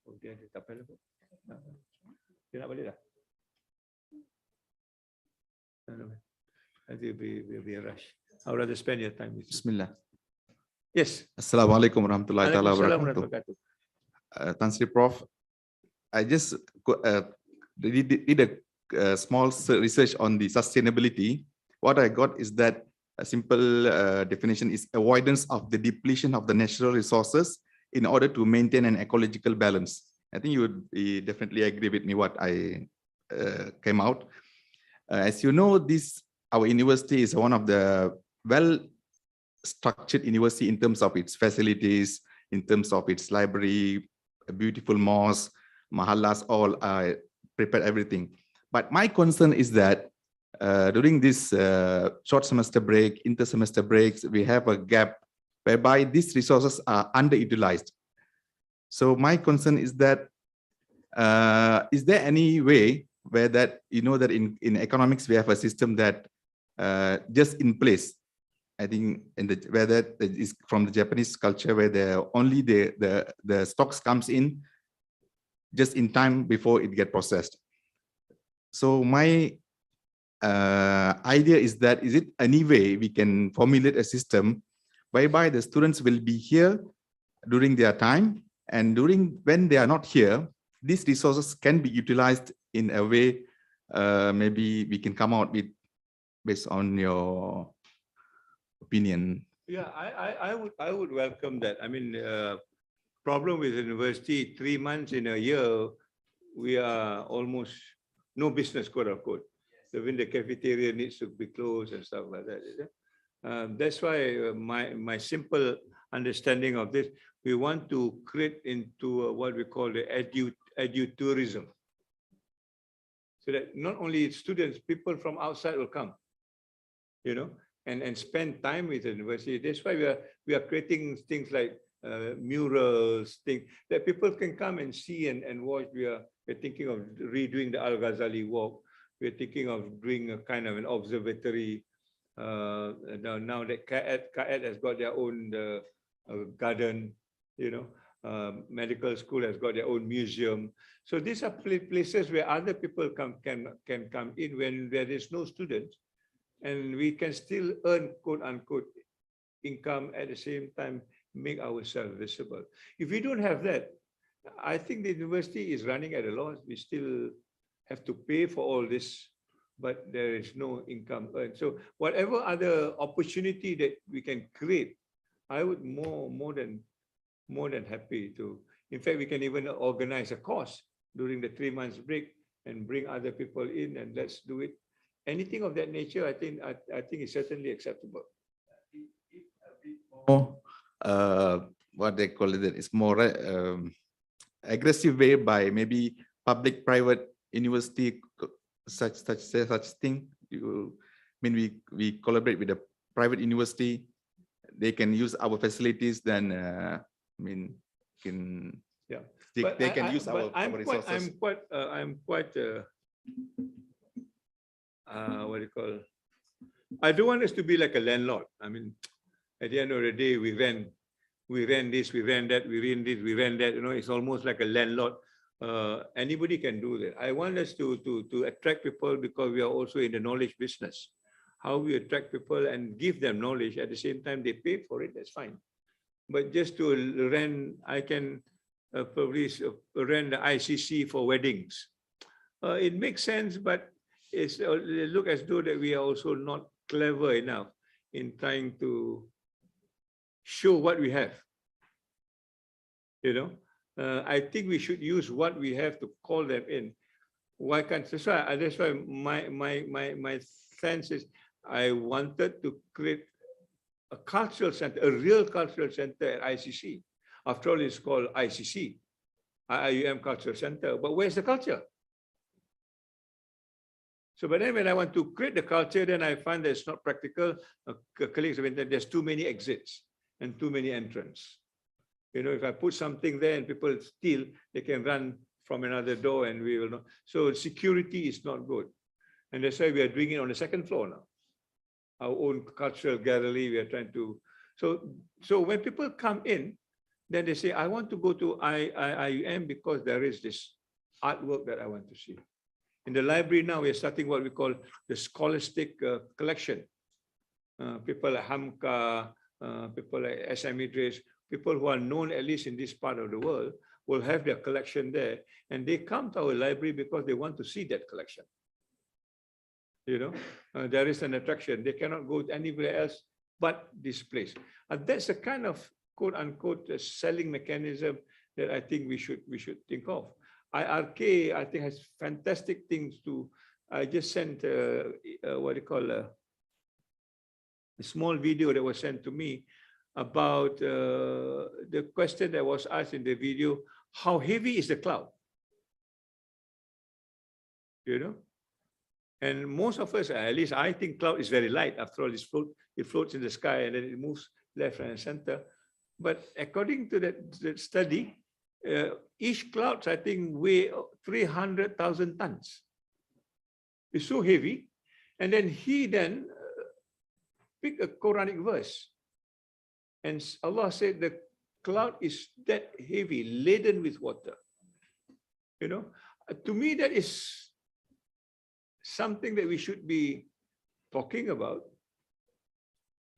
Speaker 2: Oh, dia ada tak apa. Dia nak balik dah? No. I think will be a rush. I would rather spend your time with you.
Speaker 6: Bismillah.
Speaker 2: Yes.
Speaker 6: Assalamualaikum warahmatullahi taala
Speaker 2: Waalaikumsalam
Speaker 6: wabarakatuh.
Speaker 2: warahmatullahi
Speaker 6: Tan Sri Prof, I just did a small research on the sustainability. What I got is that a simple definition is avoidance of the depletion of the natural resources in order to maintain an ecological balance. I think you would definitely agree with me what I came out. As you know, our university is one of the well-structured university in terms of its facilities, in terms of its library, a beautiful mosque, mahallas, all prepared everything. But my concern is that during this short semester break, inter-semester breaks, we have a gap whereby these resources are underutilized. So my concern is that, is there any way where that, that in economics, we have a system that just in place, I think where that is from the Japanese culture, where only the stocks comes in just in time before it get processed. So my idea is that, is it any way we can formulate a system whereby the students will be here during their time, and when they are not here, these resources can be utilized in a way, maybe we can come out with based on your opinion.
Speaker 2: Yeah, I would welcome that. I mean, problem with the university, 3 months in a year, we are almost no business, quote unquote. Even the cafeteria needs to be closed and stuff like that. That's why my simple understanding of this, we want to create into what we call the edu-tourism. So that not only students, people from outside will come, and spend time with the university. That's why we are creating things like murals, things that people can come and see and watch. We're thinking of redoing the Al-Ghazali walk. We're thinking of doing a kind of an observatory. Now that Kaet has got their own garden, medical school has got their own museum. So these are places where other people can come in when there is no students, and we can still earn, quote unquote, income at the same time, make ourselves visible. If we don't have that, I think the university is running at a loss. We still have to pay for all this, but there is no income earned. So whatever other opportunity that we can create, I would more than happy to. In fact, we can even organize a course during the 3 months break and bring other people in, and let's do it. Anything of that nature, I think is certainly acceptable.
Speaker 6: More, what they call it, it's more aggressive way by maybe public-private university, such thing. We collaborate with a private university. They can use our facilities. Then they can use our resources.
Speaker 2: I'm quite. What do you call? I don't want us to be like a landlord. I mean, at the end of the day, we rent this, we rent that, we rent this, we rent that. It's almost like a landlord. Anybody can do that. I want us to attract people, because we are also in the knowledge business. How we attract people and give them knowledge, at the same time they pay for it, that's fine. But just to rent, I can probably rent the ICC for weddings. It makes sense, but it looks as though that we are also not clever enough in trying to show what we have. I think we should use what we have to call them in. Why can't, that's why my sense is I wanted to create a cultural center, a real cultural center at ICC. After all, it's called ICC, IUM Cultural Center. But where's the culture? So, but then when I want to create the culture, then I find that it's not practical. Colleagues have been there, there's too many exits and too many entrants. If I put something there and people steal, they can run from another door and we will not. So security is not good. And that's why we are doing it on the second floor now. Our own cultural gallery, we are trying to. So when people come in, then they say, I want to go to IUM because there is this artwork that I want to see. In the library now, we are starting what we call the scholastic collection. People like Hamka, people like Emeritus, people who are known at least in this part of the world will have their collection there. And they come to our library because they want to see that collection. There is an attraction. They cannot go anywhere else but this place. And that's the kind of quote unquote selling mechanism that I think we should think of. IRK, I think, has fantastic things to. I just sent what you call a small video that was sent to me about the question that was asked in the video: how heavy is the cloud? And most of us, at least I think, cloud is very light. After all, it floats in the sky and then it moves left, right, and center. But according to that study, each cloud, I think, weigh 300,000 tons. It's so heavy. And then he picked a Quranic verse. And Allah said the cloud is that heavy, laden with water. To me, that is something that we should be talking about,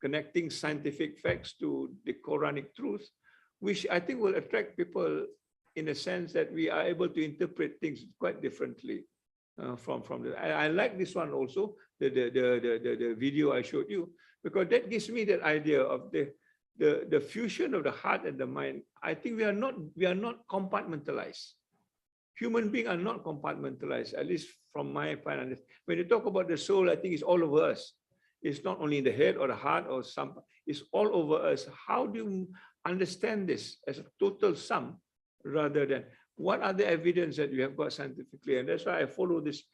Speaker 2: connecting scientific facts to the Quranic truth, which I think will attract people in a sense that we are able to interpret things quite differently from the. I like this one also, the video I showed you, because that gives me that idea of the fusion of the heart and the mind. I think we are not compartmentalized. Human beings are not compartmentalized, at least from my point of view. When you talk about the soul, I think it's all over us. It's not only in the head or the heart or some, it's all over us. How do you understand this as a total sum rather than what are the evidence that you have got scientifically? And that's why I follow this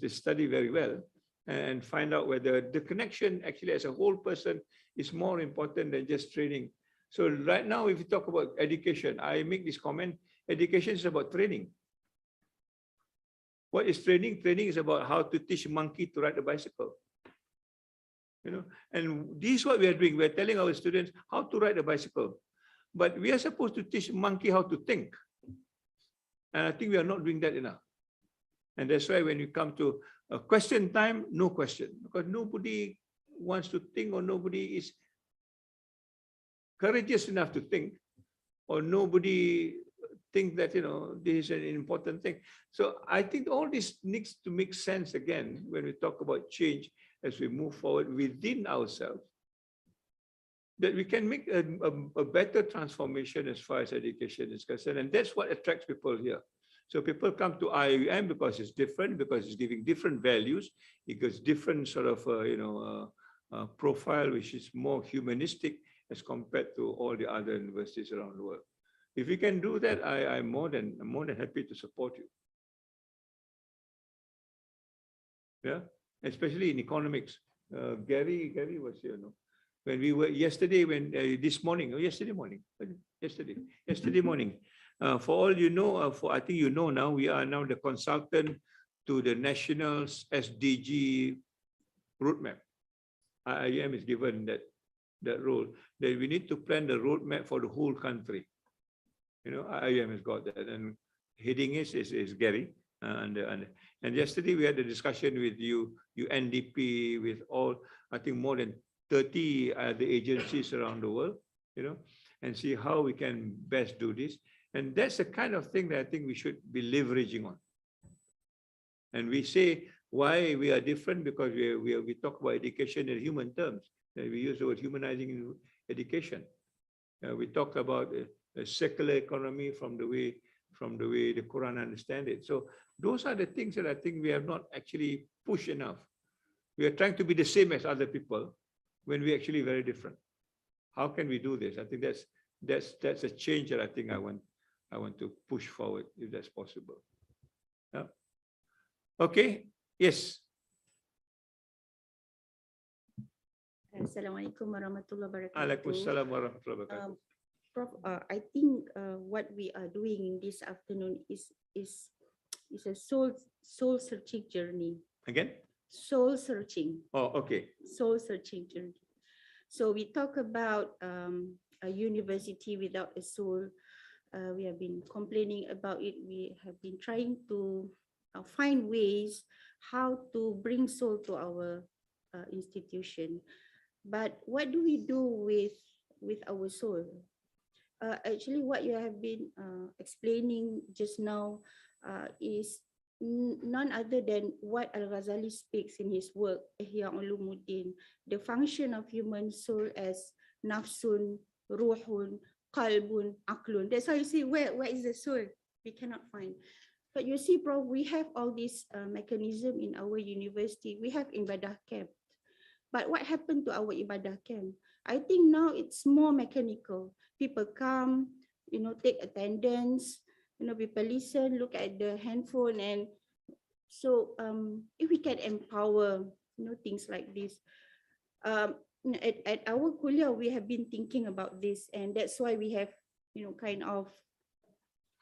Speaker 2: study very well and find out whether the connection actually as a whole person is more important than just training. So right now, if you talk about education, I make this comment, education is about training. What is training? Training is about how to teach a monkey to ride a bicycle. And this is what we are doing. We are telling our students how to ride a bicycle. But we are supposed to teach monkey how to think. And I think we are not doing that enough. And that's why when you come to a question time, no question. Because nobody wants to think, or nobody is courageous enough to think, or nobody think that, this is an important thing. So I think all this needs to make sense again when we talk about change as we move forward within ourselves, that we can make a better transformation as far as education is concerned. And that's what attracts people here. So people come to IUM because it's different, because it's giving different values, it gives different sort of, profile, which is more humanistic as compared to all the other universities around the world. If we can do that, I'm more than happy to support you. Yeah, especially in economics. Gary was here, no? When we were yesterday, yesterday morning. For all you know, I think you know now, we are now the consultant to the national SDG roadmap. IIM is given that role, that we need to plan the roadmap for the whole country. IIM has got that, and heading is Gary. And yesterday we had a discussion with UNDP, with all, I think more than 30 the agencies around the world, and see how we can best do this. And that's the kind of thing that I think we should be leveraging on. And we say why we are different, because we talk about education in human terms. We use the word humanizing in education. We talk about a secular economy from the way the Quran understand it. So those are the things that I think we have not actually pushed enough. We are trying to be the same as other people when we're actually very different. How can we do this? I think that's a change that I think I want to push forward if that's possible. Yeah. Okay. Yes.
Speaker 7: Assalamualaikum warahmatullahi wabarakatuh.
Speaker 2: Waalaikumsalam warahmatullahi wabarakatuh.
Speaker 7: Prof, I think what we are doing in this afternoon is a soul searching journey.
Speaker 2: Again?
Speaker 7: Soul searching.
Speaker 2: Oh, okay.
Speaker 7: Soul searching journey. So we talk about a university without a soul. We have been complaining about it. We have been trying to find ways how to bring soul to our institution. But what do we do with our soul? Actually, what you have been explaining just now is none other than what Al-Ghazali speaks in his work, Ihya Ulumuddin, the function of human soul as nafsun, ruhun, qalbun, aklun. That's why you see, where is the soul? We cannot find. But you see, Prof, we have all this mechanism in our university. We have ibadah camp. But what happened to our ibadah camp? I think now it's more mechanical. People come, take attendance, people listen, look at the handphone. And so if we can empower, things like this. At our kuliah, we have been thinking about this. And that's why we have, kind of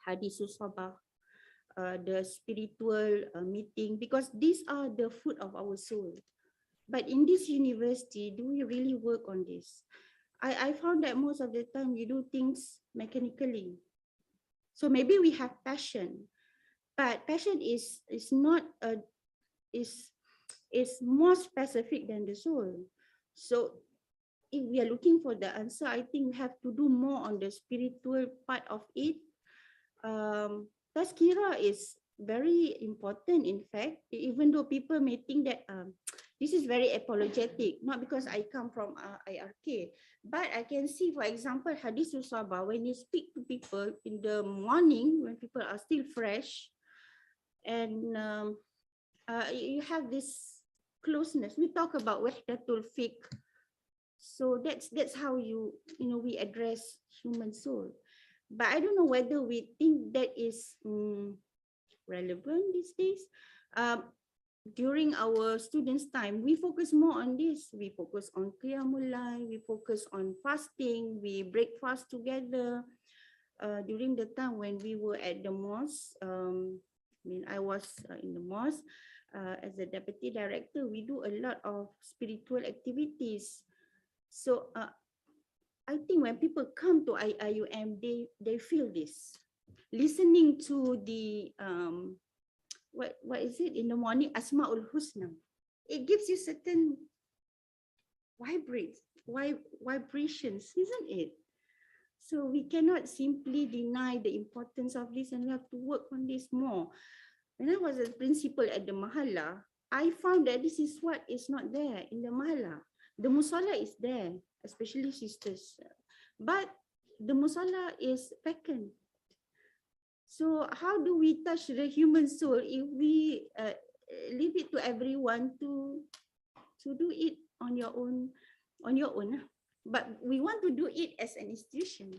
Speaker 7: Hadisus Sabah, the spiritual meeting, because these are the food of our soul. But in this university, do we really work on this? I found that most of the time we do things mechanically. So maybe we have passion, but passion is more specific than the soul. So if we are looking for the answer, I think we have to do more on the spiritual part of it. Tazkirah is very important, in fact, even though people may think that this is very apologetic, not because I come from IRK, but I can see, for example, Hadith Sabah, when you speak to people in the morning, when people are still fresh, and you have this closeness. We talk about wahdatul fiqh. So that's how we address human soul. But I don't know whether we think that is relevant these days. During our students' time, we focus more on this. We focus on Qiyamul Layl, we focus on fasting, we break fast together. During the time when we were at the mosque, I was in the mosque as a deputy director, we do a lot of spiritual activities. So I think when people come to IUM, they feel this. Listening to the what is it in the morning, Asma'ul Husna, it gives you certain vibrations, isn't it? So we cannot simply deny the importance of this, and we have to work on this more. When I was a principal at the Mahala, I found that this is what is not there in the Mahala. The Musalla is there, especially sisters, but the Musalla is vacant. So how do we touch the human soul if we leave it to everyone to do it on your own? But we want to do it as an institution.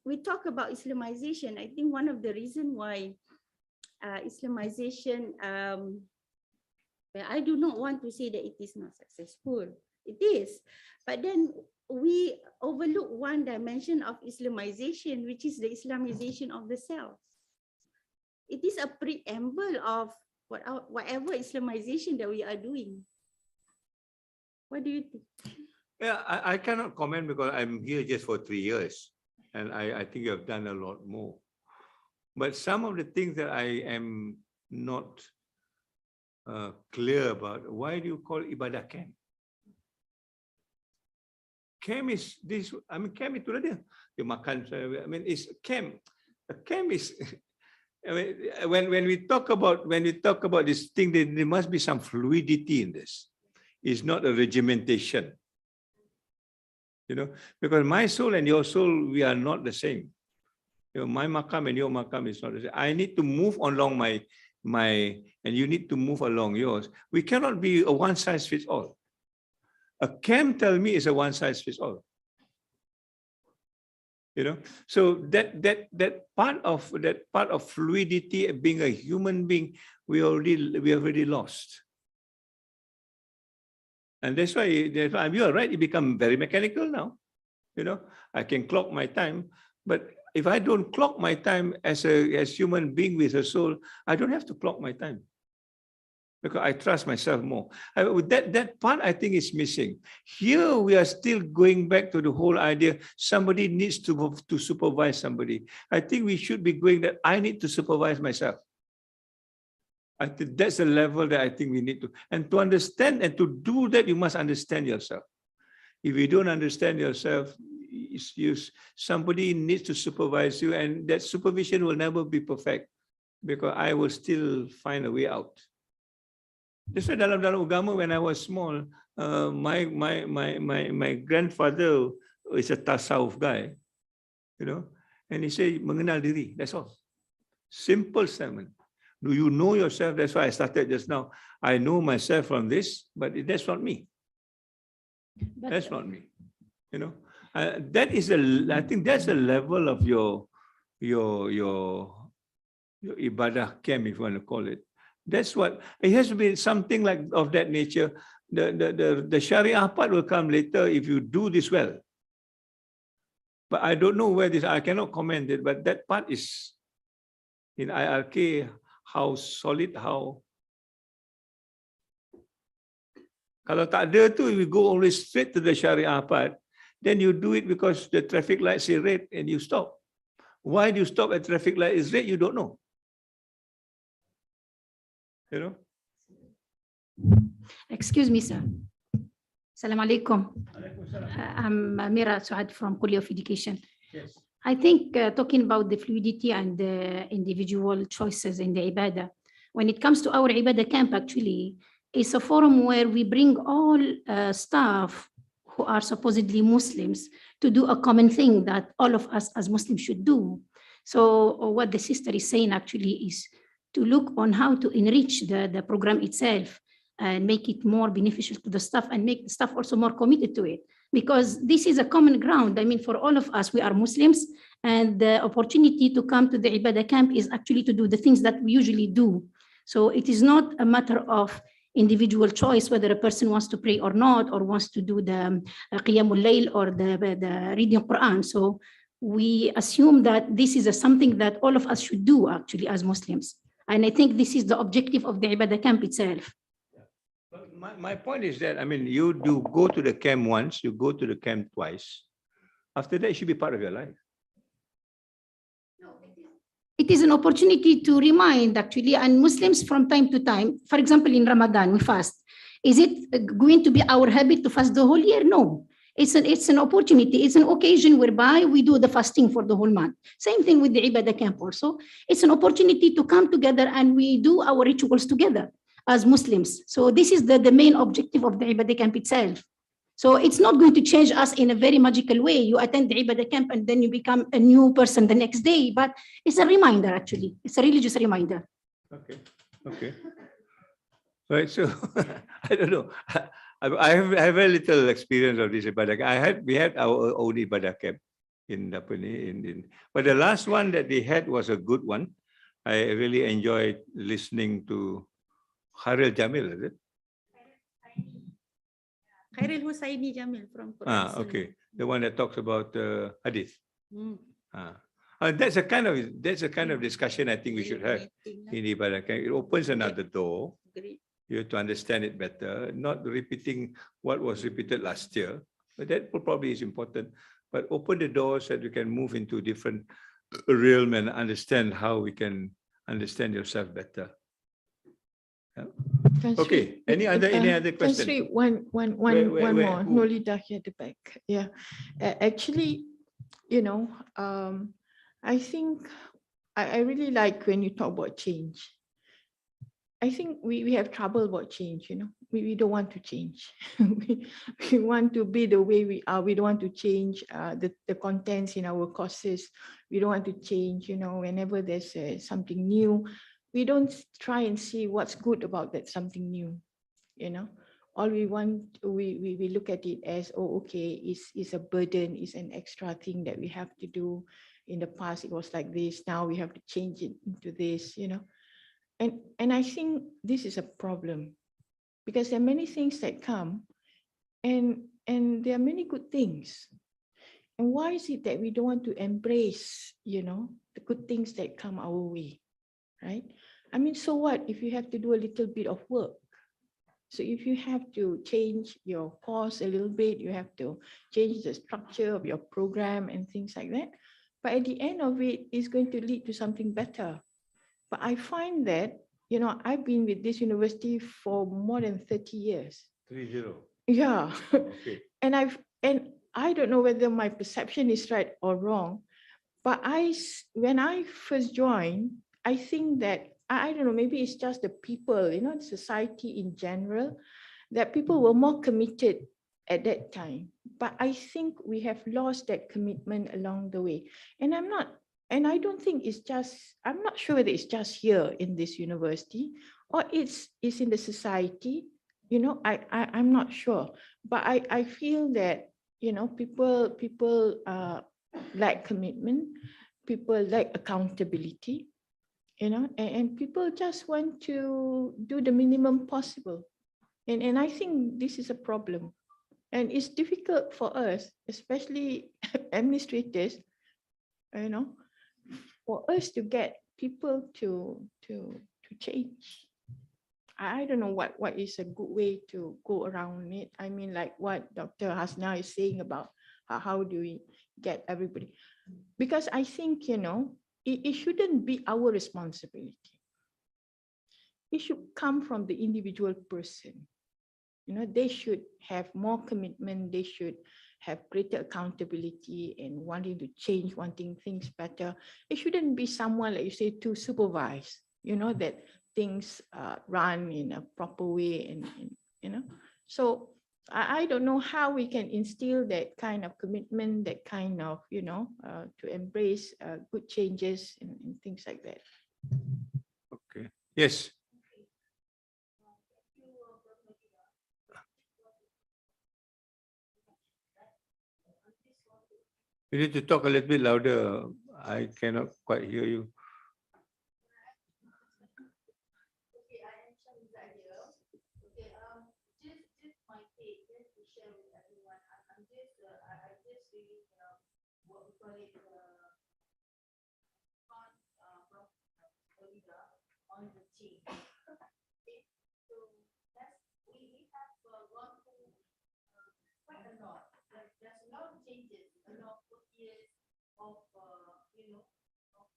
Speaker 7: We talk about Islamization. I think one of the reasons why Islamization, well, I do not want to say that it is not successful. It is, but then we overlook one dimension of Islamization, which is the Islamization of the self. It is a preamble of whatever Islamization that we are doing. What do you think?
Speaker 2: Yeah, I cannot comment because I'm here just for 3 years, and I think you have done a lot more. But some of the things that I am not clear about, why do you call ibadah camp? Camp is this. I mean, camp itu dia. You makan. I mean, it's camp. A camp is. I mean, when we talk about this thing, there must be some fluidity in this. It's not a regimentation. because my soul and your soul, we are not the same. My makam and your makam is not the same. I need to move along my, and you need to move along yours. We cannot be a one size fits all. A camp, tell me, is a one size fits all. So that part of fluidity, being a human being, we have already lost. And that's why you are right, it become very mechanical now. I can clock my time, but if I don't clock my time as human being with a soul, I don't have to clock my time, because I trust myself more. That part I think is missing. Here we are still going back to the whole idea, somebody needs to supervise somebody. I think we should be going that I need to supervise myself. I think that's the level that I think we need to. And to understand and to do that, you must understand yourself. If you don't understand yourself, somebody needs to supervise you, and that supervision will never be perfect, because I will still find a way out. That's why dalam agama, when I was small, my grandfather is a tasawuf guy, and he said, mengenal diri, that's all. Simple statement. Do you know yourself? That's why I started just now. I know myself from this, but that's not me. That's not me. That is I think that's the level of your ibadah camp, if you want to call it. That's what it has to be, something like of that nature. The Sharia part will come later if you do this well. But I don't know where this, I cannot comment it, but that part is in IRK, how solid, how. Kalau tak ada tu, we go always straight to the Sharia part, then you do it because the traffic light say red and you stop. Why do you stop at traffic light is red? You don't know.
Speaker 8: Excuse me, sir. Assalamu alaikum. I'm Amira Suad from College of Education.
Speaker 2: Yes.
Speaker 8: I think talking about the fluidity and the individual choices in the ibadah, when it comes to our ibadah camp, actually, it's a forum where we bring all staff who are supposedly Muslims to do a common thing that all of us as Muslims should do. So what the sister is saying actually is to look on how to enrich the program itself and make it more beneficial to the staff and make the staff also more committed to it. Because this is a common ground. I mean, for all of us, we are Muslims, and the opportunity to come to the Ibadah camp is actually to do the things that we usually do. So it is not a matter of individual choice, whether a person wants to pray or not, or wants to do the Qiyamul Layl or the reading of Quran. So we assume that this is something that all of us should do actually as Muslims. And I think this is the objective of the Ibadah camp itself.
Speaker 2: My point is that, I mean, you do go to the camp once, you go to the camp twice. After that, it should be part of your life.
Speaker 8: It is an opportunity to remind actually, and Muslims from time to time, for example, in Ramadan, we fast. Is it going to be our habit to fast the whole year? No. It's an opportunity. It's an occasion whereby we do the fasting for the whole month. Same thing with the Ibadah camp also. It's an opportunity to come together and we do our rituals together as Muslims. So this is the main objective of the Ibadah camp itself. So it's not going to change us in a very magical way. You attend the Ibadah camp and then you become a new person the next day, but it's a reminder actually. It's a religious reminder.
Speaker 2: Okay. Right, so I don't know. I have very little experience of this Ibadah. We had our own Ibadah camp in but the last one that they had was a good one. I really enjoyed listening to Khairil Jamil, is it?
Speaker 7: Khairil Hussaini Jamil from Quran.
Speaker 2: Okay. The one that talks about hadith. That's a kind of discussion I think we should have in Ibadah. It opens another door. You have to understand it better, not repeating what was repeated last year. But that probably is important. But open the doors so that you can move into different realm and understand how we can understand yourself better. Yeah. Okay. Any other question?
Speaker 4: One more. Nolida here at the back. Yeah. Actually, I think I really like when you talk about change. I think we have trouble about change, you know. We don't want to change. we want to be the way we are. We don't want to change the contents in our courses. We don't want to change, you know, whenever there's something new. We don't try and see what's good about that something new, you know. All we want, we look at it as, oh, okay, it's a burden, it's an extra thing that we have to do. In the past, it was like this. Now we have to change it into this, you know. And I think this is a problem because there are many things that come and there are many good things. And why is it that we don't want to embrace, you know, the good things that come our way, right? I mean, so what if you have to do a little bit of work? So if you have to change your course a little bit, you have to change the structure of your program and things like that. But at the end of it, it's going to lead to something better. But I find that, you know, I've been with this university for more than 30 years.
Speaker 2: 30.
Speaker 4: Yeah.
Speaker 2: Okay.
Speaker 4: And I don't know whether my perception is right or wrong, but when I first joined, I think that, I don't know, maybe it's just the people, you know, society in general, that people were more committed at that time. But I think we have lost that commitment along the way. And I don't think it's just, I'm not sure whether it's just here in this university or it's in the society, you know, I'm not sure. But I feel that, you know, people lack commitment, people lack accountability, you know, and people just want to do the minimum possible. And I think this is a problem. And it's difficult for us, especially administrators, you know, for us to get people to change. I don't know what is a good way to go around it. I mean, like what Dr. Hasna is saying about how do we get everybody? Because I think, you know, it shouldn't be our responsibility. It should come from the individual person. You know, they should have more commitment. They should have greater accountability and wanting to change, wanting things better. It shouldn't be someone, like you say, to supervise, you know, that things run in a proper way and you know. So I don't know how we can instill that kind of commitment, that kind of, you know, to embrace good changes and things like that.
Speaker 2: Okay. Yes. You need to talk a little bit louder. I cannot quite hear you.
Speaker 9: On the team. So we have gone through quite a lot. There's a lot of changes, a lot of years of you know of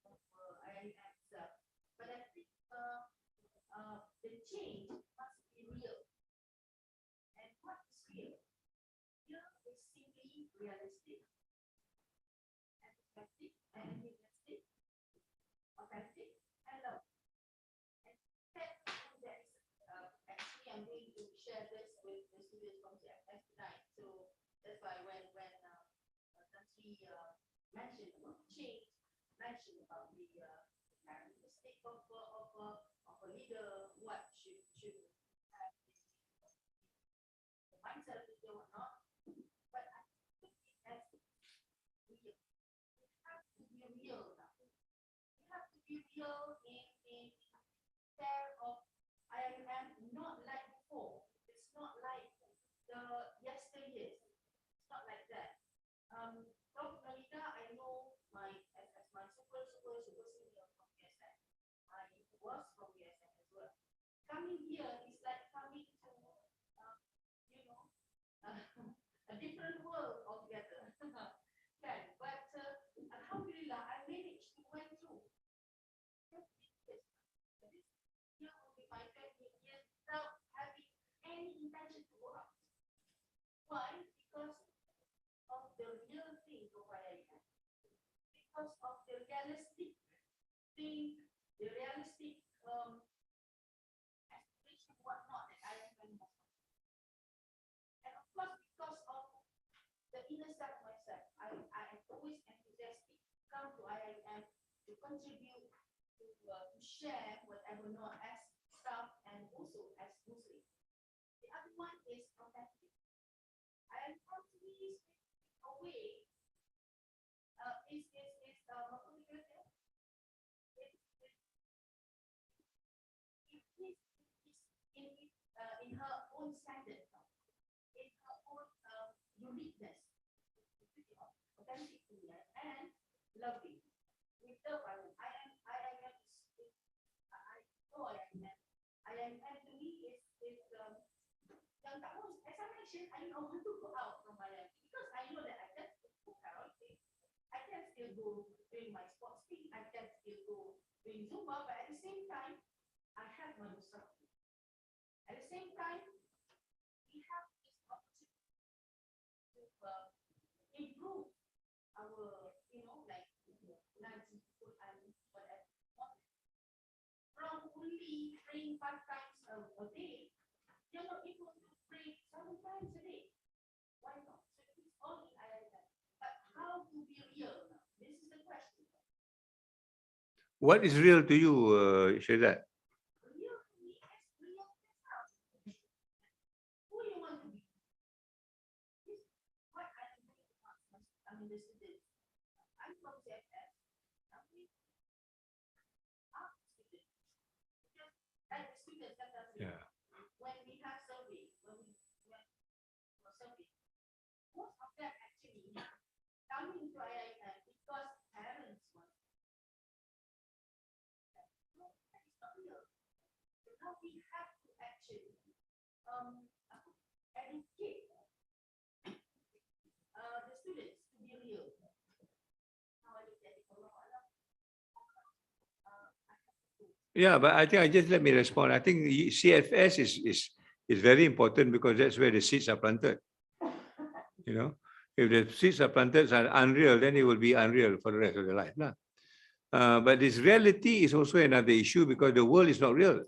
Speaker 9: IIM stuff. But I think the change must be real. And what is real? Real is simply realistic, effective, and realistic, authentic, and love. I'm going to share this with the students from CFS tonight. So that's why when Tansi mentioned about change, mentioned about the characteristic of a leader, what should have the mindset of leader or not. But I think it has to be real. It has to be real now. You have to be real in care of IIM, not like before. It's not like the yesteryears. It's not like that. Prof. Malika, I know as my super senior from USM. I was from USM as well. Coming here is like coming to, you know, a different world altogether. Okay, but alhamdulillah, I managed to went through. Here will be my 20 years without having any intention to go out. Why? Because of the real thing of IIM. Because of the realistic thing, the realistic inner self myself, I am always enthusiastic, come to IIM to contribute, to share whatever know as staff and also as Muslim. The other one is authentic. I am constantly away. In her own standard, in her own uniqueness, authentic and loving. With the I am to me is yang tak mau, as I mentioned, I don't want to go out from my life because I know that I can still go karaoke, I can still go doing my sports thing, I can still go doing Zumba, but at the same time, I have my stuff. At the same time, we have this opportunity to improve our, like Nazi Quran, whatever. From only praying 5 times a day, you're not able to pray 7 times a day. Why not? So it's only IIM. But how to be real now? This is the question.
Speaker 2: What is real to you, Shazad? Yeah.
Speaker 9: When we have survey, when we survey, most of them actually coming to IIM because parents want. No, that is not real. So now we have to actually educate the students to be real. How I look at it,
Speaker 2: Yeah, but I think let me respond. I think CFS is very important because that's where the seeds are planted. You know, if the seeds are planted are unreal, then it will be unreal for the rest of the life. But this reality is also another issue because the world is not real.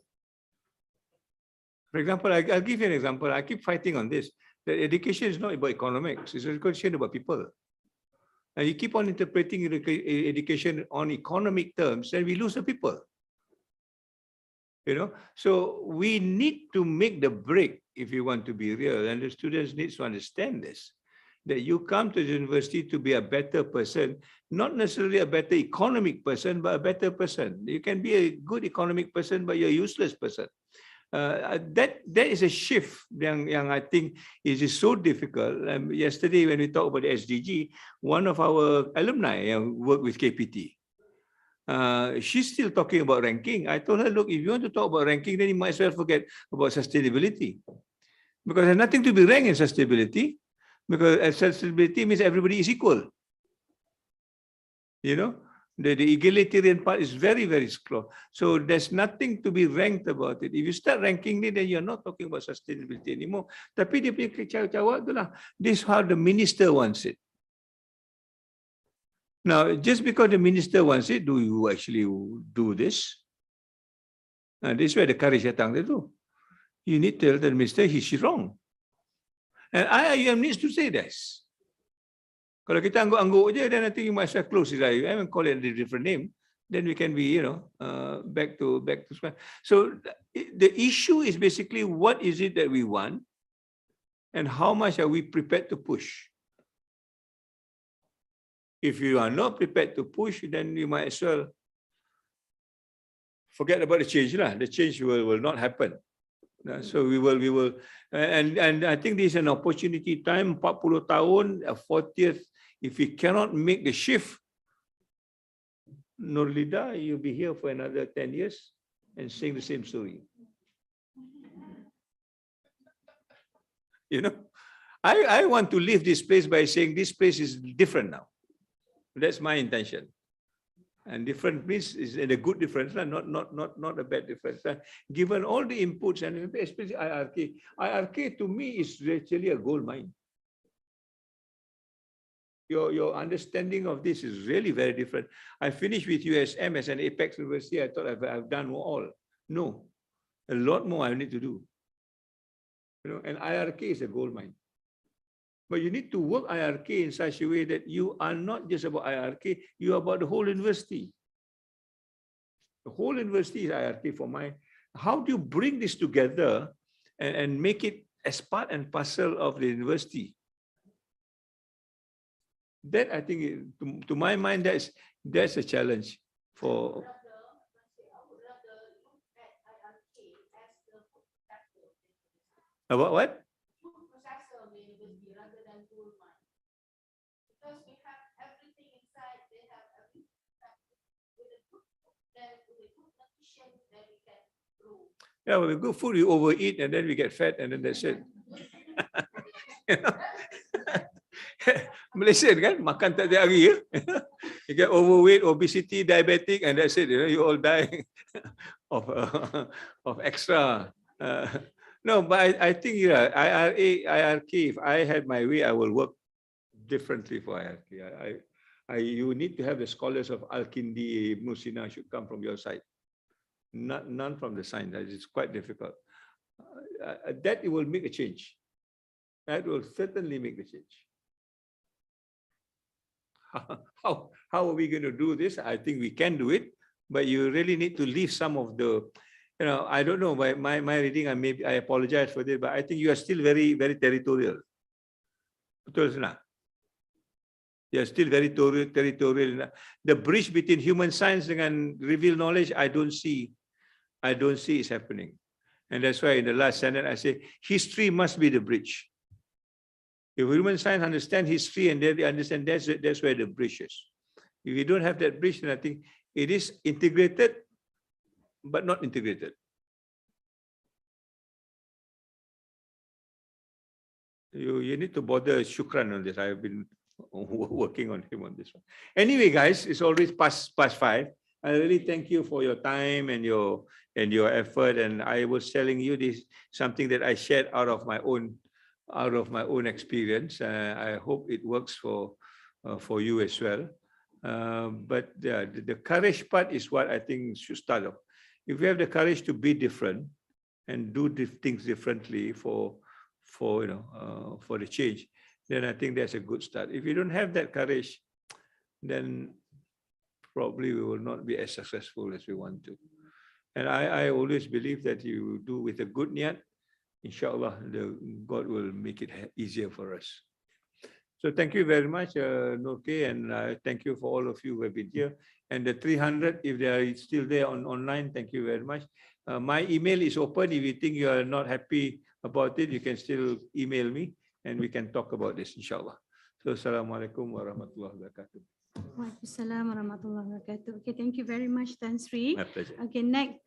Speaker 2: For example, I'll give you an example. I keep fighting on this. That education is not about economics. It's education about people. And you keep on interpreting education on economic terms, then we lose the people. You know, so we need to make the break if you want to be real, and the students need to understand this, that you come to the university to be a better person, not necessarily a better economic person, but a better person. You can be a good economic person, but you're a useless person. That is a shift yang I think is so difficult. Yesterday when we talked about the SDG, one of our alumni worked with KPT. She's still talking about ranking. I told her, look, if you want to talk about ranking, then you might as well forget about sustainability. Because there's nothing to be ranked in sustainability. Because sustainability means everybody is equal. You know, the egalitarian part is very, very slow. So there's nothing to be ranked about it. If you start ranking it, then you're not talking about sustainability anymore. Tapi dia punya cawak itulah. This is how the minister wants it. Now, just because the minister wants it, do you actually do this? This is where the courage datang tu. You need to tell the minister she's wrong. And IIM needs to say this. Kalau kita angguk-angguk je, then I think you must have close his IIM and call it a different name. Then we can be, back to square. So the issue is basically what is it that we want and how much are we prepared to push? If you are not prepared to push, then you might as well forget about the change. The change will not happen. So we will, and I think this is an opportunity time, 40 tahun, 40th, if we cannot make the shift, Nurlida, you'll be here for another 10 years and sing the same story. You know, I want to leave this place by saying this place is different now. That's my intention. And different means is a good difference, not a bad difference. Given all the inputs and especially IRK. IRK to me is actually a gold mine. Your understanding of this is really very different. I finished with USM as an Apex University. I thought I've done all. No, a lot more I need to do. You know, and IRK is a gold mine. But you need to work IRK in such a way that you are not just about IRK, you are about the whole university. The whole university is IRK for my. How do you bring this together and make it as part and parcel of the university? That I think, to my mind, that's a challenge for. About what?
Speaker 9: Because we have everything inside, they have everything with a good food, then with a good nutrition, then we can grow.
Speaker 2: Yeah, with good food, we overeat and then we get fat and then that's it. Malaysia kan, makan tak ada hari ya. You get overweight, obesity, diabetic, and that's it. You all die of extra. No, but I think IRK. If I had my way, I will work differently for IRK. You need to have the scholars of Al-Kindi, Musina should come from your side. None from the side. It's quite difficult. That it will make a change. That will certainly make a change. How are we going to do this? I think we can do it, but you really need to leave some of the, I don't know, my reading, I apologize for this, but I think you are still very, very territorial. Betul tak? You are still very territorial. The bridge between human science and revealed knowledge, I don't see it's happening. And that's why in the last sentence, I say, history must be the bridge. If human science understand history and they understand that's where the bridge is. If you don't have that bridge, then I think it is integrated, but not integrated. You need to bother Shukran on this. I've been working on him on this one. Anyway, guys, it's always past 5. I really thank you for your time and your effort. And I was telling you this, something that I shared out of my own experience. I hope it works for you as well. But yeah, the courage part is what I think should start off. If you have the courage to be different and do things differently for the change, then I think that's a good start. If you don't have that courage, then probably we will not be as successful as we want to. And I always believe that you do with a good niyat, inshallah, God will make it easier for us. So thank you very much, Nurke, and thank you for all of you who have been here. And the 300, if they are still there online, thank you very much. My email is open. If you think you are not happy about it, you can still email me and we can talk about this, inshallah. So, Assalamualaikum warahmatullahi wabarakatuh.
Speaker 1: Waalaikumsalam warahmatullahi wabarakatuh. Okay, thank you very much, Tan Sri.
Speaker 2: My pleasure.
Speaker 1: Okay, next,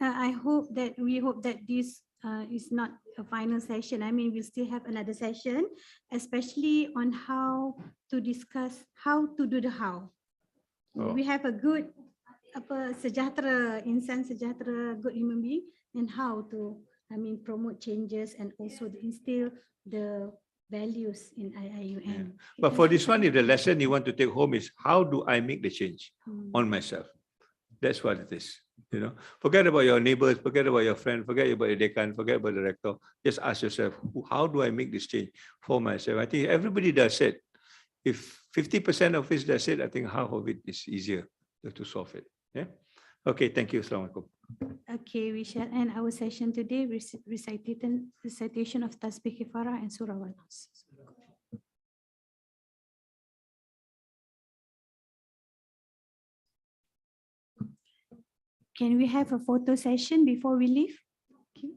Speaker 1: we hope that this is not a final session. I mean, we'll still have another session, especially on how to discuss how to do the how.
Speaker 2: Oh.
Speaker 1: We have a good sejahtera, insan sejahtera, good human being, and how to, promote changes and also to instill the values in IIUM.
Speaker 2: Yeah. But for this one, if the lesson you want to take home is how do I make the change on myself? That's what it is. Forget about your neighbors, forget about your friend, forget about your decan, forget about the rector. Just ask yourself, how do I make this change for myself? I think everybody does it. If 50% of it does it, I think half of it is easier to solve it. Yeah. Okay. Thank you. Assalamualaikum.
Speaker 1: Okay, we shall end our session today with recitation of Tasbih Kifarah and Surah Al-Nas. Can we have a photo session before we leave? Okay.